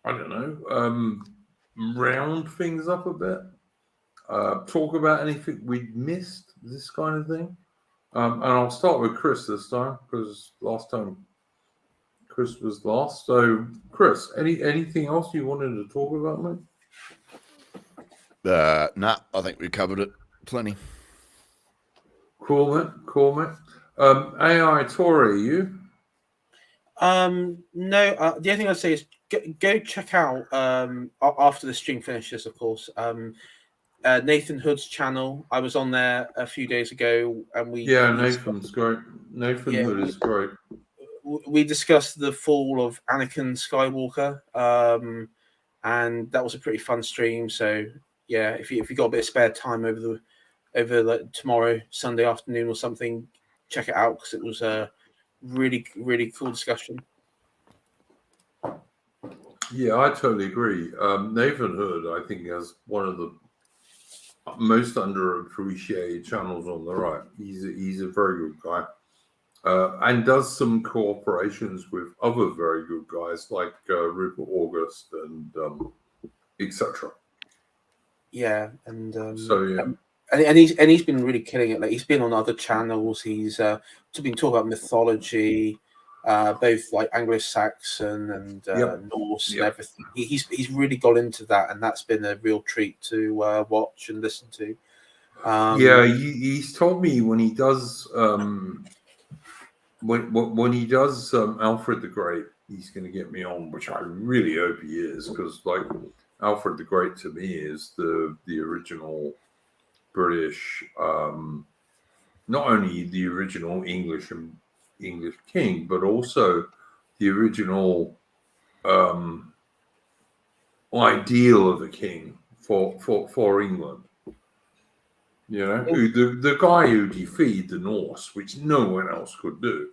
don't know. Round things up a bit. Talk about anything we'd missed. This kind of thing. And I'll start with Chris this time because last time Chris was last. So, Chris, anything else you wanted to talk about, mate? Nah, I think we covered it plenty. Cool, mate. AI Tory, you? No, the only thing I'd say is go check out after the stream finishes, of course. Nathan Hood's channel. I was on there a few days ago, and Nathan's great. Nathan Hood is great. We discussed the fall of Anakin Skywalker, and that was a pretty fun stream. So yeah, if you got a bit of spare time over like tomorrow, Sunday afternoon or something, check it out because it was a really cool discussion. Yeah, I totally agree. Nathan Hood, I think, has one of the most underappreciated channels on the right. He's a very good guy, and does some cooperations with other very good guys like Rupert August and etc. Yeah, and yeah. And he's been really killing it. Like he's been on other channels. He's been talking about mythology, both like Anglo-Saxon and Norse and everything. He's really got into that, and that's been a real treat to watch and listen to. He's told me when he does when he does Alfred the Great, he's going to get me on, which I really hope he is, because like Alfred the Great to me is the original British, not only the original English king, but also the original ideal of a king for England. You know, the guy who defeated the Norse, which no one else could do.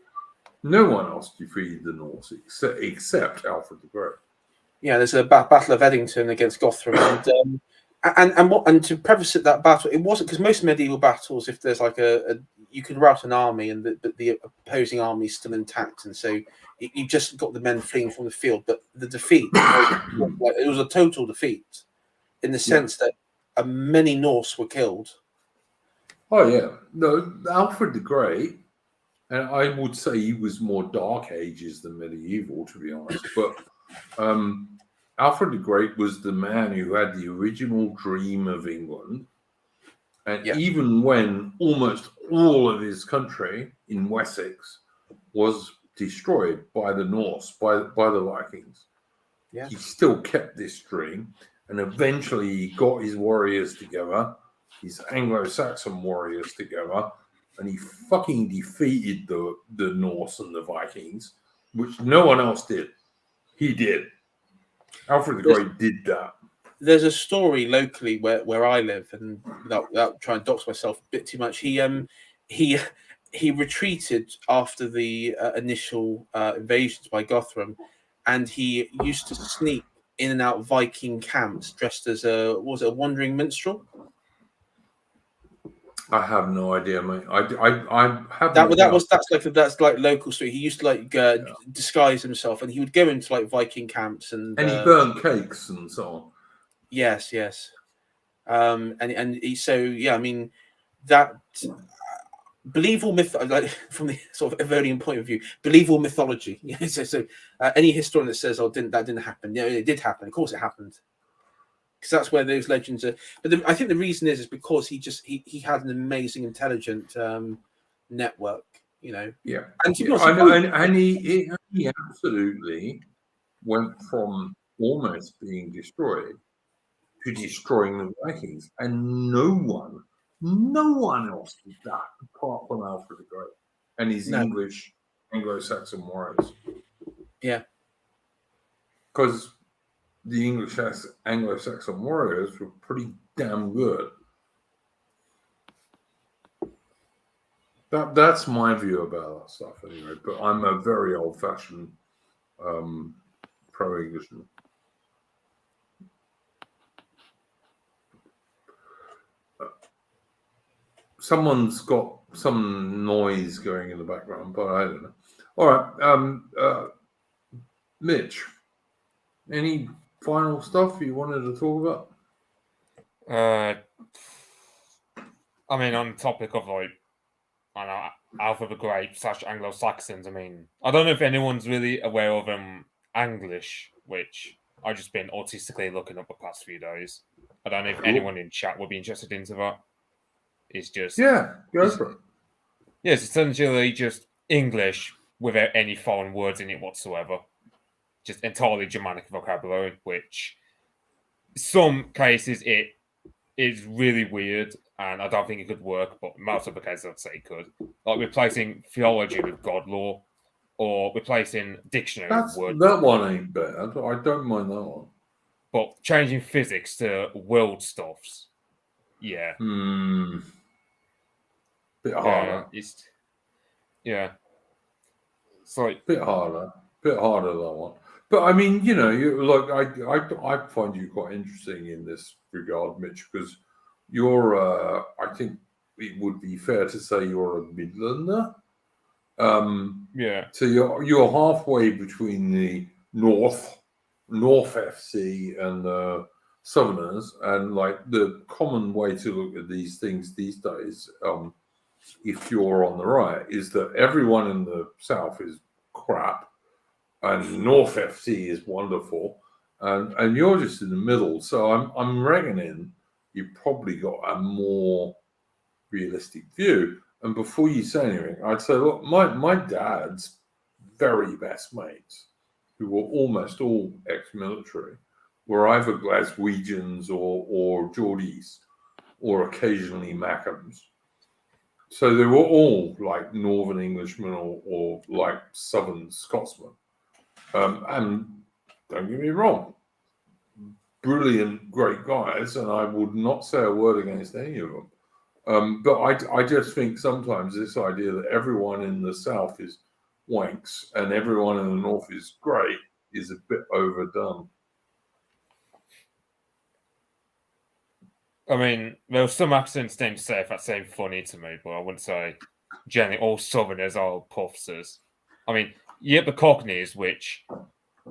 No one else defeated the Norse except Alfred the Great. Yeah, there's a Battle of Edington against Guthrum, and to preface it, that battle, it wasn't because most medieval battles, if there's like you can rout an army and the opposing army is still intact, and so you just got the men fleeing from the field. But the defeat, it was a total defeat in the sense that many Norse were killed. Oh yeah, no, Alfred the Great, and I would say he was more Dark Ages than medieval, to be honest. But Alfred the Great was the man who had the original dream of England, and even when almost all of his country in Wessex was destroyed by the Norse, by the Vikings, he still kept this dream, and eventually he got his warriors together. His Anglo-Saxon warriors together, and he fucking defeated the Norse and the Vikings, which no one else did. He did. Alfred the Great did that. There's a story locally where I live, and without trying to dox myself a bit too much, he retreated after the initial invasions by Guthrum, and he used to sneak in and out of Viking camps dressed as a wandering minstrel. I have no idea, mate. I have that's like local story. He used to like disguise himself, and he would go into like Viking camps and he burned cakes and so on. Yes. And he, so yeah, I mean that believable myth, like from the sort of Evonian point of view, believable mythology. So any historian that says, that didn't happen, it did happen. Of course, it happened. Because that's where those legends are. But I think the reason is because he had an amazing, intelligent network, Yeah. And to be honest, and he absolutely went from almost being destroyed to destroying the Vikings, and no one else did that apart from Alfred the Great and his English Anglo-Saxon warriors. Yeah, because the English Anglo-Saxon warriors were pretty damn good. That's my view about that stuff anyway, but I'm a very old-fashioned pro-Englishman. Someone's got some noise going in the background, but I don't know. All right, Mitch, any final stuff you wanted to talk about? I mean, on the topic of like, I know, Alfred the Great / Anglo-Saxons. I mean, I don't know if anyone's really aware of English, which I've just been autistically looking up the past few days. I don't know if anyone in chat would be interested into that. It's just go for it. Yes, essentially just English without any foreign words in it whatsoever. Just entirely Germanic vocabulary, which some cases it is really weird, and I don't think it could work, but most of the cases I'd say it could. Like replacing theology with God law, or replacing dictionary with word. That one ain't bad. I don't mind that one. But changing physics to world stuffs, yeah. Bit harder. It's like bit harder that one. But I mean, you know, I find you quite interesting in this regard, Mitch, because you're I think it would be fair to say you're a Midlander. So you're halfway between the North FC and the Southerners, and like the common way to look at these things these days, if you're on the right, is that everyone in the South is crap, and North FC is wonderful, and you're just in the middle. So I'm reckoning you probably got a more realistic view. And before you say anything, I'd say, look, my dad's very best mates, who were almost all ex-military, were either Glaswegians or Geordies, or occasionally Mackhams. So they were all like Northern Englishmen or like Southern Scotsmen. And don't get me wrong, brilliant, great guys, and I would not say a word against any of them. But I just think sometimes this idea that everyone in the South is wanks and everyone in the North is great is a bit overdone. I mean, there were some accents named Safe that seemed funny to me, but I wouldn't say generally all Southerners are puffsters. I mean, you get the Cockneys, which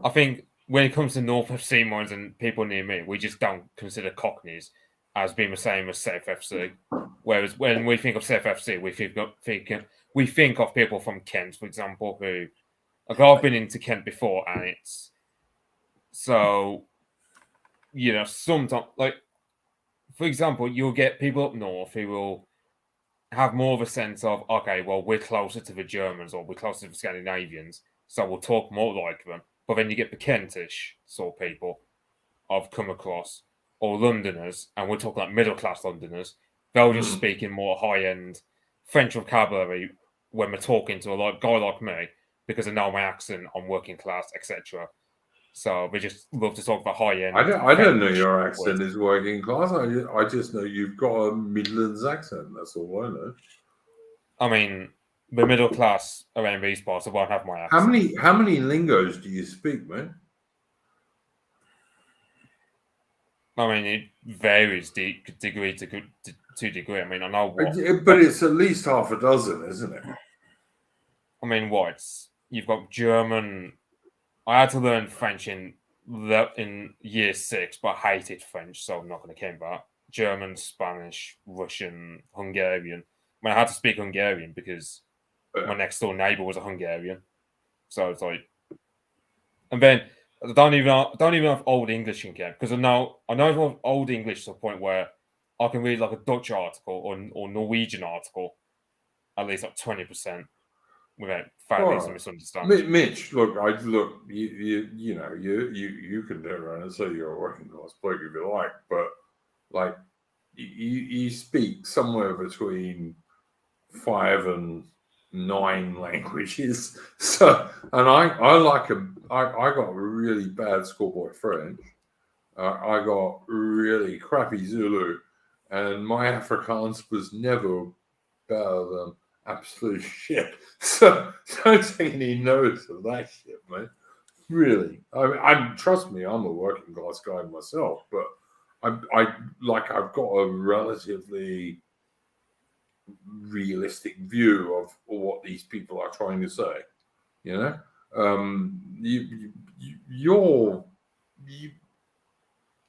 I think when it comes to North FC minds and people near me, we just don't consider Cockneys as being the same as Safe FC. Whereas when we think of Safe FC, we think of people from Kent, for example, who like I've been into Kent before, and it's so sometimes like for example, you'll get people up north who will have more of a sense of okay, well, we're closer to the Germans or we're closer to the Scandinavians, so we'll talk more like them. But then you get the Kentish sort of people I've come across, or Londoners, and we're talking like middle class Londoners. They'll just speak in more high end French vocabulary when we're talking to a guy like me because I know my accent, I'm working class, etc. So they just love to talk about high end. I don't know your accent is working class. I just know you've got a Midlands accent. That's all I know. I mean, the middle class around these parts won't have my accent. How many lingos do you speak, man? I mean, it varies degree to degree. I mean, I know what, but it's at least half a dozen, isn't it? I mean, you've got German. I had to learn French in year 6, but I hated French, so I'm not going to claim that. German, Spanish, Russian, Hungarian. I mean, I had to speak Hungarian because my next door neighbor was a Hungarian, so it's like, and then I don't even have Old English in Kent because I know Old English to the point where I can read like a Dutch article or Norwegian article at least like 20%. Without failures and misunderstandings. Mitch, look, you can turn around and say you're a working class bloke if you like, but like you speak somewhere between 5 and 9 languages. So, and I got really bad schoolboy French. I got really crappy Zulu, and my Afrikaans was never better than absolute shit. So don't take any notice of that shit, mate. Really. Trust me, I'm a working class guy myself, but I've got a relatively realistic view of what these people are trying to say. You know?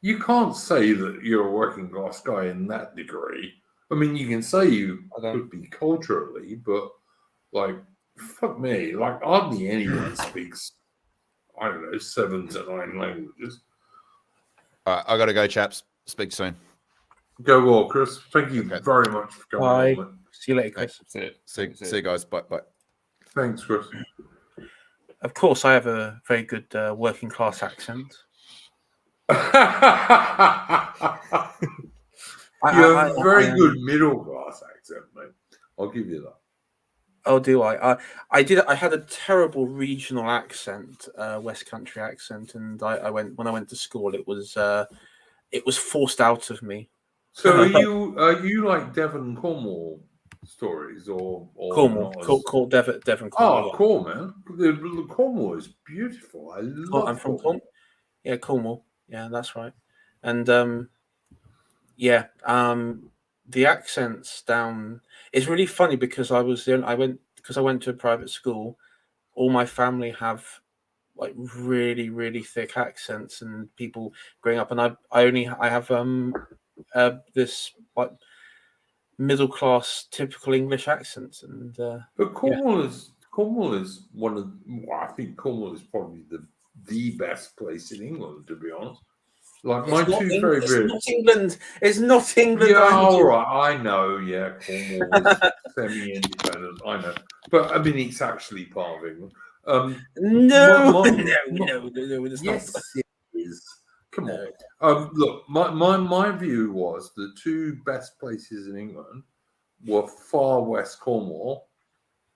You can't say that you're a working class guy in that degree. I mean, you can say you could be culturally, but like, fuck me, like hardly anyone speaks, I don't know, 7 to 9 languages. All right, I got to go, chaps. Speak soon. Go well, Chris. Thank you very much for coming on. See you later, Chris. That's it. See That's you guys. Bye. Thanks, Chris. Of course, I have a very good working class accent. You have a very good middle class accent, mate. I'll give you that. Oh, do I? I had a terrible regional accent, West Country accent, and when I went to school. It was forced out of me. So are you like Devon Cornwall stories or Cornwall, Devon Cornwall. Oh, cool, man. The Cornwall is beautiful. I love. I'm from Cornwall. Yeah, Cornwall. Yeah, that's right. And the accents down. It's really funny because I went to a private school. All my family have like really, really thick accents, and people growing up, and I have this like middle class typical English accent, and But Cornwall is one of. Well, I think Cornwall is probably the best place in England, to be honest. Like my two favorite. It's not England. It's not England. Yeah, all right. I know. Yeah, Cornwall is semi-independent. I know, but I mean, it's actually part of England. No, it's yes, not. it is. Come on. Look, my view was the two best places in England were far west Cornwall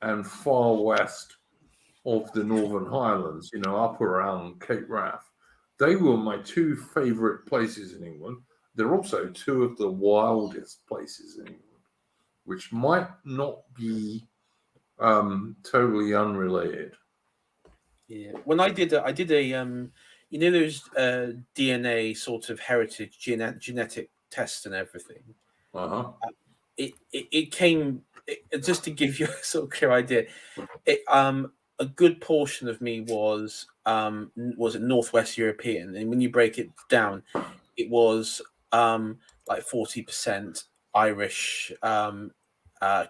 and far west of the Northern Highlands. You know, up around Cape Wrath. They were my two favourite places in England. They're also two of the wildest places in England, which might not be totally unrelated. Yeah, when I did a you know those DNA sort of heritage genetic tests and everything. It came just to give you a sort of clear idea. A good portion of me was it Northwest European, and when you break it down, it was like 40% Irish,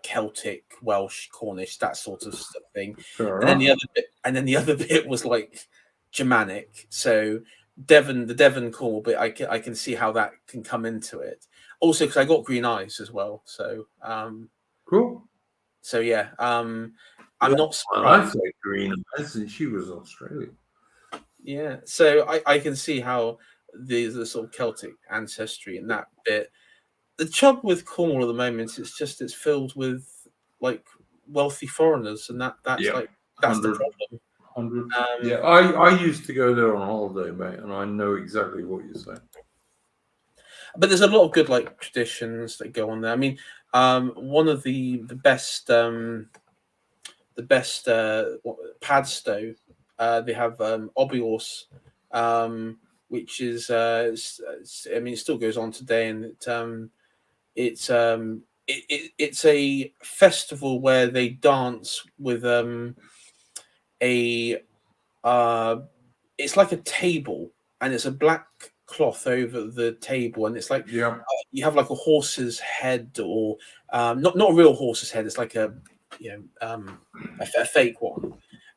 Celtic, Welsh, Cornish, that sort of thing. And then the other bit was like Germanic. So the Devon Cornwall bit, I can see how that can come into it. Also, because I got green eyes as well. So Cool. So yeah, I'm not surprised. I said green eyes, and she was Australian. Yeah, so I can see how the sort of Celtic ancestry and that bit. The trouble with Cornwall at the moment, it's filled with like wealthy foreigners, and that's the problem. 100. Yeah, I used to go there on holiday, mate, and I know exactly what you're saying. But there's a lot of good like traditions that go on there. I mean, one of the best Padstow, they have Obiorse, which is I mean, it still goes on today, and it's a festival where they dance with it's like a table, and it's a black cloth over the table, and it's like you have like a horse's head, or not a real horse's head. It's like a fake one,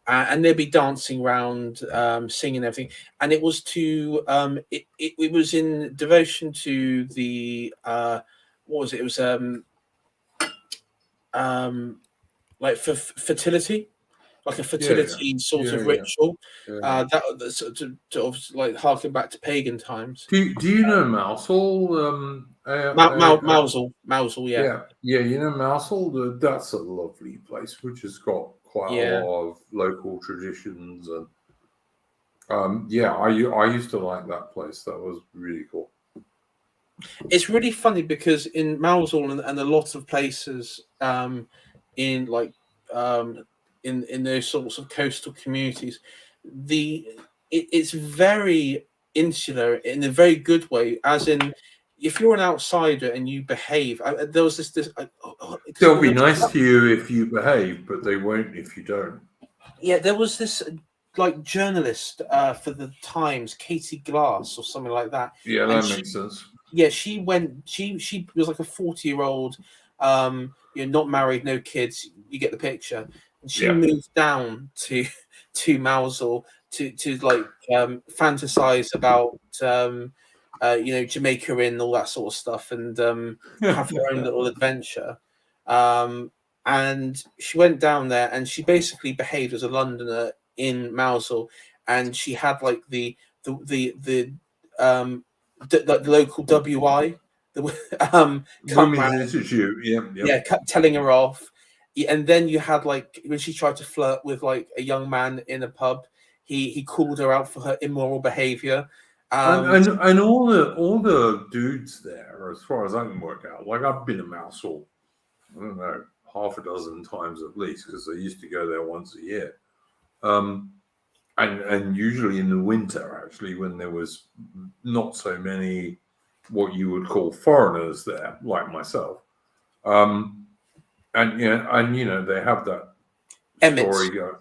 and they'd be dancing around, singing everything. And it was to it was in devotion to the what was it? It was like for fertility. Like a fertility sort of ritual, that sort of like harken back to pagan times. Do you know Mousehole? Mousehole, yeah. You know Mousehole. That's a lovely place, which has got quite a lot of local traditions, and I used to like that place. That was really cool. It's really funny because in Mousehole and a lot of places in like in those sorts of coastal communities, it's very insular in a very good way, as in if you're an outsider and you behave, there was this they'll be nice to you if you behave, but they won't if you don't. Yeah, there was this like journalist for the Times, Katie Glass or something like that. Yeah, that makes sense. Yeah, she was like a 40-year-old, not married, no kids, you get the picture. And she moved down to Mousehole to like fantasize about Jamaica and all that sort of stuff, and have her own little adventure. And she went down there and she basically behaved as a Londoner in Mousehole, and she had like the local WI, come Women's round, Institute, telling her off. And then you had like when she tried to flirt with like a young man in a pub, he called her out for her immoral behavior. And all the dudes there, as far as I can work out, like I've been to Mousehole, I don't know, half a dozen times at least, because I used to go there once a year. And usually in the winter, actually, when there was not so many what you would call foreigners there, like myself. And you know, they have that story going.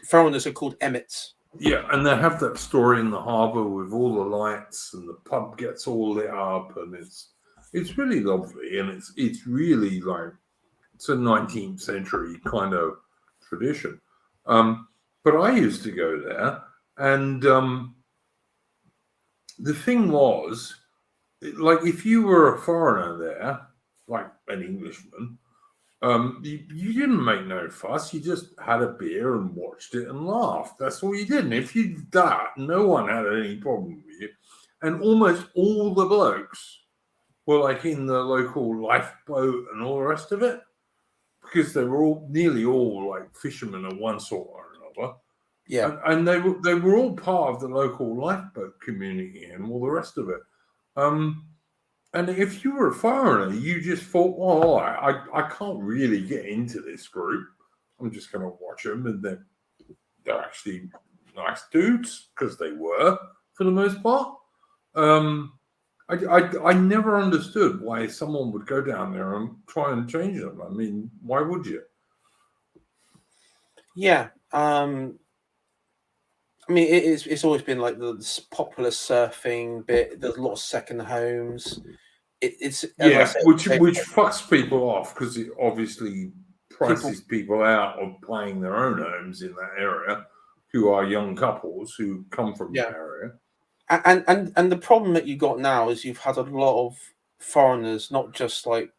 Foreigners are called Emmets. Yeah, and they have that story in the harbour with all the lights, and the pub gets all lit up, and it's really lovely, and it's really like it's a 19th century kind of tradition. But I used to go there, and the thing was, like, if you were a foreigner there, like an Englishman, you didn't make no fuss. You just had a beer and watched it and laughed. That's all you did. And if you did that, no one had any problem with you. And almost all the blokes were like in the local lifeboat and all the rest of it, because they were nearly all like fishermen of one sort or another. Yeah, and they were all part of the local lifeboat community and all the rest of it. And if you were a foreigner, you just thought, well, I can't really get into this group. I'm just going to watch them, and they're actually nice dudes, because they were for the most part. I never understood why someone would go down there and try and change them. I mean, why would you? Yeah. I mean, it's always been like the popular surfing bit. There's a lot of second homes. It's which fucks people off, because it obviously prices people out of playing their own homes in that area, who are young couples who come from the area. And the problem that you got now is you've had a lot of foreigners, not just like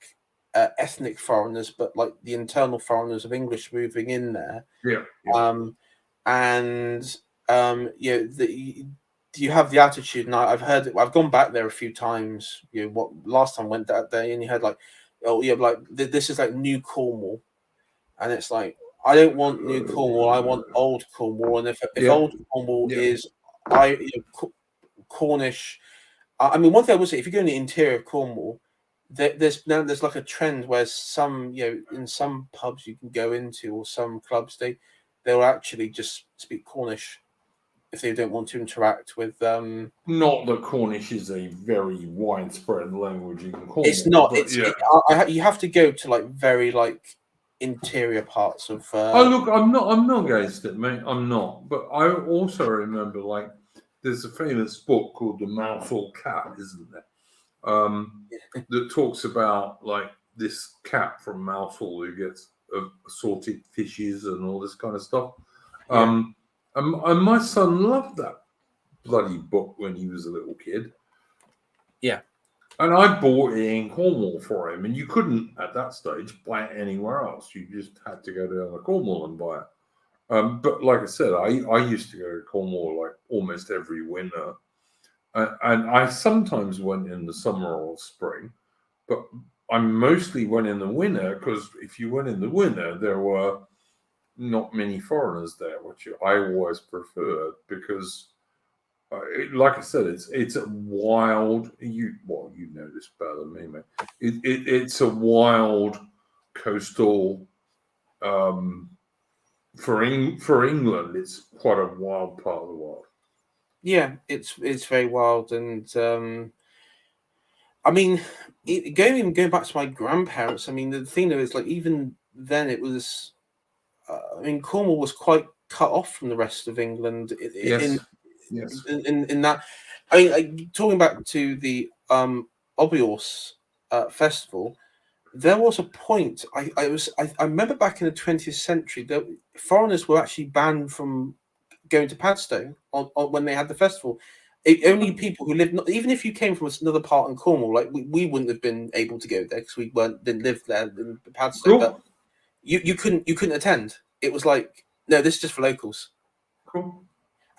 ethnic foreigners, but like the internal foreigners of English moving in there. You have the attitude, and I've heard it. I've gone back there a few times. Last time I went that day, and you heard like, oh yeah, like this is like New Cornwall, and it's like, I don't want New Cornwall, I want Old Cornwall, and if Old Cornwall is Cornish. I mean, one thing I would say, if you go in the interior of Cornwall, there's like a trend where some, in some pubs you can go into, or some clubs, they'll actually just speak Cornish if they don't want to interact with. Not that Cornish is a very widespread language in Cornwall. It's not. You have to go to like very like interior parts of. Look, I'm not against it, mate. I'm not. But I also remember, like, there's a famous book called The Mousehole Cat, isn't there? That talks about like this cat from Mousehole who gets assorted fishes and all this kind of stuff. And my son loved that bloody book when he was a little kid. Yeah. And I bought it in Cornwall for him, and you couldn't at that stage buy it anywhere else. You just had to go down to Cornwall and buy it. But like I said, I used to go to Cornwall like almost every winter. And I sometimes went in the summer or spring, but I mostly went in the winter, because if you went in the winter, there were not many foreigners there, which I always preferred, because, like I said, it's a wild. You know this better than me, mate. It's a wild coastal. For England, it's quite a wild part of the world. Yeah, it's very wild, and I mean, going back to my grandparents. I mean, the thing though is, like, even then it was. I mean, Cornwall was quite cut off from the rest of England. In that, I mean, like, talking back to the Obios festival, there was a point. I remember back in the 20th century that foreigners were actually banned from going to Padstow on when they had the festival. only people who live, not, even if you came from another part in Cornwall, like we wouldn't have been able to go there because we didn't live there in Padstow. Cool. But you couldn't attend. It was like, no, this is just for locals. Cool.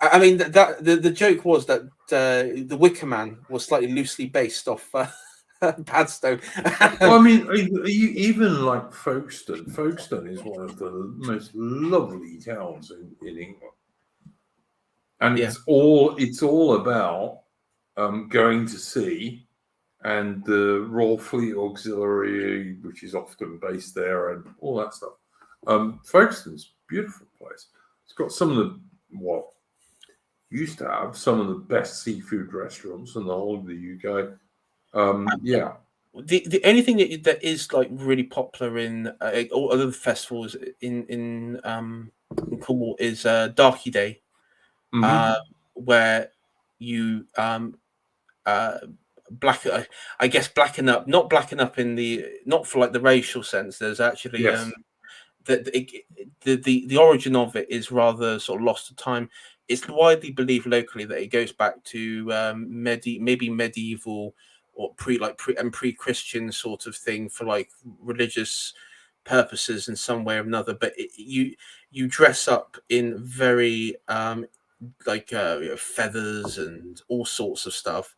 I mean the joke was that the Wicker Man was slightly loosely based off Padstow. Well, I mean, even like Folkestone. Folkestone is one of the most lovely towns in England, and it's all about going to sea, and the Royal Fleet Auxiliary, which is often based there, and all that stuff. Folkestone's a beautiful place. It's got some of the used to have some of the best seafood restaurants in the whole of the UK. Yeah. The only thing that is like really popular in all other festivals in Cornwall is Darky Day, where you blacken, I guess blacken up, not blacken up in the, not for like the racial sense. There's actually the origin of it is rather sort of lost to time. It's widely believed locally that it goes back to maybe medieval or pre-Christian sort of thing for like religious purposes in some way or another. But you dress up in very feathers and all sorts of stuff,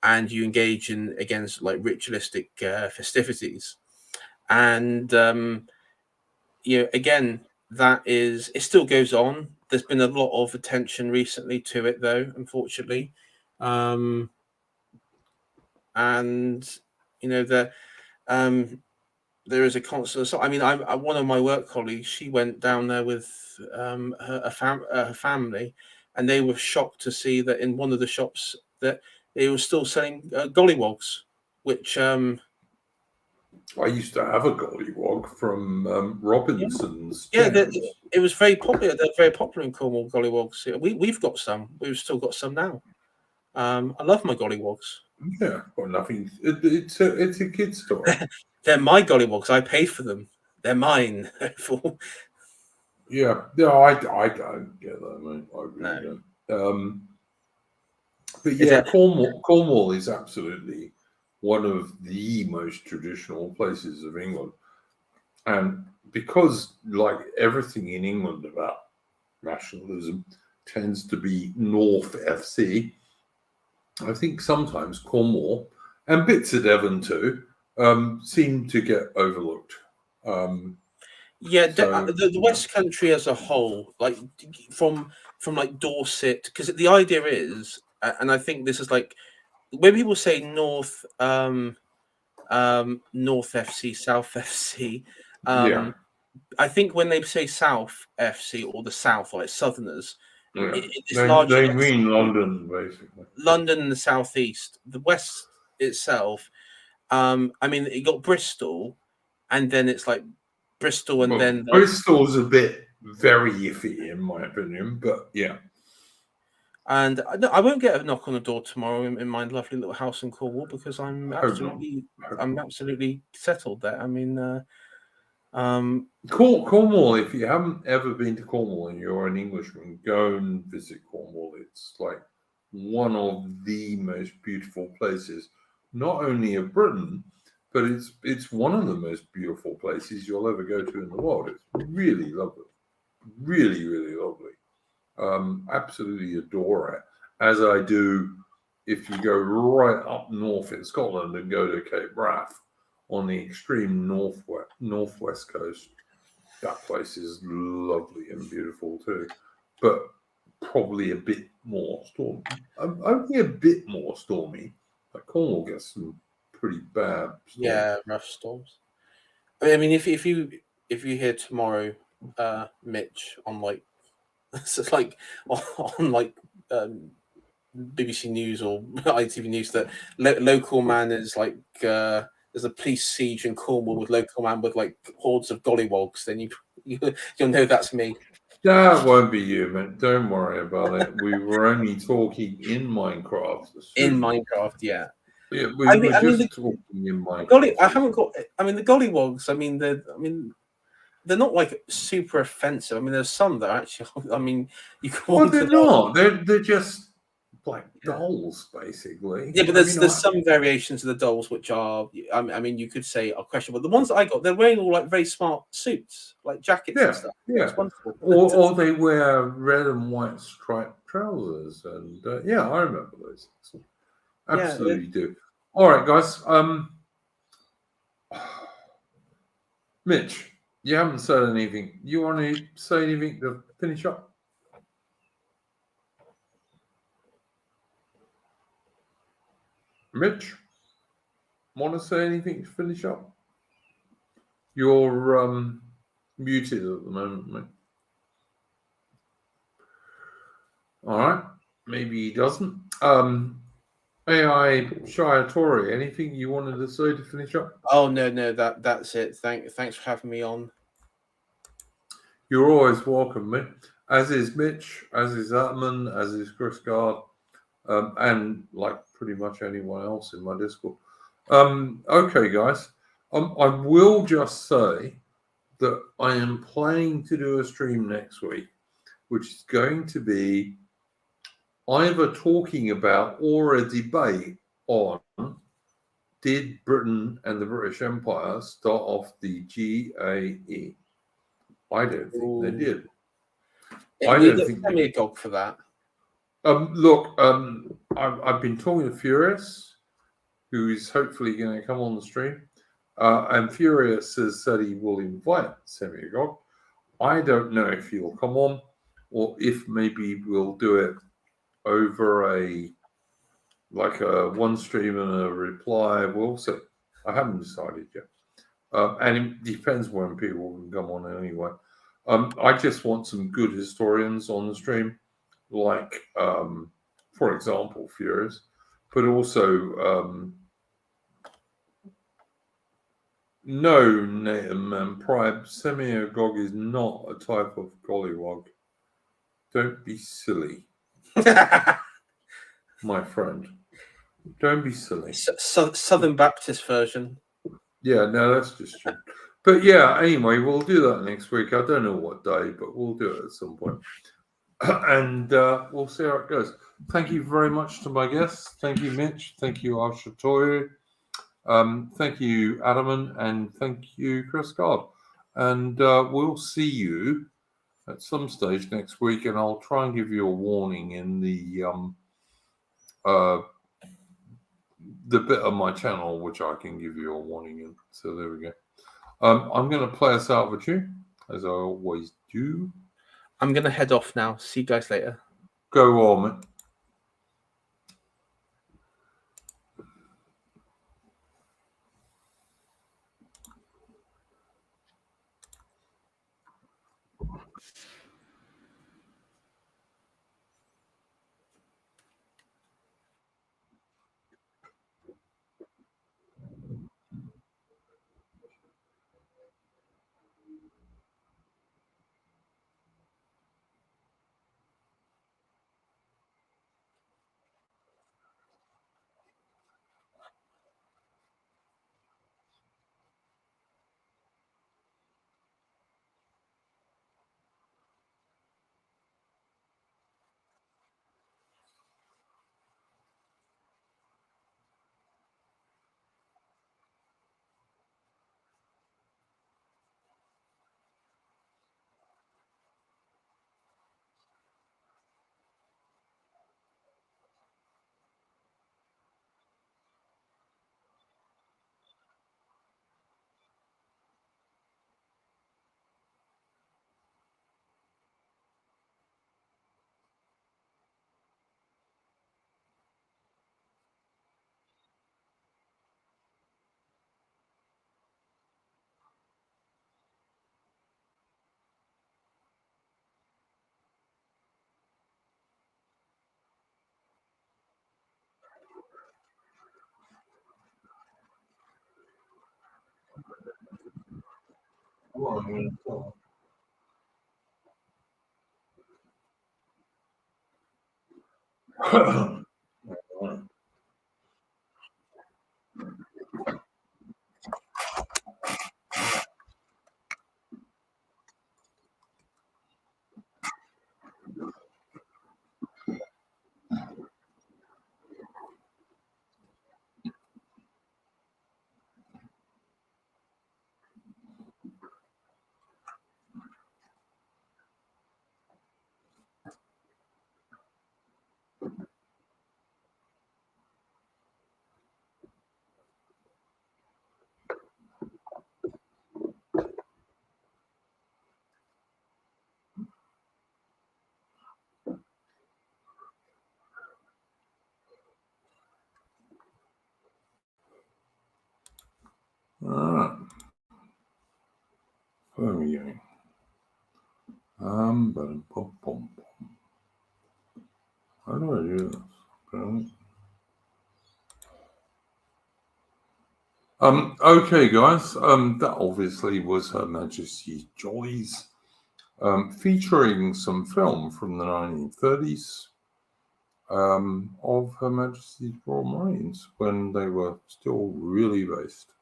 and you engage in against like ritualistic festivities, and again, that is, it still goes on. There's been a lot of attention recently to it, though, unfortunately. And there is a constant. I mean, one of my work colleagues, she went down there with her family, and they were shocked to see that in one of the shops that they were still selling gollywogs, which I used to have a gollywog from Robinson's. Yeah, it was very popular. They're very popular in Cornwall, gollywogs. We've got some. We've still got some now. I love my gollywogs. Yeah, well, nothing. It's a kid's story. They're my gollywogs. I paid for them. They're mine. Yeah, no, I don't get that, mate. I really don't. But yeah, Cornwall is absolutely one of the most traditional places of England, and because like everything in England about nationalism tends to be North FC, I think sometimes Cornwall and bits of Devon too seem to get overlooked. The West Country as a whole, like from like Dorset, because the idea is, and I think this is like when people say North FC, South FC, I think when they say South FC or the South, or like Southerners, they mean London, basically. London and the Southeast. The West itself, I mean, you got Bristol, and then it's like Bristol, and then Bristol's a bit very iffy in my opinion, but yeah. And I won't get a knock on the door tomorrow in my lovely little house in Cornwall because I'm absolutely settled there. I mean, Cornwall. If you haven't ever been to Cornwall and you're an Englishman, go and visit Cornwall. It's like one of the most beautiful places, not only of Britain, but it's one of the most beautiful places you'll ever go to in the world. It's really lovely, really, really lovely. Absolutely adore it, as I do if you go right up north in Scotland and go to Cape Wrath on the extreme northwest coast. That place is lovely and beautiful too, but probably a bit more stormy. Only a bit more stormy. Like Cornwall gets some pretty bad storms. Yeah, rough storms. I mean, if you hear tomorrow, Mitch, on like it's like on like BBC News or ITV News that local man is like there's a police siege in Cornwall with local man with like hordes of gollywogs, then you'll know that's me. That won't be you, man. Don't worry about it. We were only talking in Minecraft. In Minecraft, yeah. Yeah, we were just talking in Minecraft. I haven't got. I mean, the gollywogs. I mean, they're not like super offensive. I mean, there's some that are actually. I mean, you can. Well, they're not. They're just like dolls, basically. Yeah, but I there's mean, some variations of the dolls which are, I mean, you could say are questionable. The ones that I got, they're wearing all like very smart suits, like jackets and stuff. Yeah. It's wonderful. Or they wear red and white striped trousers, and yeah, I remember those. Absolutely do. All right, guys. Mitch, you haven't said anything. You want to say anything to finish up? Mitch, want to say anything to finish up? You're muted at the moment, mate. All right. Maybe he doesn't. AI Shiatori, anything you wanted to say to finish up? Oh no, that's it. Thanks for having me on. You're always welcome, mate. As is Mitch, as is Ataman, as is Chris Gard, and like pretty much anyone else in my Discord. Okay, guys. I will just say that I am planning to do a stream next week, which is going to be either talking about or a debate on did Britain and the British Empire start off the GAE? I don't think they did. I don't think Send me a gog for that. Look, I've been talking to Furious, who is hopefully going to come on the stream, and Furious has said he will invite Semigog. I don't know if he'll come on, or if maybe we'll do it over a one stream and a reply. We'll see. I haven't decided yet, and it depends when people can come on anyway. I just want some good historians on the stream, like, for example, Furious, but also no, Nathan and Pride, Semi-Agog is not a type of gollywog. Don't be silly, my friend. Don't be silly. Southern Baptist version. Yeah, no, that's just true. But yeah, anyway, we'll do that next week. I don't know what day, but we'll do it at some point. And we'll see how it goes. Thank you very much to my guests. Thank you, Mitch. Thank you, Arshatoru. Thank you, Ataman. And thank you, Chris Gard. And we'll see you at some stage next week. And I'll try and give you a warning in the bit of my channel, which I can give you a warning in. So there we go. I'm going to play us out with you, as I always do. I'm going to head off now. See you guys later. Go on, man. Where are we going? Ba-dum-bum-bum. How do I do this? Okay, guys. That obviously was Her Majesty's Joys, featuring some film from the 1930s of Her Majesty's Royal Marines when they were still really based.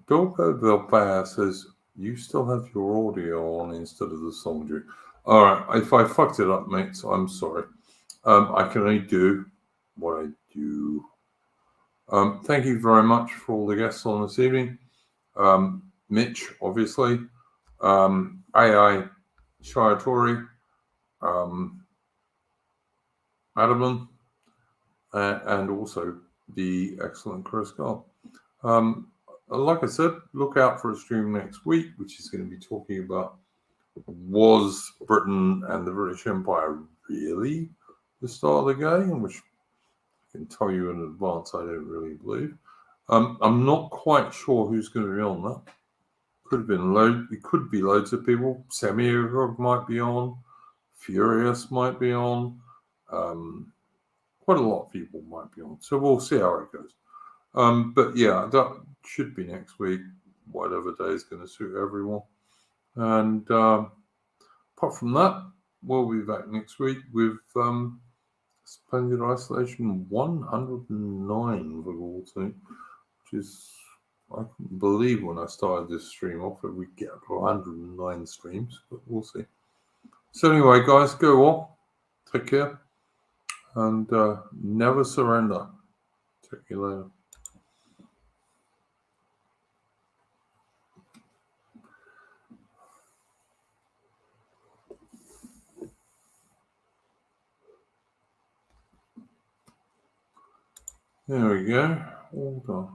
Bilbo Vilbert says, you still have your audio on instead of the song due. All right, if I fucked it up, mates, I'm sorry. I can only do what I do. Thank you very much for all the guests on this evening. Mitch, obviously. AI Shiatori. Ataman. And also the excellent Chris Gull. Like I said, look out for a stream next week, which is going to be talking about, was Britain and the British Empire really the start of the game? Which I can tell you in advance, I don't really believe. I'm not quite sure who's going to be on that. Could have been it could be loads of people. Semi-Agog might be on. Furious might be on. Quite a lot of people might be on. So we'll see how it goes. But yeah, that should be next week, whatever day is going to suit everyone. And apart from that, we'll be back next week with Splendid Isolation 109 for all team, which is, I couldn't believe when I started this stream off that we'd get up to 109 streams, but we'll see. So anyway, guys, go on. Take care. And never surrender. Take you later. There we go. All done.